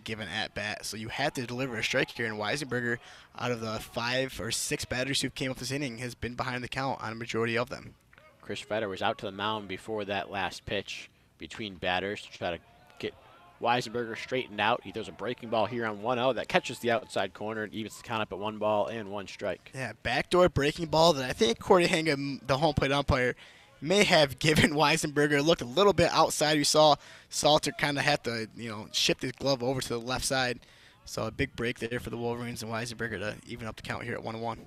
given at-bat. So you have to deliver a strike here, and Weisenberger, out of the 5 or 6 batters who came up this inning, has been behind the count on a majority of them.
Chris Fetter was out to the mound before that last pitch between batters to try to get Weisenberger straightened out. He throws a breaking ball here on 1-0 that catches the outside corner and evens the count up at 1 ball and 1 strike.
Yeah, backdoor breaking ball that I think Corey Hingham, the home plate umpire, may have given Weisenberger. It looked a little bit outside. You saw Salter kind of had to, shift his glove over to the left side. So a big break there for the Wolverines and Weisenberger to even up the count here at 1-1.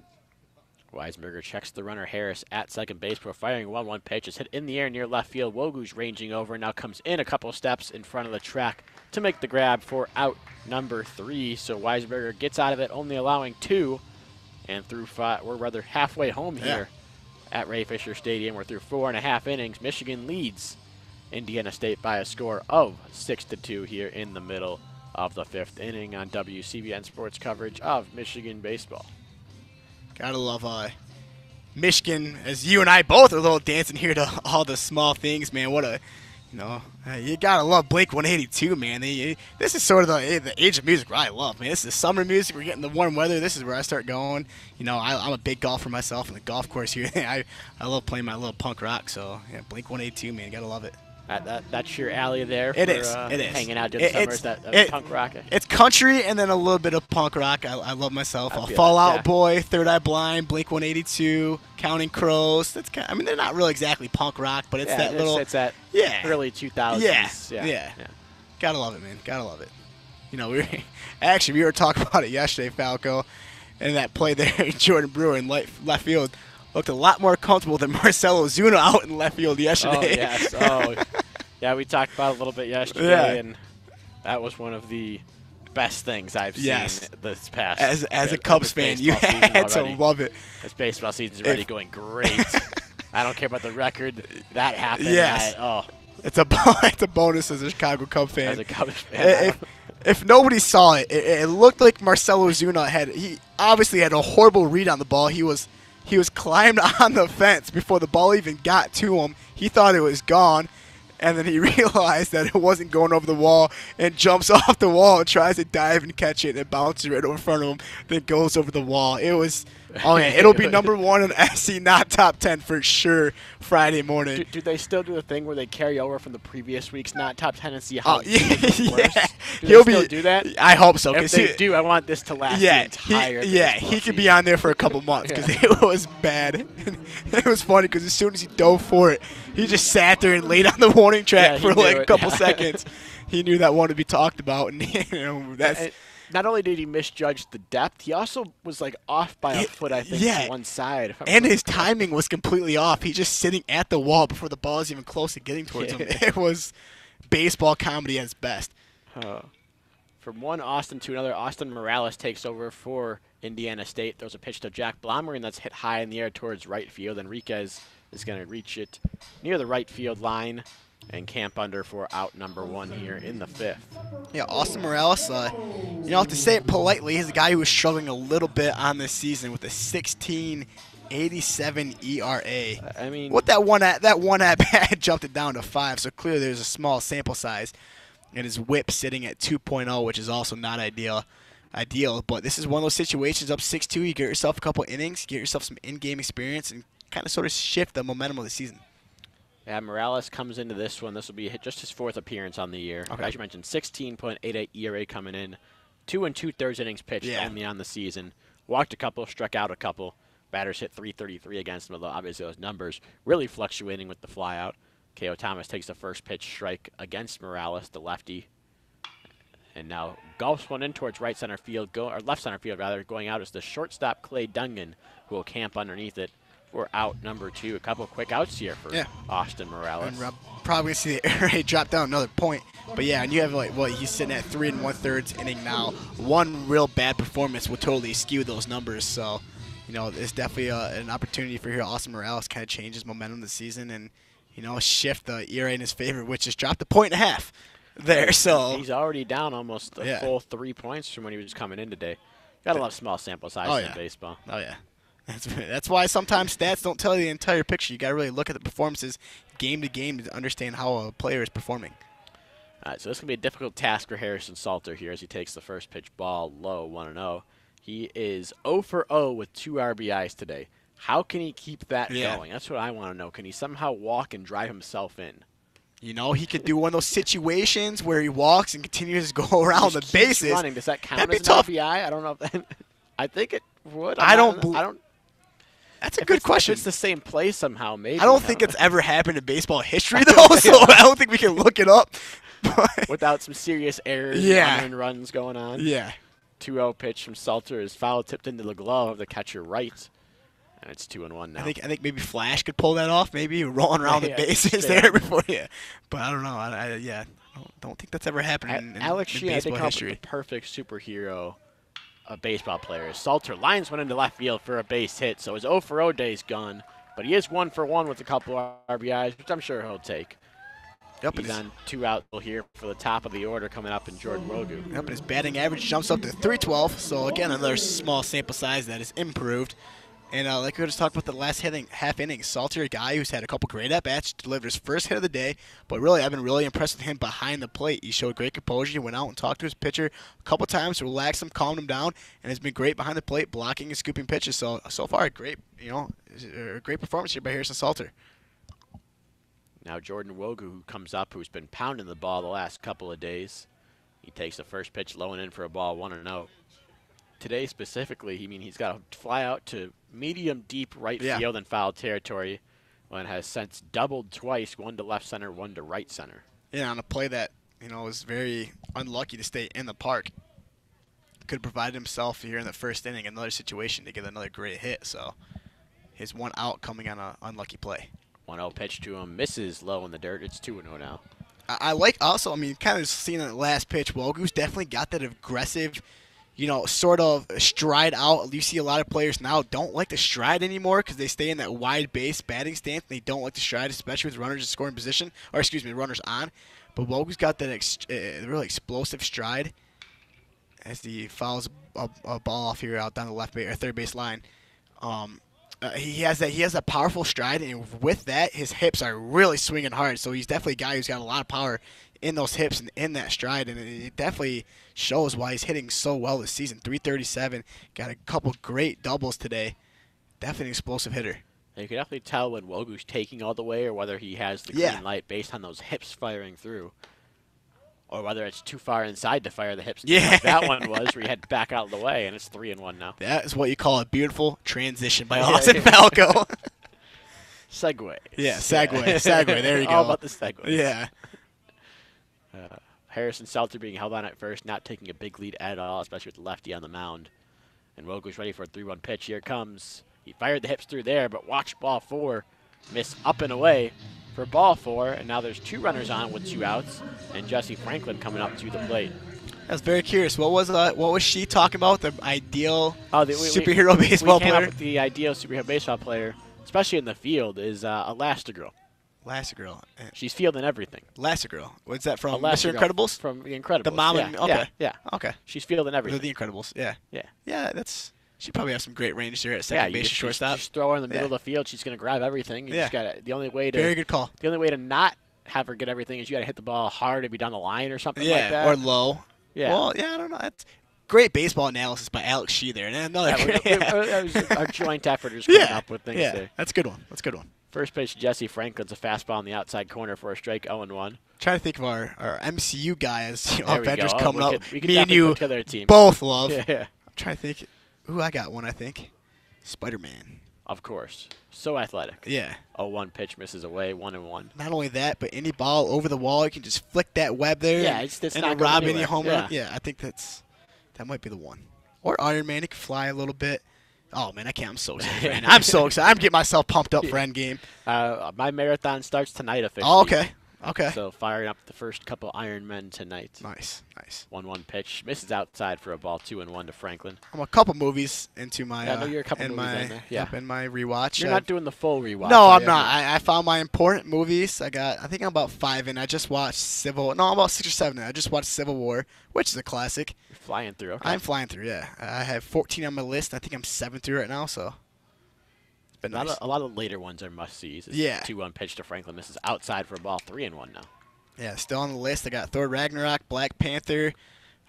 Weisenberger checks the runner Harris at second base before firing 1-1 pitch. It's hit in the air near left field. Wogu's ranging over, now comes in a couple steps in front of the track to make the grab for out number 3. So Weisenberger gets out of it, only allowing 2. And through 5, we're rather halfway home here at Ray Fisher Stadium. We're through 4.5 innings. Michigan leads Indiana State by a score of 6-2 here in the middle of the 5th inning on WCBN Sports coverage of Michigan baseball.
Gotta love Michigan, as you and I both are a little dancing here to all the small things, man. What a, you gotta love Blink-182, man. This is sort of the age of music where I love, man. This is summer music. We're getting the warm weather. This is where I start going. I'm a big golfer myself on the golf course here. I love playing my little punk rock. So yeah, Blink-182, man. Gotta love it.
That's your alley there.
It is.
Hanging out during the summers. That punk rock.
It's country and then a little bit of punk rock. I love myself. Fall Out Boy, Third Eye Blind, Blink-182, Counting Crows. They're not really exactly punk rock, but it's it's that
early 2000s.
Yeah. Gotta love it, man. Gotta love it. We were talking about it yesterday, Falco, and that play there, Jordan Brewer in left field. Looked a lot more comfortable than Marcelo Zuna out in left field yesterday.
Oh, yes. Yeah, we talked about it a little bit yesterday, and that was one of the best things I've seen this past.
As a Cubs fan, you had to love it.
This baseball season's already going great. I don't care about the record. That happened.
Yes. It's a bonus as a Chicago Cubs fan.
As a Cubs fan.
If nobody saw it, it looked like Marcelo Zuna he obviously had a horrible read on the ball. He was climbed on the fence before the ball even got to him. He thought it was gone, and then he realized that it wasn't going over the wall and jumps off the wall and tries to dive and catch it, and it bounces right over in front of him, then goes over the wall. It'll be number 1 in SC, not top 10 for sure Friday morning.
Do they still do the thing where they carry over from the previous week's not top 10 and see how
yeah.
Do they still do that?
I hope so.
If they do, I want this to last the entire
he could be on there for a couple months because it was bad. It was funny because as soon as he dove for it, he just sat there and laid on the warning track for like a couple seconds. He knew that one to be talked about, and that's.
Not only did he misjudge the depth, he also was off by a foot, I think, to one side.
And his timing was completely off. He's just sitting at the wall before the ball is even close to getting towards him. It was baseball comedy at its best.
From one Austin to another, Austin Morales takes over for Indiana State. Throws a pitch to Jack Blommer, and that's hit high in the air towards right field. Enriquez is going to reach it near the right field line and camp under for out number 1 here in the 5th.
Yeah, Austin Morales, to say it politely, he's a guy who was struggling a little bit on this season with a 16.87 ERA. What that one at bat jumped it down to 5, so clearly there's a small sample size. And his whip sitting at 2.0, which is also not ideal. But this is one of those situations, up 6-2, you get yourself a couple innings, get yourself some in-game experience, and kind of sort of shift the momentum of the season.
Yeah, Morales comes into this one. This will be just his 4th appearance on the year.
Okay.
As you mentioned, 16.88 ERA coming in. 2 2/3 innings pitched only on the season. Walked a couple, struck out a couple. Batters hit .333 against him, although obviously those numbers really fluctuating with the flyout. K.O. Thomas takes the first pitch strike against Morales, the lefty. And now golfs one in towards right center field, or left center field rather. Going out is the shortstop Clay Dungan, who will camp underneath it. We're out number 2. A couple quick outs here for Austin Morales.
And we're probably going to see the ERA drop down another point. But yeah, and you have he's sitting at 3 1/3 inning now. One real bad performance will totally skew those numbers. So It's definitely an opportunity for here Austin Morales kind of change his momentum this season and, shift the ERA in his favor, which has dropped 1.5 there. So
he's already down almost a full 3 points from when he was coming in today. Got a lot of small sample size in baseball.
Oh, yeah. That's why sometimes stats don't tell you the entire picture. You got to really look at the performances game to game to understand how a player is performing.
All right, so this is going to be a difficult task for Harrison Salter here as he takes the first pitch ball low, 1-0. He is 0 for 0 with 2 RBIs today. How can he keep that going? That's what I want to know. Can he somehow walk and drive himself in?
He could do one of those situations where he walks and continues to go around the bases.
Running. Does that count
That'd
as
be tough.
an RBI? I don't know if that I think it would.
I don't. That's a good question.
If it's the same play somehow, maybe.
I don't think it's ever happened in baseball history, though, so I don't think we can look it up.
Without some serious errors and runs going on.
Yeah.
2-0 pitch from Salter is foul tipped into the glove of the catcher right. And it's 2-1 now.
I think maybe Flash could pull that off, maybe rolling around the bases there before you. But I don't know. I don't think that's ever happened in
Alex Sheehan,
baseball
I think,
history.
The perfect superhero baseball player. Salter lines one into left field for a base hit, so his 0 for 0 day's gone. But he is 1 for 1 with a couple of RBIs, which I'm sure he'll take.
Yep,
he's on 2 out here for the top of the order coming up in Jordan Wogu.
Yep, and his batting average jumps up to 312. So again, another small sample size that is improved. And like we just talked about the last half inning, Salter, a guy who's had a couple great at-bats, delivered his first hit of the day. But really, I've been really impressed with him behind the plate. He showed great composure. He went out and talked to his pitcher a couple times to relax him, calm him down, and has been great behind the plate, blocking and scooping pitches. So far, a great performance here by Harrison Salter.
Now Jordan Wogu, who comes up, who's been pounding the ball the last couple of days. He takes the first pitch low and in for a ball, 1-0. Today specifically, he's got to fly out to medium deep right field and foul territory when it has since doubled twice, 1 to left center, 1 to right center.
Yeah, on a play that, was very unlucky to stay in the park. Could have provided himself here in the first inning another situation to get another great hit. So his 1 out coming on an unlucky play.
1-0 pitch to him, misses low in the dirt. It's 2-0 now.
I like also, kind of seeing that last pitch, Wogu's definitely got that aggressive, sort of stride out. You see a lot of players now don't like to stride anymore because they stay in that wide base batting stance. And they don't like to stride, especially with runners in scoring position, runners on. But Wogu's got that really explosive stride as he fouls a ball off here out down the left base or third base line. He has that powerful stride, and with that, his hips are really swinging hard. So he's definitely a guy who's got a lot of power in those hips and in that stride, and it definitely shows why he's hitting so well this season. 337, got a couple great doubles today. Definitely an explosive hitter.
You can definitely tell when Wogu's taking all the way or whether he has the green light based on those hips firing through. Or whether it's too far inside to fire the hips.
Yeah.
Like that one was, where he had to back out of the way, and it's 3-1 now.
That is what you call a beautiful transition by Austin Falco.
Segue.
Yeah, segue. There you go.
All about the segue.
Yeah.
Harrison Salter being held on at first, not taking a big lead at all, especially with the lefty on the mound. And Wogu's ready for a 3-1 pitch. Here it comes. He fired the hips through there, but watch ball 4 miss up and away for ball 4, and now there's 2 runners on with 2 outs, and Jesse Franklin coming up to the plate.
I was very curious. What was she talking about? The ideal superhero baseball player?
We came up with the ideal superhero baseball player, especially in the field, is Elastigirl.
Elastigirl.
She's fielding everything.
Elastigirl. What's that from?
Mr.
Incredibles?
From The Incredibles.
The mom. Okay.
Yeah.
Okay.
She's fielding everything.
The Incredibles. Yeah.
Yeah.
Yeah. She probably has some great range there at second base, shortstop.
Just throw her in the middle of the field. She's going to grab everything. You just gotta, the only way to
very good call.
The only way to not have her get everything is you got to hit the ball hard and be down the line or something like that.
Or low.
Yeah.
Well, I don't know. That's great baseball analysis by Alex Shee there. And another
that was our joint effort is coming up with things there.
That's a good one.
First pitch, Jesse Franklin's a fastball on the outside corner for a strike, 0-1.
Trying to think of our MCU guys,
Avengers
coming up.
Me and you
both love.
Yeah.
I'm trying to think. Ooh, I got one, I think. Spider-Man.
Of course. So athletic.
Yeah.
0-1 pitch misses away, 1-1.
Not only that, but any ball over the wall, you can just flick that web there.
Yeah, it's not
rob
anywhere.
any home run. Yeah, I think that might be the one. Or Iron Man, he can fly a little bit. Oh, man, I can't. I'm so excited right now. I'm so excited. I'm getting myself pumped up for Endgame.
My marathon starts tonight officially.
Oh, okay. Okay.
So firing up the first couple Ironmen tonight.
Nice.
1-1 pitch. Misses outside for a ball. 2-1 to Franklin.
I'm a couple movies into my
I know you're a couple movies in there. Yeah.
in my rewatch.
You're not doing the full rewatch.
No, I'm not. I found my important movies. I think I'm about 5 in. I just watched I'm about 6 or 7 in. I just watched Civil War, which is a classic.
You're flying through. Okay.
I'm flying through, yeah. I have 14 on my list. I think I'm 7 through right now, so it's been nice.
A lot of later ones are must-sees.
Yeah.
2-1 pitch to Franklin. Misses outside for a ball. 3-1 now.
Yeah, still on the list. I got Thor Ragnarok, Black Panther.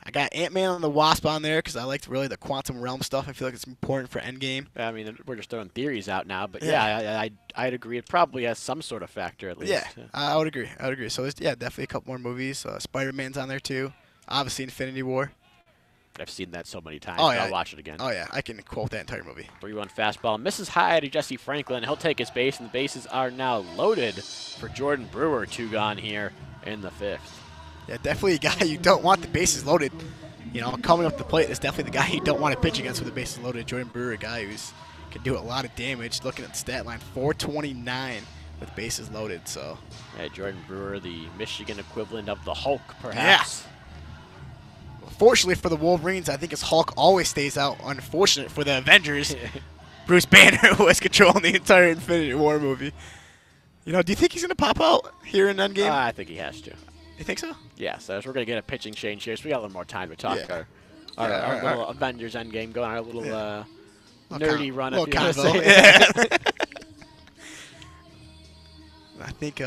I got Ant-Man and the Wasp on there because I liked really the quantum realm stuff. I feel like it's important for Endgame.
I mean, we're just throwing theories out now, but yeah, I'd agree. It probably has some sort of factor at least.
Yeah, I would agree. So there's definitely a couple more movies. Spider-Man's on there too. Obviously, Infinity War.
I've seen that so many times.
Oh, yeah.
I'll watch it again.
Oh yeah, I can quote that entire movie.
3-1 fastball. Misses high to Jesse Franklin. He'll take his base, and the bases are now loaded for Jordan Brewer. 2 gone here in the 5th.
Yeah, definitely a guy you don't want the bases loaded. Coming up the plate is definitely the guy you don't want to pitch against with the bases loaded. Jordan Brewer, a guy who's can do a lot of damage. Looking at the stat line, 429 with bases loaded. So,
yeah, Jordan Brewer, the Michigan equivalent of the Hulk, perhaps.
Yeah. Fortunately for the Wolverines, I think his Hulk always stays out. Unfortunate for the Avengers, Bruce Banner was controlling the entire Infinity War movie. Do you think he's going to pop out here in Endgame?
I think he has to.
You think so?
Yeah, so we're going to get a pitching change here, so we got a little more time to talk our little Avengers Endgame, going on our little nerdy run.
Little convo. I think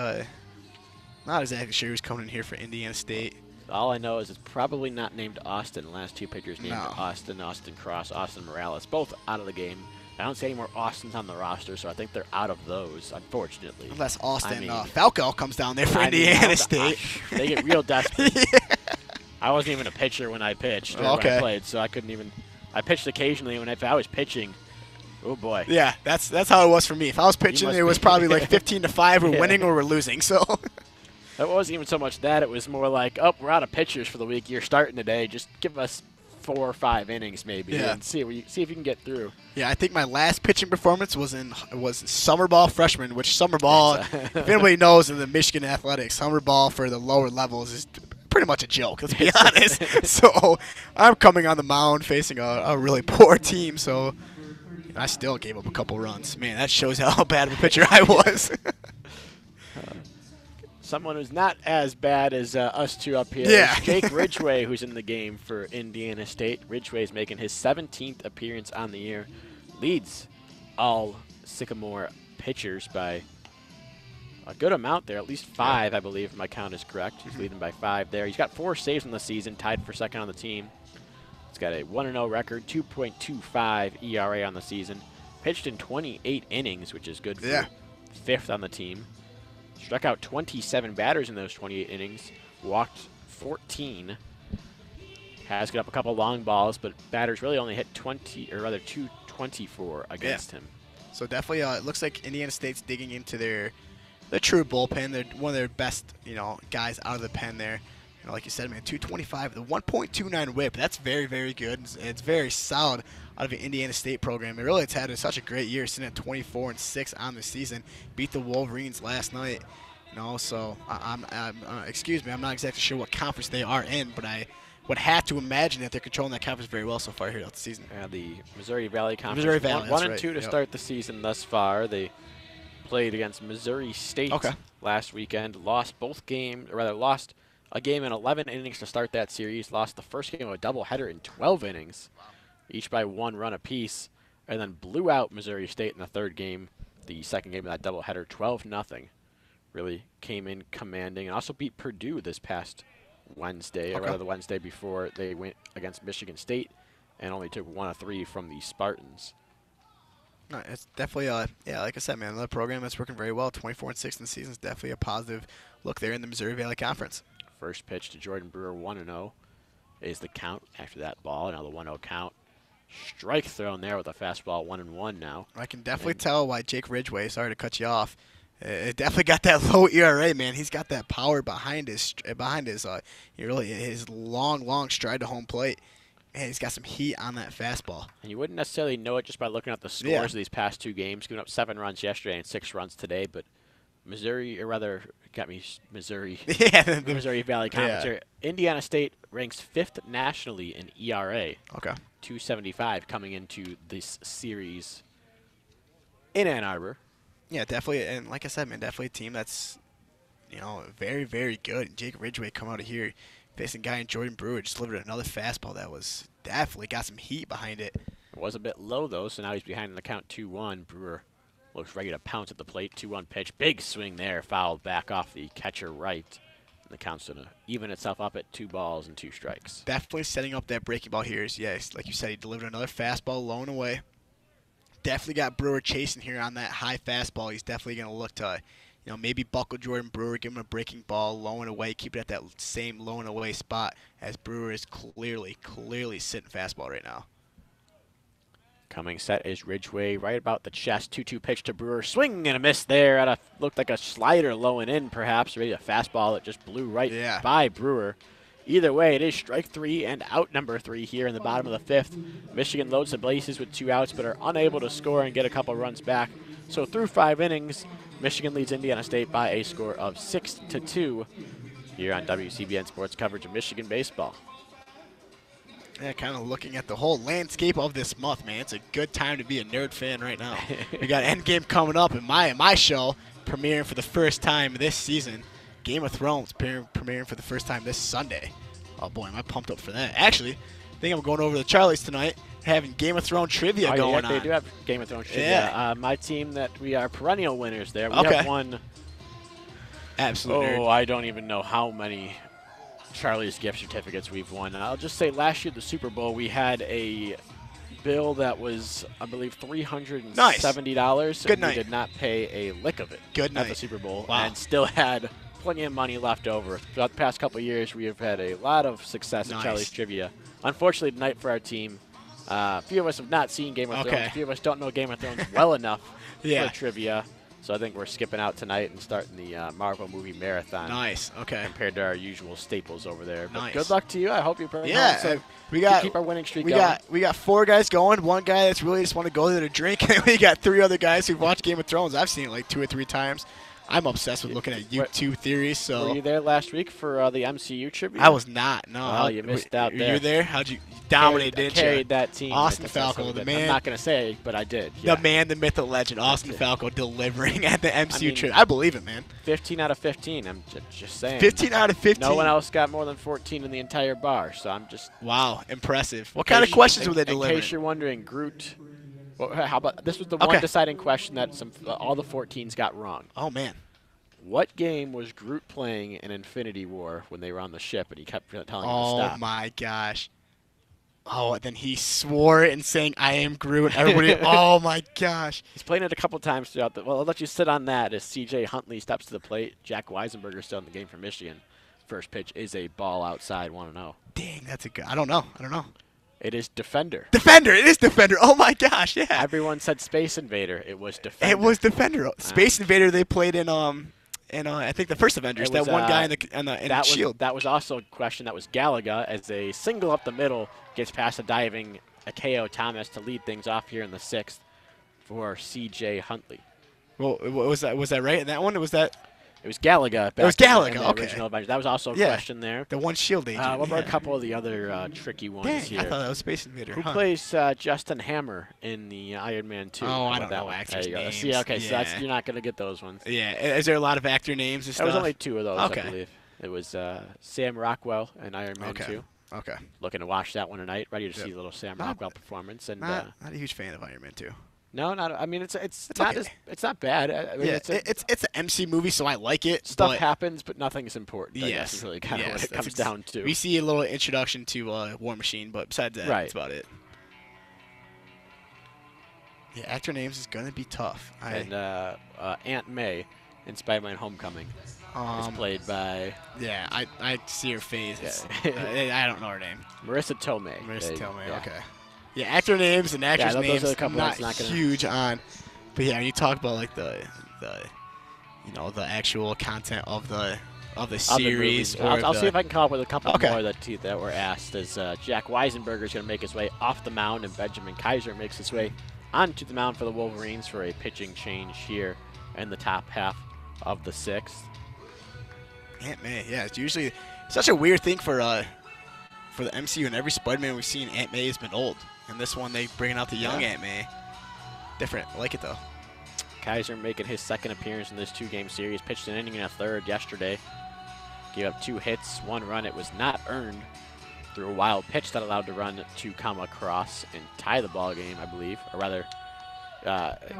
not exactly sure who's coming in here for Indiana State.
All I know is it's probably not named Austin. The last 2 pitchers named
No.
Austin Cross, Austin Morales, both out of the game. I don't see any more Austins on the roster, so I think they're out of those, unfortunately.
Unless Austin Falco comes down there for Indiana State.
They get real desperate.
Yeah.
I wasn't even a pitcher when I pitched or when I played, so I couldn't even. I pitched occasionally if I was pitching. Oh boy.
Yeah, that's how it was for me. If I was pitching, it was probably like 15-5. We're winning or we're losing. So.
It wasn't even so much that. It was more like, oh, we're out of pitchers for the week. You're starting today. Just give us 4 or 5 innings maybe, and see if you can get through.
Yeah, I think my last pitching performance was summer ball freshman, which summer ball, if anybody knows in the Michigan athletics, summer ball for the lower levels is pretty much a joke, let's be honest. So I'm coming on the mound facing a really poor team, so I still gave up a couple runs. Man, that shows how bad of a pitcher I was.
Someone who's not as bad as us two up here is Jake Ridgway, who's in the game for Indiana State. Ridgway's making his 17th appearance on the year. Leads all Sycamore pitchers by a good amount there, at least 5, I believe, if my count is correct. He's leading by 5 there. He's got 4 saves in the season, tied for second on the team. He's got a 1-0 record, 2.25 ERA on the season. Pitched in 28 innings, which is good for 5th on the team. Struck out 27 batters in those 28 innings, walked 14. Has got up a couple long balls, but batters really only hit 224 against him.
So definitely, it looks like Indiana State's digging into their true bullpen. They're one of their best, guys out of the pen there. Like you said, man, 225, the 1.29 whip. That's very, very good. It's very solid out of the Indiana State program. It really has had such a great year, sitting at 24-6 on the season. Beat the Wolverines last night. So excuse me, I'm not exactly sure what conference they are in, but I would have to imagine that they're controlling that conference very well so far here throughout the season.
The Missouri Valley Conference.
Missouri Valley,
1 and 2 to start the season thus far. They played against Missouri State last weekend. Lost a game in 11 innings to start that series. Lost the first game of a doubleheader in 12 innings, each by 1 run apiece, and then blew out Missouri State in the 3rd game, the second game of that doubleheader, 12-0. Really came in commanding, and also beat Purdue this past Wednesday, or rather the Wednesday before they went against Michigan State, and only took 1 of 3 from the Spartans.
No, it's definitely, like I said, man, another program that's working very well. 24-6 in the season is definitely a positive look there in the Missouri Valley Conference.
First pitch to Jordan Brewer, 1-0 is the count after that ball. Now the 1-0 count. Strike thrown there with a fastball, 1-1 now. I
can definitely tell why Jake Ridgway, sorry to cut you off, it definitely got that low ERA, man. He's got that power behind his his long stride to home plate. And he's got some heat on that fastball.
And you wouldn't necessarily know it just by looking at the scores of these past 2 games. Giving up 7 runs yesterday and 6 runs today, but got me Missouri.
Yeah, the
Missouri Valley Conference.
Yeah.
Indiana State ranks 5th nationally in ERA.
Okay.
275 coming into this series in Ann Arbor.
Yeah, definitely. And like I said, man, definitely a team that's, very, very good. Jake Ridgway come out of here facing a guy in Jordan Brewer, just delivered another fastball that was definitely got some heat behind it.
It was a bit low, though, so now he's behind in the count 2-1. Brewer looks ready to pounce at the plate. 2-1 pitch. Big swing there. Fouled back off the catcher right. And the count's going to even itself up at 2 balls and 2 strikes.
Definitely setting up that breaking ball here. Yes, like you said, he delivered another fastball low and away. Definitely got Brewer chasing here on that high fastball. He's definitely going to look to, maybe buckle Jordan Brewer, give him a breaking ball, low and away, keep it at that same low and away spot as Brewer is clearly sitting fastball right now.
Coming set is Ridgway right about the chest. 2-2 pitch to Brewer. Swing and a miss there. Looked like a slider low and in, perhaps. Maybe a fastball that just blew right by Brewer. Either way, it is strike 3 and out number 3 here in the bottom of the 5th. Michigan loads the bases with 2 outs, but are unable to score and get a couple runs back. So through 5 innings, Michigan leads Indiana State by a score of 6-2 here on WCBN Sports coverage of Michigan baseball.
Yeah, kind of looking at the whole landscape of this month, man. It's a good time to be a nerd fan right now. We got Endgame coming up, and my show premiering for the first time this season. Game of Thrones premiering for the first time this Sunday. Oh boy, am I pumped up for that. Actually, I think I'm going over to Charlie's tonight, having Game of Thrones trivia going on.
They do have Game of Thrones trivia.
Yeah.
My team, we are perennial winners there. We
Okay.
have won.
Absolutely.
I don't even know how many Charlie's gift certificates we've won. I'll just say last year at the Super Bowl, we had a bill that was, I believe, $370.
Good
and
night.
We did not pay a lick of it
Good night.
at the Super Bowl.
Wow.
And still had plenty of money left over. Throughout the past couple of years, we have had a lot of success at Charlie's Trivia. Unfortunately, tonight for our team, a few of us have not seen Game of Thrones. A few of us don't know Game of Thrones well enough for trivia. So I think we're skipping out tonight and starting the Marvel movie marathon.
Nice. Okay.
Compared to our usual staples over there. But
nice.
Good luck to you. I hope you bring
home
some
we got
keep our winning streak going.
We got 4 guys going. 1 guy that's really just want to go there to drink. And we got 3 other guys who've watched Game of Thrones. I've seen it like 2 or 3 times. I'm obsessed with looking at YouTube theories. So
were you there last week for the MCU tribute?
I was not. No.
Oh, you missed out there.
You were there? How'd you dominate? Didn't you?
Carried that team.
Austin Falco, the man.
I'm not gonna say, but I did.
The man, the myth, the legend, Austin Falco delivering at the MCU tribute. I believe it, man.
15 out of 15. I'm just saying.
15 out of 15.
No one else got more than 14 in the entire bar. So I'm just.
Wow, impressive. What kind of questions were they delivering?
In case you're wondering, Groot. Well, how about this was the one deciding question that all the 14s got wrong.
Oh man.
What game was Groot playing in Infinity War when they were on the ship and he kept telling him to stop?
Oh, my gosh. Oh, and then he swore and saying, I am Groot. Everybody, oh, my gosh.
He's playing it a couple times throughout the – well, I'll let you sit on that as C.J. Huntley steps to the plate. Jack Weisenberger still in the game for Michigan. First pitch is a ball outside, 1-0.
Dang, that's a good – I don't know.
It is Defender.
Defender. It is Defender. Oh, my gosh, yeah.
Everyone said Space Invader. It was Defender.
It was Defender. Space Invader they played in I think the first Avengers, that one guy in the shield.
That was also a question that was Galaga as a single up the middle gets past a diving Akeo Thomas to lead things off here in the 6th for C.J. Huntley.
Well, was that right in that one? Was that?
It was Galaga.
It was Galaga.
In the original Avengers. That was also a question there.
The one shield agent.
What about a couple of the other tricky ones here?
I thought that was Space Invader.
Who plays Justin Hammer in the Iron Man 2?
Oh, I don't know actors' names.
See, okay, so you're not going to get those ones.
Yeah. Is there a lot of actor names and stuff?
There was only 2 of those, I believe. It was Sam Rockwell in Iron Man 2.
Okay.
Looking to watch that one tonight. Ready to see a little Sam Rockwell performance. And
not a huge fan of Iron Man 2.
No, not. I mean, it's not
okay.
it's not bad. I mean,
it's an MC movie, so I like it.
Stuff happens, but nothing is important. I guess is really kind of what it comes down to.
We see a little introduction to War Machine, but besides that, that's about it. Yeah, actor names is gonna be tough.
And Aunt May in Spider-Man: Homecoming is played by.
Yeah, I see her face. I don't know her name.
Marissa Tomei.
Okay. Yeah, actor names and actors' names.
Those are a couple
not huge on, but yeah, when you talk about like the actual content of the series.
I'll see if I can come up with a couple more that were asked. As Jack Weisenberger is going to make his way off the mound, and Benjamin Kaiser makes his way onto the mound for the Wolverines for a pitching change here in the top half of the 6th.
Aunt May, yeah, it's usually such a weird thing for the MCU, and every Spider-Man we've seen, Aunt May has been old. And this one, they bringing out the young Aunt May. Different. I like it, though.
Kaiser making his second appearance in this 2-game series. Pitched an inning and a third yesterday. Gave up 2 hits, 1 run. It was not earned through a wild pitch that allowed the run to come across and tie the ball game, I believe. Or rather,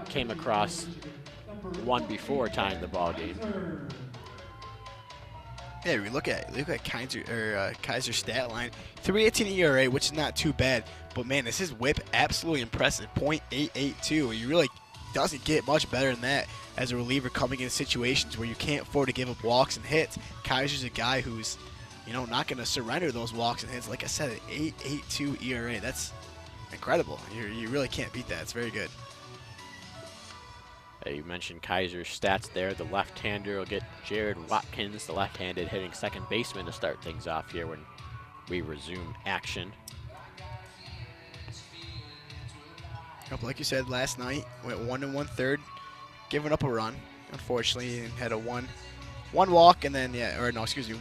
came across one before tying the ball game.
Yeah, we look at Kaiser's stat line, 3.18 ERA, which is not too bad. But man, this is WHIP absolutely impressive, .882. You really doesn't get much better than that as a reliever coming in situations where you can't afford to give up walks and hits. Kaiser's a guy who's, not going to surrender those walks and hits. Like I said, an 8.82 ERA. That's incredible. You really can't beat that. It's very good.
You mentioned Kaiser's stats there. The left-hander will get Jared Watkins, the left-handed hitting second baseman, to start things off here when we resume action.
Like you said last night, went 1 1/3, giving up a run, unfortunately, and had a one walk, and then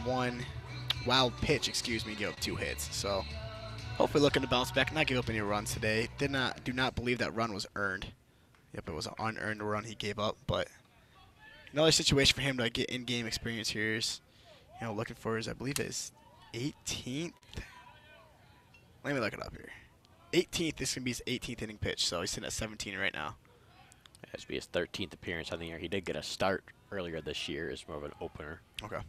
one wild pitch, give up 2 hits. So hopefully looking to bounce back, not give up any runs today. Do not believe that run was earned. Yep, it was an unearned run he gave up, but another situation for him to get in-game experience here is, looking for his, I believe his 18th. Let me look it up here. 18th, this can be his 18th inning pitch, so he's sitting at 17 right now.
This will be his 13th appearance on the year. He did get a start earlier this year as more of an opener.
Okay.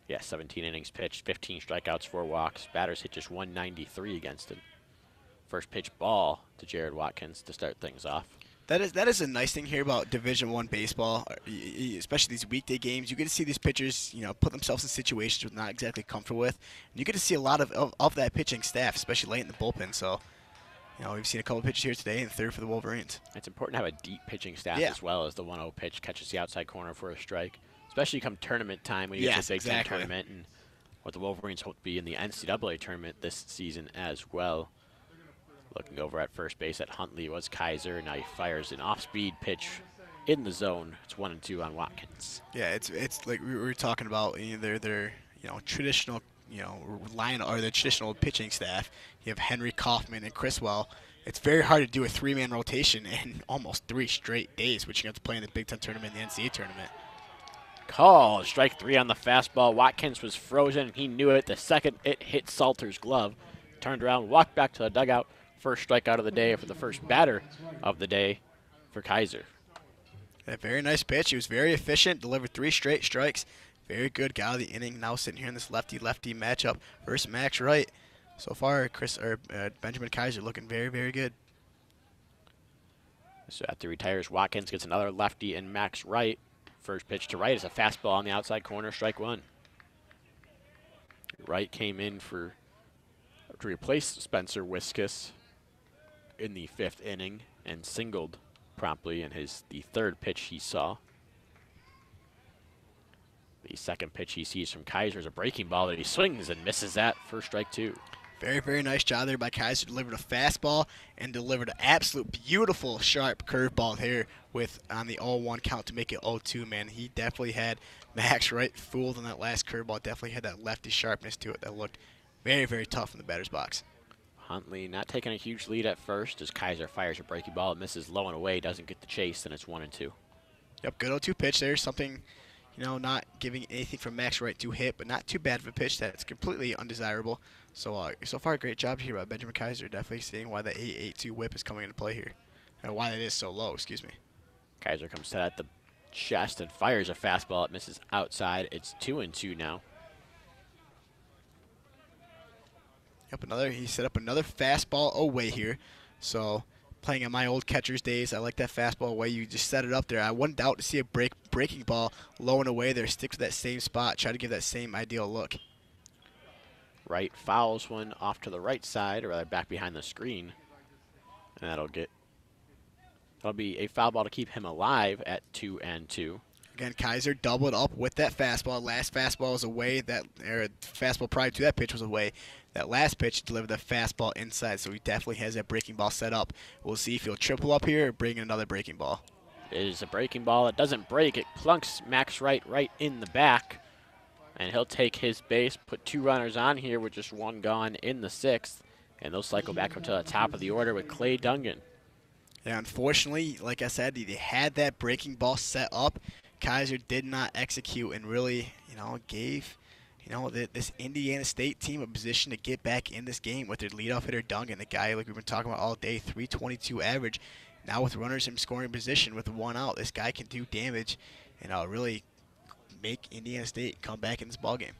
Yeah, 17 innings pitched, 15 strikeouts, 4 walks. Batters hit just 193 against him. First pitch ball to Jared Watkins to start things off.
That is a nice thing here about Division I baseball, especially these weekday games. You get to see these pitchers, put themselves in situations they're not exactly comfortable with. And you get to see a lot of that pitching staff, especially late in the bullpen. So, we've seen a couple pitches here today, and third for the Wolverines.
It's important to have a deep pitching staff as well as the 1-0 pitch catches the outside corner for a strike, especially come tournament time when you get to the Big Ten tournament and what the Wolverines hope to be in the NCAA tournament this season as well. Looking over at first base at Huntley was Kaiser. Now he fires an off-speed pitch in the zone. It's 1-2 on Watkins.
Yeah, it's like we were talking about their traditional line or the traditional pitching staff. You have Henry, Kaufman, and Criswell. It's very hard to do a 3-man rotation in almost 3 straight days, which you have to play in the Big Ten tournament and the NCAA tournament.
Call strike 3 on the fastball. Watkins was frozen. He knew it. The second it hit Salter's glove, turned around, walked back to the dugout. First strikeout of the day for the first batter of the day for Kaiser.
A very nice pitch. He was very efficient, delivered 3 straight strikes. Very good guy of the inning. Now sitting here in this lefty-lefty matchup versus Max Wright. So far, Benjamin Kaiser looking very, very good.
So after he retires, Watkins gets another lefty and Max Wright. First pitch to Wright is a fastball on the outside corner, strike 1. Wright came in to replace Spencer Wiskus in the 5th inning and singled promptly in the 3rd pitch he saw. The second pitch he sees from Kaiser is a breaking ball that he swings and misses that for strike 2.
Very, very nice job there by Kaiser. Delivered a fastball and delivered an absolute beautiful sharp curveball here on the 0-1 count to make it 0-2, man. He definitely had Max Wright fooled on that last curveball. Definitely had that lefty sharpness to it that looked very, very tough in the batter's box.
Huntley not taking a huge lead at first as Kaiser fires a breaking ball. It misses low and away, doesn't get the chase, and it's 1-2.
Yep, good 0-2 pitch there. Something, not giving anything from Max Wright to hit, but not too bad of a pitch that's completely undesirable. So, so far, great job here by Benjamin Kaiser. Definitely seeing why the 8.82 whip is coming into play here. And why it is so low, excuse me. Kaiser
comes set at the chest and fires a fastball. It misses outside. It's 2-2 now.
Yep, he set up another fastball away here. So, playing at my old catcher's days, I like that fastball away. You just set it up there. I wouldn't doubt to see a breaking ball low and away there. Stick to that same spot. Try to give that same ideal look.
Wright fouls one off to the right side, or rather back behind the screen. And that'll be a foul ball to keep him alive at 2-2.
Again, Kaiser doubled up with that fastball. Last fastball was away. Fastball prior to that pitch was away. That last pitch delivered the fastball inside, so he definitely has that breaking ball set up. We'll see if he'll triple up here or bring in another breaking ball.
It is a breaking ball. It doesn't break. It plunks Max Wright right in the back. And he'll take his base, put 2 runners on here with just 1 gone in the 6th. And they'll cycle back up to the top of the order with Clay Dungan.
Yeah, unfortunately, like I said, they had that breaking ball set up. Kaiser did not execute and really, gave, this Indiana State team a position to get back in this game with their leadoff hitter Dungan, the guy like we've been talking about all day, 322 average. Now with runners in scoring position with 1 out, this guy can do damage and really make Indiana State come back in this ballgame.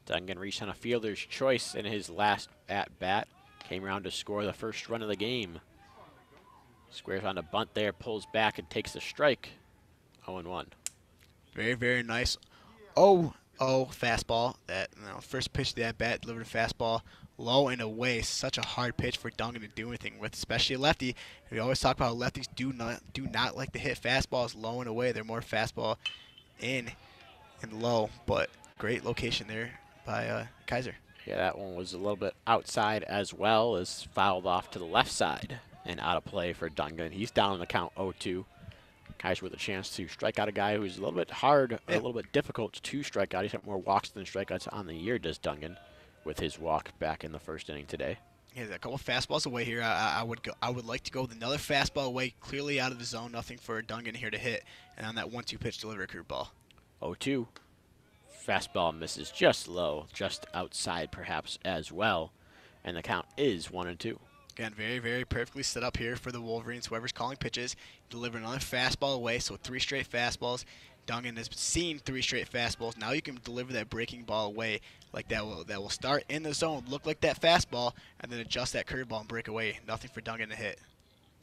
Dungan reached on a fielder's choice in his last at-bat. Came around to score the first run of the game. Squares on a bunt there, pulls back and takes the strike. 0-1.
Very, very nice 0-0 fastball. That first pitch of that bat delivered a fastball low and away. Such a hard pitch for Dungan to do anything with, especially a lefty. We always talk about how lefties do not like to hit fastballs low and away. They're more fastball in and low, but great location there by Kaiser.
Yeah, that one was a little bit outside as well, as fouled off to the left side and out of play for Dungan. He's down on the count 0-2. Kaiser with a chance to strike out a guy who's a little bit hard, a little bit difficult to strike out. He's had more walks than strikeouts on the year, does Dungan, with his walk back in the first inning today.
He's a couple fastballs away here. I would like to go with another fastball away, clearly out of the zone. Nothing for Dungan here to hit, and on that 1-2 pitch, deliver a curveball.
0-2. Fastball misses just low, just outside perhaps as well, and the count is 1-2.
Again, very, very perfectly set up here for the Wolverines. Whoever's calling pitches, deliver another fastball away, so 3 straight fastballs. Dungan has seen 3 straight fastballs. Now you can deliver that breaking ball away like that will start in the zone, look like that fastball, and then adjust that curveball and break away. Nothing for Dungan to hit.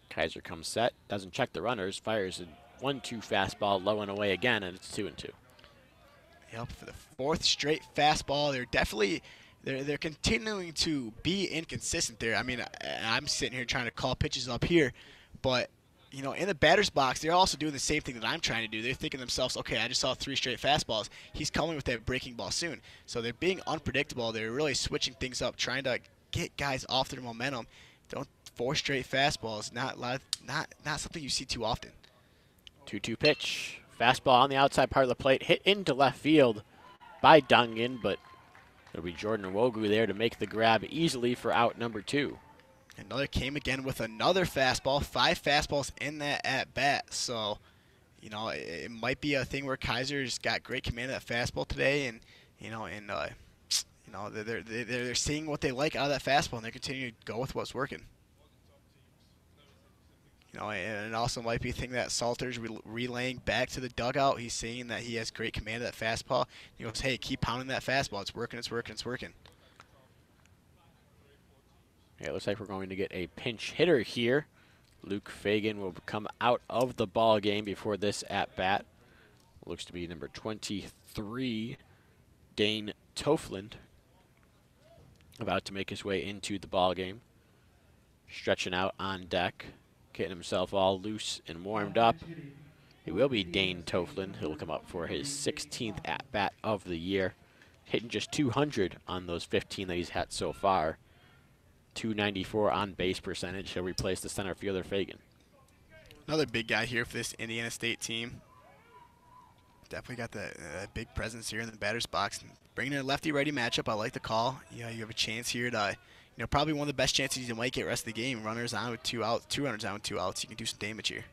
Kaiser comes set, doesn't check the runners, fires a 1-2 fastball low and away again, and it's 2-2.
Yep, for the 4th straight fastball. They're continuing to be inconsistent there. I mean, I'm sitting here trying to call pitches up here, but in the batter's box, they're also doing the same thing that I'm trying to do. They're thinking to themselves, okay, I just saw 3 straight fastballs. He's coming with that breaking ball soon. So they're being unpredictable. They're really switching things up, trying to get guys off their momentum. 4 straight fastballs, not something you see too often.
2-2 pitch. Fastball on the outside part of the plate, hit into left field by Dungan, but it'll be Jordan Wogu there to make the grab easily for out number 2.
Another came again with another fastball, 5 fastballs in that at-bat. So, it might be a thing where Kaiser's got great command of that fastball today, and they're seeing what they like out of that fastball, and they continue to go with what's working. And it also might be a thing that Salter's relaying back to the dugout. He's saying that he has great command of that fastball. He goes, hey, keep pounding that fastball. It's working, it's working, it's working.
Yeah, it looks like we're going to get a pinch hitter here. Luke Fagan will come out of the ball game before this at-bat. Looks to be number 23, Dane Tofland, about to make his way into the ball game. Stretching out on deck, getting himself all loose and warmed up. It will be Dane Tofland. He'll come up for his 16th at-bat of the year, hitting just 200 on those 15 that he's had so far. 294 on base percentage. He'll replace the center fielder Fagan.
Another big guy here for this Indiana State team. Definitely got that big presence here in the batter's box. Bringing in a lefty-righty matchup, I like the call. Yeah, you have a chance here to, probably one of the best chances you might get rest of the game. Runners on with 2 outs, 2 runners on with 2 outs. You can do some damage here.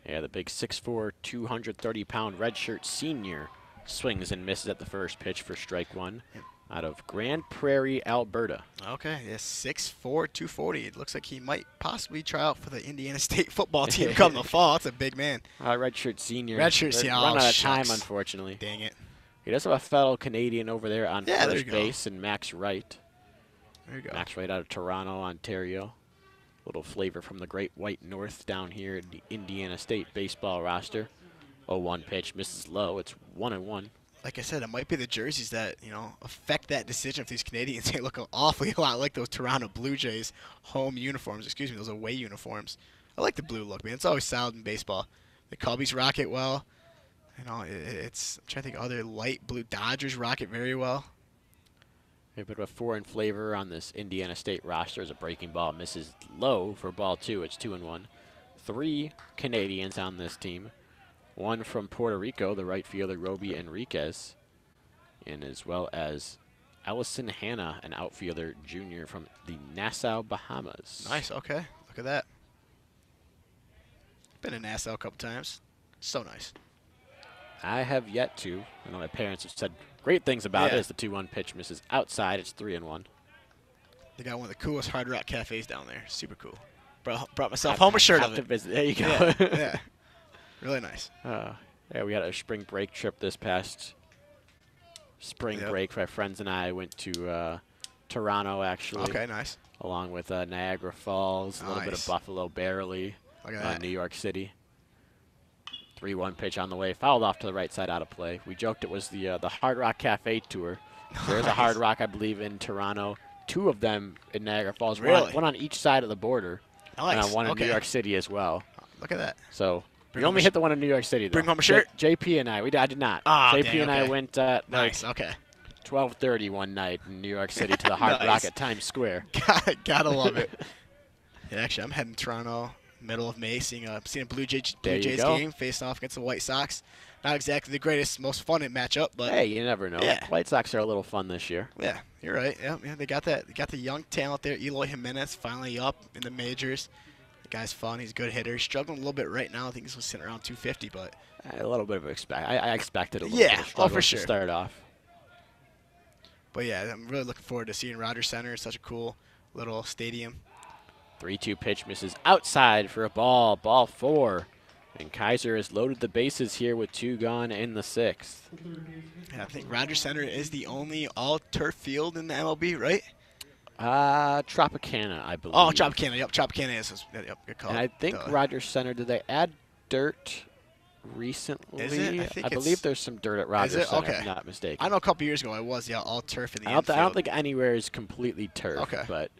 Yeah, the big 6'4", 230-pound redshirt senior swings and misses at the first pitch for strike 1. Yep. Out of Grand Prairie, Alberta.
Okay, yeah, 6'4", 240. It looks like he might possibly try out for the Indiana State football team come the fall. That's a big man.
Redshirt senior.
Redshirt senior.
Run out of time, unfortunately.
Dang it.
He does have a fellow Canadian over there on first base, and Max Wright.
There you go.
Max Wright out of Toronto, Ontario. A little flavor from the Great White North down here in the Indiana State baseball roster. 0-1 pitch, misses low. It's 1-1.
Like I said, it might be the jerseys that, affect that decision. If these Canadians, they look an awfully lot like those Toronto Blue Jays home uniforms. Those away uniforms. I like the blue look, man. It's always solid in baseball. The Cubbies rock it well. I'm trying to think other light blue. Dodgers rock it very well.
A bit of a foreign flavor on this Indiana State roster as a breaking ball misses low for ball 2. It's 2-1. 3 Canadians on this team. One from Puerto Rico, the right fielder Roby Enriquez, and as well as Ellison Hanna, an outfielder junior from the Nassau, Bahamas.
Nice, okay. Look at that. Been in Nassau a couple times. So nice.
I have yet to. I know my parents have said great things about it as the 2-1 pitch misses outside. It's 3-1.
They got one of the coolest Hard Rock cafes down there. Super cool. Brought myself home a shirt of it.
There you go.
Yeah. Really nice.
Yeah, we had a spring break trip this past spring break. My friends and I went to Toronto, actually.
Okay, nice.
Along with Niagara Falls, a little bit of Buffalo, barely.
Look at that.
New York City. 3-1 pitch on the way, fouled off to the right side out of play. We joked it was the Hard Rock Cafe tour. There's a Hard Rock, I believe, in Toronto. 2 of them in Niagara Falls.
Really?
One on each side of the border.
Nice.
And one in New York City as well.
Look at that.
So we only hit the one in New York City, though.
Bring home a shirt?
JP and I. I did not. JP and I went
nice. Okay.
12:30 one night in New York City to the Hard Rock at Times Square.
Gotta love it. Yeah, actually, I'm heading to Toronto middle of May, seeing a Blue Jays game facing off against the White Sox. Not exactly the greatest, most fun matchup, but
hey, you never know.
Yeah.
White Sox are a little fun this year.
Yeah, you're right. Yeah, they got that. They got the young talent there. Eloy Jimenez finally up in the majors. The guy's fun. He's a good hitter. He's struggling a little bit right now. I think he's sitting around 250, but
a little bit of I expected a little bit of struggle
for sure.
To start off.
But yeah, I'm really looking forward to seeing Rogers Center. It's such a cool little stadium.
3-2 pitch misses outside for a ball. Ball 4. And Kaiser has loaded the bases here with 2 gone in the 6th.
Yeah, I think Rogers Center is the only all-turf field in the MLB, right?
Tropicana, I believe.
Oh, Tropicana. Yep, Tropicana is. Yep, good call.
And I think Rogers Center, did they add dirt recently?
Is it?
I believe there's some dirt at Rogers Center, if I'm not mistaken.
I know a couple years ago I was, all turf in the infield.
I don't think anywhere is completely turf.
Okay.
But,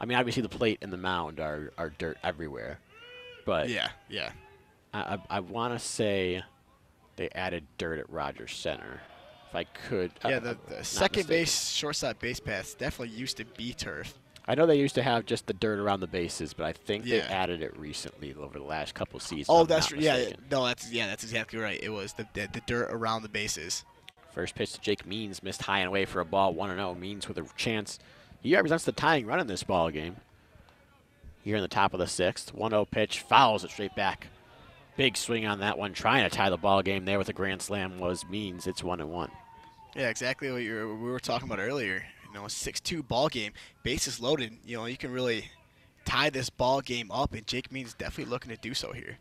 I mean, obviously the plate and the mound are dirt everywhere. But
yeah.
I want to say they added dirt at Rogers Center. If I could.
Yeah, the second base, shortstop base paths definitely used to be turf.
I know they used to have just the dirt around the bases, but I think they added it recently over the last couple seasons.
Oh, that's that's exactly right. It was the dirt around the bases.
First pitch to Jake Means, missed high and away for a ball. 1-0. Means with a chance. He represents the tying run in this ball game. Here in the top of the 6th, 1-0 pitch, fouls it straight back. Big swing on that one, trying to tie the ball game there with a grand slam was Means. It's 1-1.
Yeah, exactly what we were talking about earlier. A 6-2 ball game, bases loaded. You can really tie this ball game up, and Jake Means definitely looking to do so here.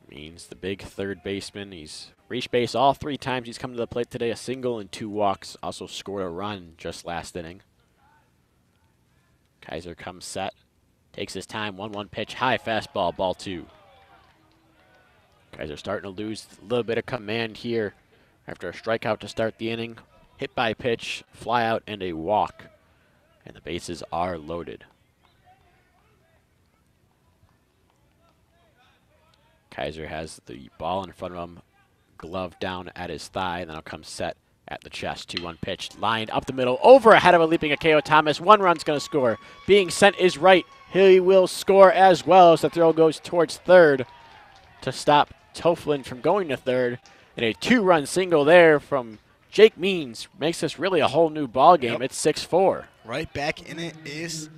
Means the big third baseman. He's reached base all 3 times he's come to the plate today. A single and 2 walks. Also scored a run just last inning. Kaiser comes set. Takes his time. 1-1 pitch. High fastball. Ball 2. Kaiser starting to lose a little bit of command here after a strikeout to start the inning. Hit by pitch, fly out, and a walk. And the bases are loaded. Kaiser has the ball in front of him, glove down at his thigh, and then he'll come set at the chest. 2-1 pitch, lined up the middle, over ahead of a leaping Akeo Thomas. 1 run's going to score. Being sent is right. He will score as well as the throw goes towards third to stop Toflin from going to third. And a 2-run single there from Jake Means makes this really a whole new ball game. It's 6-4.
Right back in it is,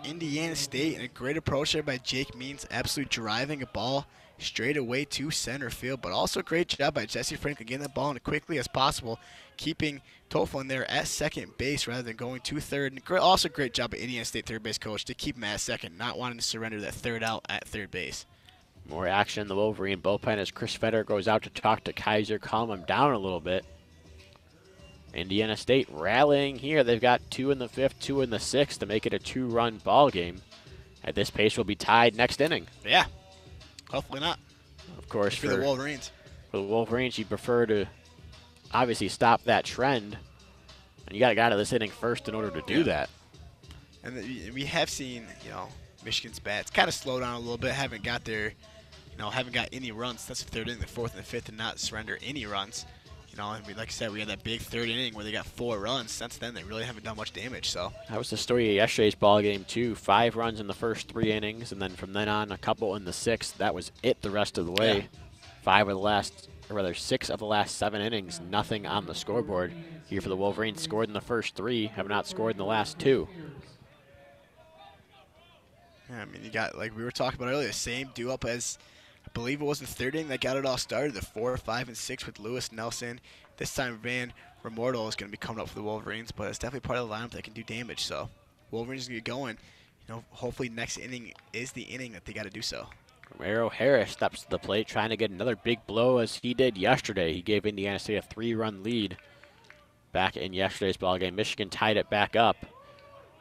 Indiana State, and a great approach there by Jake Means, absolutely driving a ball straight away to center field, but also a great job by Jesse Franklin getting the ball in as quickly as possible, keeping Toflin there at second base rather than going to third. And also great job by Indiana State third base coach to keep him at second, not wanting to surrender that third out at third base.
More action in the Wolverine bullpen as Chris Feder goes out to talk to Kaiser, calm him down a little bit. Indiana State rallying here. They've got 2 in the 5th, 2 in the 6th to make it a 2-run ball game. At this pace, will be tied next inning.
Yeah, hopefully not.
Of course,
for the Wolverines.
For the Wolverines, you prefer to obviously stop that trend, and you got to get out of this inning first in order to do that.
And we have seen, Michigan's bats kind of slow down a little bit. Haven't got any runs. That's the 3rd inning, the 4th, and the 5th, and not surrender any runs. And like I said, we had that big third inning where they got 4 runs. Since then, they really haven't done much damage. So
that was the story of yesterday's ball game too. 5 runs in the first 3 innings, and then from then on, a couple in the 6th. That was it the rest of the way. Yeah. 6 of the last 7 innings, nothing on the scoreboard. Here for the Wolverines, scored in the first 3, have not scored in the last 2.
Yeah, I mean, you got, like we were talking about earlier, the same due-up as, I believe it was the third inning that got it all started, the 4, 5, and 6 with Lewis, Nelson. This time, Van Remordo is going to be coming up for the Wolverines, but it's definitely part of the lineup that can do damage. So, Wolverines are going to get going. Hopefully next inning is the inning that they got to do so.
Romero Harris steps to the plate, trying to get another big blow as he did yesterday. He gave Indiana State a 3-run lead back in yesterday's ball game. Michigan tied it back up,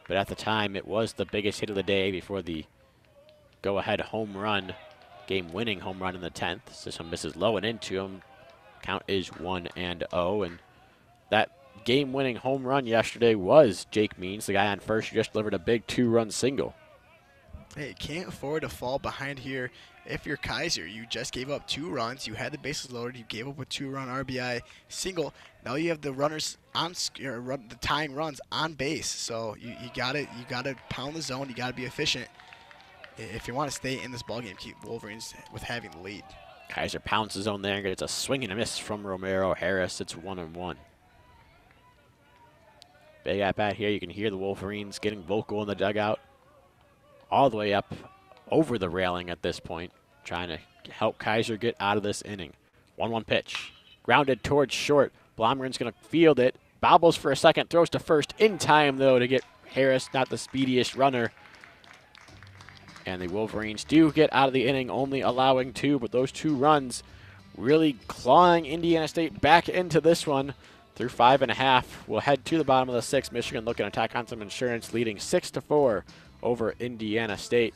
but at the time it was the biggest hit of the day before the go-ahead home run, game-winning home run in the 10th. This one misses low and into him. Count is 1-0, and that game-winning home run yesterday was Jake Means, the guy on first who just delivered a big 2-run single.
Hey, you can't afford to fall behind here if you're Kaiser. You just gave up 2 runs. You had the bases loaded. You gave up a 2-run RBI single. Now you have the runners on the tying runs on base. So you gotta pound the zone. You gotta be efficient if you want to stay in this ballgame. Keep the Wolverines with having the lead.
Kaiser pounds his zone there and gets a swing and a miss from Romero Harris. It's 1-1. Big at bat here. You can hear the Wolverines getting vocal in the dugout, all the way up over the railing at this point, trying to help Kaiser get out of this inning. 1-1 pitch. Grounded towards short. Blomgren's going to field it. Bobbles for a second. Throws to first in time, though, to get Harris, not the speediest runner. And the Wolverines do get out of the inning, only allowing 2, but those 2 runs really clawing Indiana State back into this one through 5.5. We'll head to the bottom of the 6th. Michigan looking to tack on some insurance, leading 6-4 over Indiana State.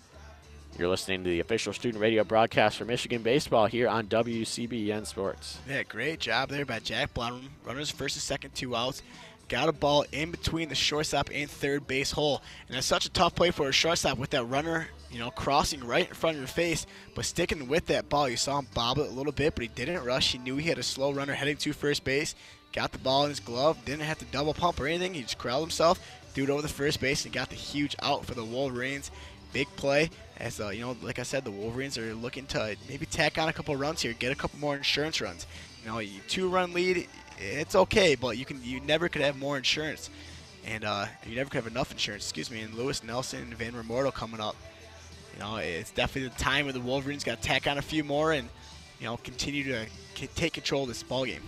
You're listening to the official student radio broadcast for Michigan baseball here on WCBN Sports.
Yeah, great job there by Jack Blomgren. Runners first and second, 2 outs. Got a ball in between the shortstop and third base hole. And that's such a tough play for a shortstop with that runner, crossing right in front of your face, but sticking with that ball. You saw him bobble it a little bit, but he didn't rush. He knew he had a slow runner heading to first base. Got the ball in his glove. Didn't have to double pump or anything. He just corralled himself, threw it over the first base, and got the huge out for the Wolverines. Big play. As like I said, the Wolverines are looking to maybe tack on a couple runs here, get a couple more insurance runs. A 2-run lead, it's okay, but you never could have more insurance, and you never could have enough insurance. Excuse me. And Lewis, Nelson, and Van Remordo coming up. It's definitely the time where the Wolverines got to tack on a few more and continue to take control of this ball game.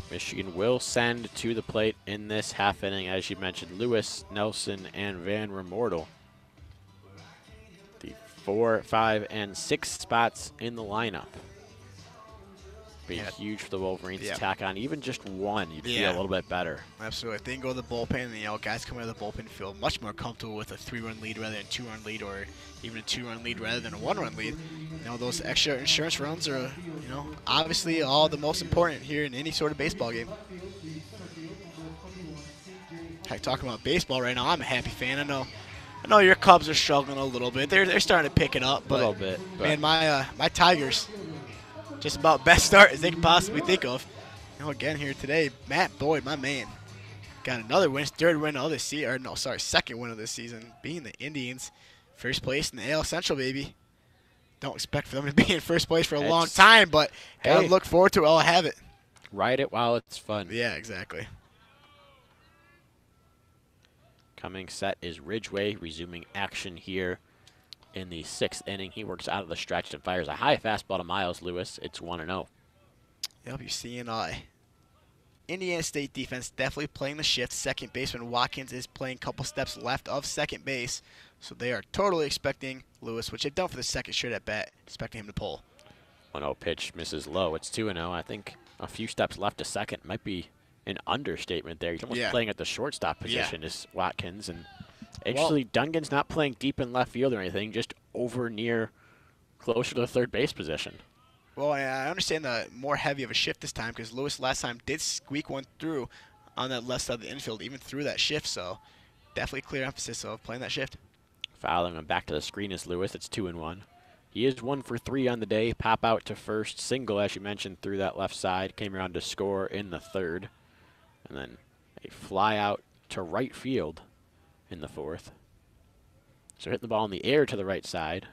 Michigan will send to the plate in this half inning, as you mentioned, Lewis, Nelson, and Van Remordo. The 4, 5, and 6 spots in the lineup. Be huge for the Wolverines to tack on even just one. You'd feel a little bit better.
Absolutely. If they can go to the bullpen, and guys coming out of the bullpen feel much more comfortable with a 3-run lead rather than a 2-run lead, or even a 2-run lead rather than a 1-run lead. Those extra insurance runs are, obviously all the most important here in any sort of baseball game. Heck, talking about baseball right now, I'm a happy fan. I know your Cubs are struggling a little bit. They're starting to pick it up, but
a little bit.
Man, my Tigers, just about best start as they can possibly think of. Again here today, Matt Boyd, my man, got another win, third win of this season, second win of this season, beating the Indians, first place in the AL Central, baby. Don't expect for them to be in first place for a long time, but gotta look forward to it while I have it.
Ride it while it's fun.
Yeah, exactly.
Coming set is Ridgway, resuming action here in the 6th inning. He works out of the stretch and fires a high fastball to Miles Lewis. It's 1-0.
Yep, you're seeing Indiana State defense definitely playing the shift. Second baseman Watkins is playing a couple steps left of second base, so they are totally expecting Lewis, which they've done for the second straight at bat, expecting him to pull.
1-0 pitch misses low. It's 2-0. I think a few steps left to second might be an understatement there. He's almost playing at the shortstop position is Watkins, and actually Dungan's not playing deep in left field or anything, just over near closer to the third base position.
Well, I understand the more heavy of a shift this time because Lewis last time did squeak one through on that left side of the infield, even through that shift. So definitely clear emphasis of playing that shift.
Fouling him back to the screen is Lewis. It's 2-1. He is 1 for 3 on the day. Pop out to first, single, as you mentioned, through that left side. Came around to score in the third. And then a fly out to right field in the fourth. So hitting the ball in the air to the right side.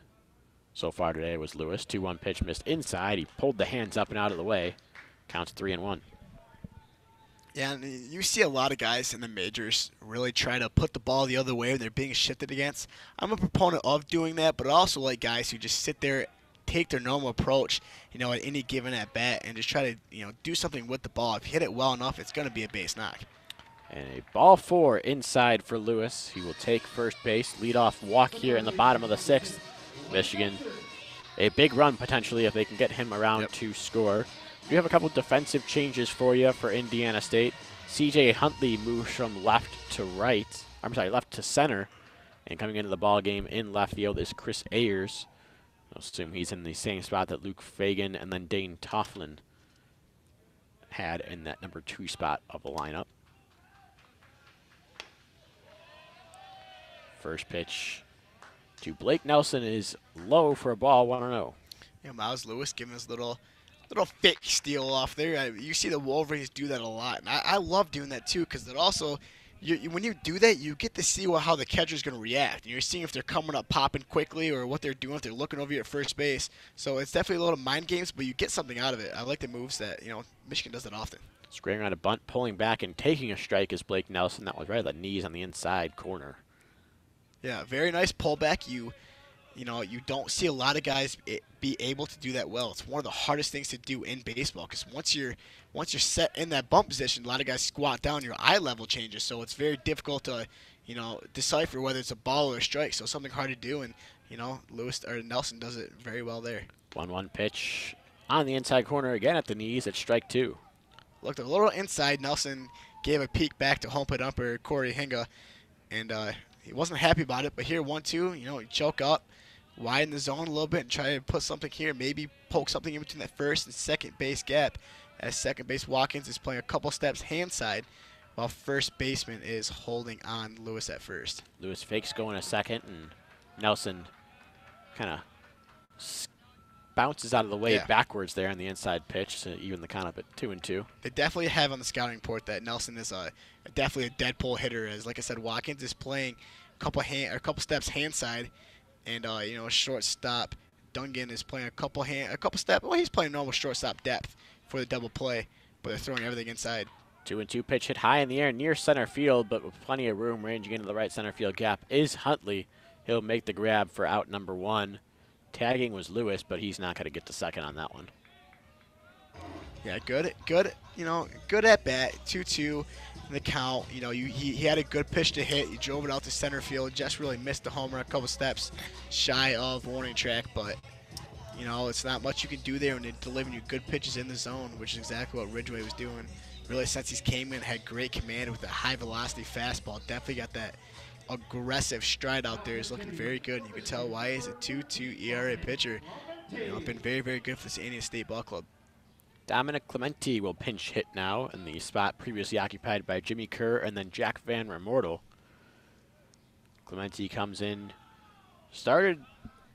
So far today was Lewis. 2-1 pitch missed inside. He pulled the hands up and out of the way. Counts 3-1.
Yeah, and you see a lot of guys in the majors really try to put the ball the other way when they're being shifted against. I'm a proponent of doing that, but I also like guys who just sit there, take their normal approach, at any given at bat, and just try to, do something with the ball. If you hit it well enough, it's going to be a base knock.
And a ball 4 inside for Lewis. He will take first base. Leadoff walk here in the bottom of the 6th. Michigan, a big run potentially if they can get him around to score. We have a couple defensive changes for you for Indiana State. C.J. Huntley moves from left to right. I'm sorry, left to center. And coming into the ball game in left field is Chris Ayers. I'll assume he's in the same spot that Luke Fagan and then Dane Toughlin had in that number 2 spot of the lineup. First pitch to Blake Nelson is low for a ball, 1-0.
Yeah, Miles Lewis giving his little fake steal off there. You see the Wolverines do that a lot, and I love doing that too, because it also, when you do that, you get to see how the catcher's going to react. And you're seeing if they're coming up popping quickly or what they're doing, if they're looking over you at first base. So it's definitely a little mind games, but you get something out of it. I like the moves that Michigan does that often.
Squaring on a bunt, pulling back and taking a strike is Blake Nelson. That was right at the knees on the inside corner.
Yeah, very nice pullback. You don't see a lot of guys be able to do that well. It's one of the hardest things to do in baseball, because once you're set in that bump position, a lot of guys squat down, your eye level changes. So it's very difficult to, decipher whether it's a ball or a strike. So something hard to do, and Nelson does it very well there.
1-1 pitch on the inside corner again at the knees. It's strike 2.
Looked a little inside. Nelson gave a peek back to home plate umpire Corey Hinga, and he wasn't happy about it. But here, 1-2, you choke up, widen the zone a little bit and try to put something here, maybe poke something in between that first and second base gap, as second base Watkins is playing a couple steps hand side while first baseman is holding on Lewis at first.
Lewis fakes going a second, and Nelson kind of bounces out of the way backwards there on the inside pitch to even the count up at 2-2.
They definitely have on the scouting report that Nelson is definitely a dead pull hitter, as like I said, Watkins is playing a couple steps hand side, and shortstop Dungan is playing a couple steps. Well, he's playing normal shortstop depth for the double play, but they're throwing everything inside. 2-2
pitch hit high in the air near center field, but with plenty of room ranging into the right center field gap is Huntley. He'll make the grab for out number 1. Tagging was Lewis, but he's not going to get to second on that one.
Yeah, good at bat. 2-2 in the count. He had a good pitch to hit. He drove it out to center field. Just really missed the homer a couple steps shy of warning track, but it's not much you can do there when they're delivering you good pitches in the zone, which is exactly what Ridgway was doing. Really, since he's came in, had great command with a high velocity fastball. Definitely got that aggressive stride out there. Is looking very good, and you can tell why he's a 2.2 ERA pitcher. Been very, very good for this Indiana State ball club.
Dominic Clemente will pinch hit now in the spot previously occupied by Jimmy Kerr and then Jack Van Remortel. Clemente comes in, started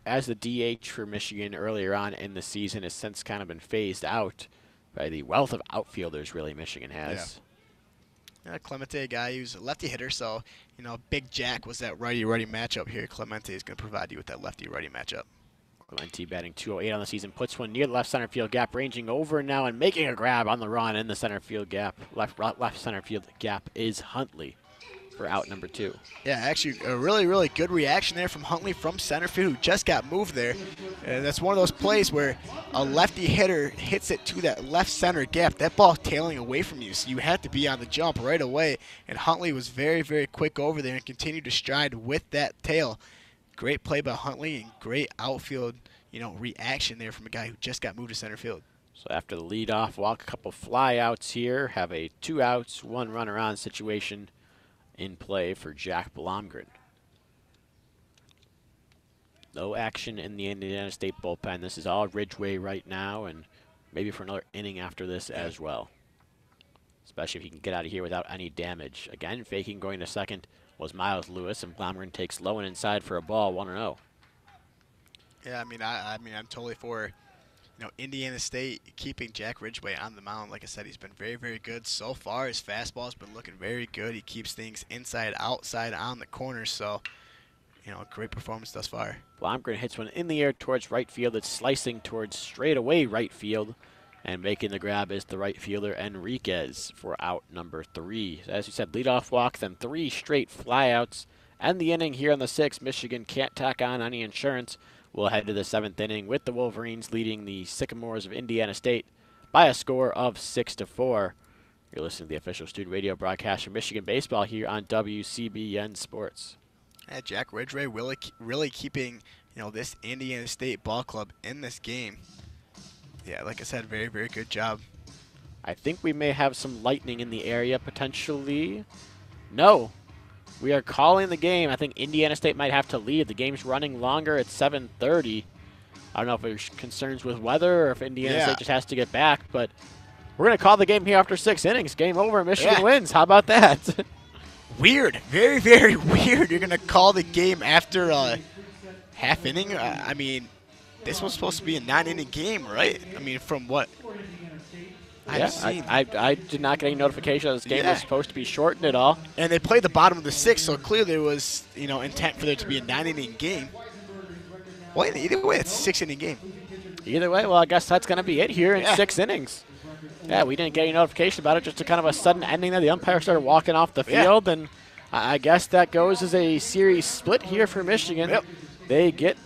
as the DH for Michigan earlier on in the season, has since kind of been phased out by the wealth of outfielders really Michigan has.
Yeah, Clemente, a guy who's a lefty hitter, so Big Jack was that righty-righty matchup here. Clemente is going to provide you with that lefty-righty matchup.
Clemente batting .208 on the season, puts one near the left center field gap, ranging over now and making a grab on the run in the center field gap. Left center field gap is Huntley for out number 2.
Yeah, actually a really, really good reaction there from Huntley from center field, who just got moved there. And that's one of those plays where a lefty hitter hits it to that left center gap. That ball tailing away from you, so you have to be on the jump right away. And Huntley was very, very quick over there and continued to stride with that tail. Great play by Huntley and great outfield, reaction there from a guy who just got moved to center field.
So after the leadoff walk, a couple fly outs here, have a 2 outs, 1 runner on situation in play for Jack Blomgren. No action in the Indiana State bullpen. This is all Ridgway right now, and maybe for another inning after this as well. Especially if he can get out of here without any damage. Again, faking going to second was Miles Lewis, and Blomgren takes low and inside for a ball, 1-0.
Yeah, I'm totally for, Indiana State keeping Jack Ridgway on the mound. Like I said, he's been very, very good so far. His fastball's been looking very good. He keeps things inside, outside, on the corners. So, great performance thus far.
Blomgren hits one in the air towards right field. It's slicing towards straightaway right field. And making the grab is the right fielder, Enriquez, for out number 3. As you said, leadoff walk, then 3 straight flyouts. And the inning here in the 6th. Michigan can't tack on any insurance. We'll head to the 7th inning with the Wolverines leading the Sycamores of Indiana State by a score of 6-4. You're listening to the official student radio broadcast for Michigan baseball here on WCBN Sports.
Yeah, Jack Ridgway really keeping this Indiana State ball club in this game. Yeah, like I said, very, very good job.
I think we may have some lightning in the area potentially. No. We are calling the game. I think Indiana State might have to lead. The game's running longer at 7:30. I don't know if there's concerns with weather or if Indiana State just has to get back, but we're going to call the game here after 6 innings. Game over. Michigan wins. How about that?
Weird. Very, very weird. You're going to call the game after half inning? This was supposed to be a 9-inning game, right? From what I've seen.
I did not get any notification that this game was supposed to be shortened at all.
And they played the bottom of the 6th, so clearly there was, intent for there to be a 9-inning game. Well, either way, it's a 6-inning game.
Either way, well, I guess that's going to be it here in 6 innings. Yeah, we didn't get any notification about it. Just a kind of a sudden ending there. The umpire started walking off the field, and I guess that goes as a series split here for Michigan.
Yep.
They get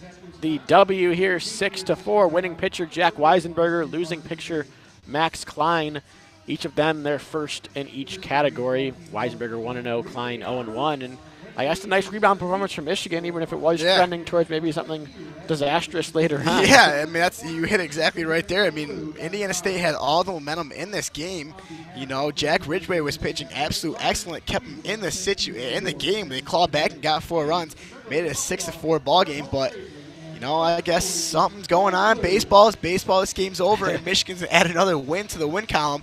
the W here, 6-4. Winning pitcher Jack Weisenberger, losing pitcher Max Klein. Each of them their first in each category. Weisenberger 1-0, Klein 0-1, and I guess a nice rebound performance from Michigan, even if it was trending towards maybe something disastrous later on.
Yeah, you hit exactly right there. Indiana State had all the momentum in this game. Jack Ridgway was pitching absolute excellent, kept him in the game. They clawed back and got 4 runs, made it a 6-4 ball game, but I guess something's going on. Baseball is baseball. This game's over, and Michigan's add another win to the win column.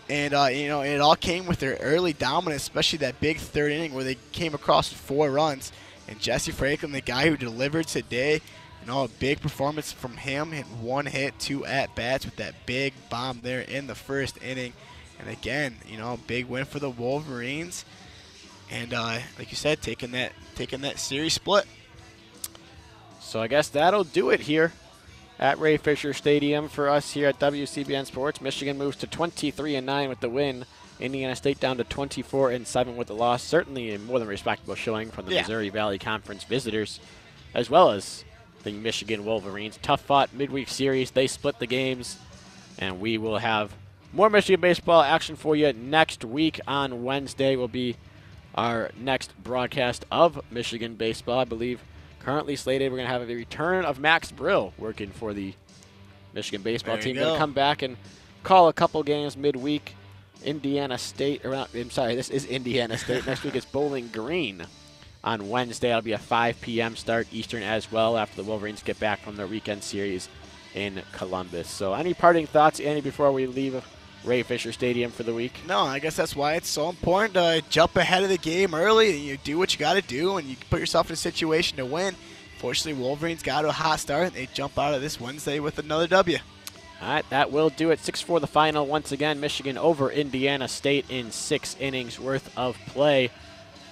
And, it all came with their early dominance, especially that big 3rd inning where they came across 4 runs. And Jesse Franklin, the guy who delivered today, a big performance from him. Hit 1 hit, 2 at-bats with that big bomb there in the 1st inning. And again, big win for the Wolverines. And like you said, taking that series split.
So I guess that'll do it here at Ray Fisher Stadium for us here at WCBN Sports. Michigan moves to 23-9 with the win. Indiana State down to 24-7 with the loss. Certainly a more than respectable showing from the Missouri Valley Conference visitors, as well as the Michigan Wolverines. Tough-fought midweek series. They split the games, and we will have more Michigan baseball action for you next week. On Wednesday will be our next broadcast of Michigan baseball, I believe. Currently slated, we're going to have the return of Max Brill working for the Michigan baseball team. Going to come back and call a couple games midweek. Indiana State, this is Indiana State. Next week is Bowling Green. On Wednesday, it'll be a 5 p.m. start Eastern as well after the Wolverines get back from their weekend series in Columbus. So any parting thoughts, Andy, before we leave Ray Fisher Stadium for the week?
No, I guess that's why it's so important to jump ahead of the game early and you do what you got to do and you put yourself in a situation to win. Fortunately, Wolverines got to a hot start and they jump out of this Wednesday with another W.
All right, that will do it. 6-4 the final. Once again, Michigan over Indiana State in 6 innings worth of play.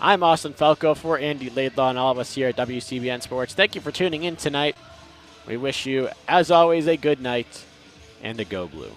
I'm Austin Falco for Andy Laidlaw and all of us here at WCBN Sports. Thank you for tuning in tonight. We wish you, as always, a good night and a Go Blue.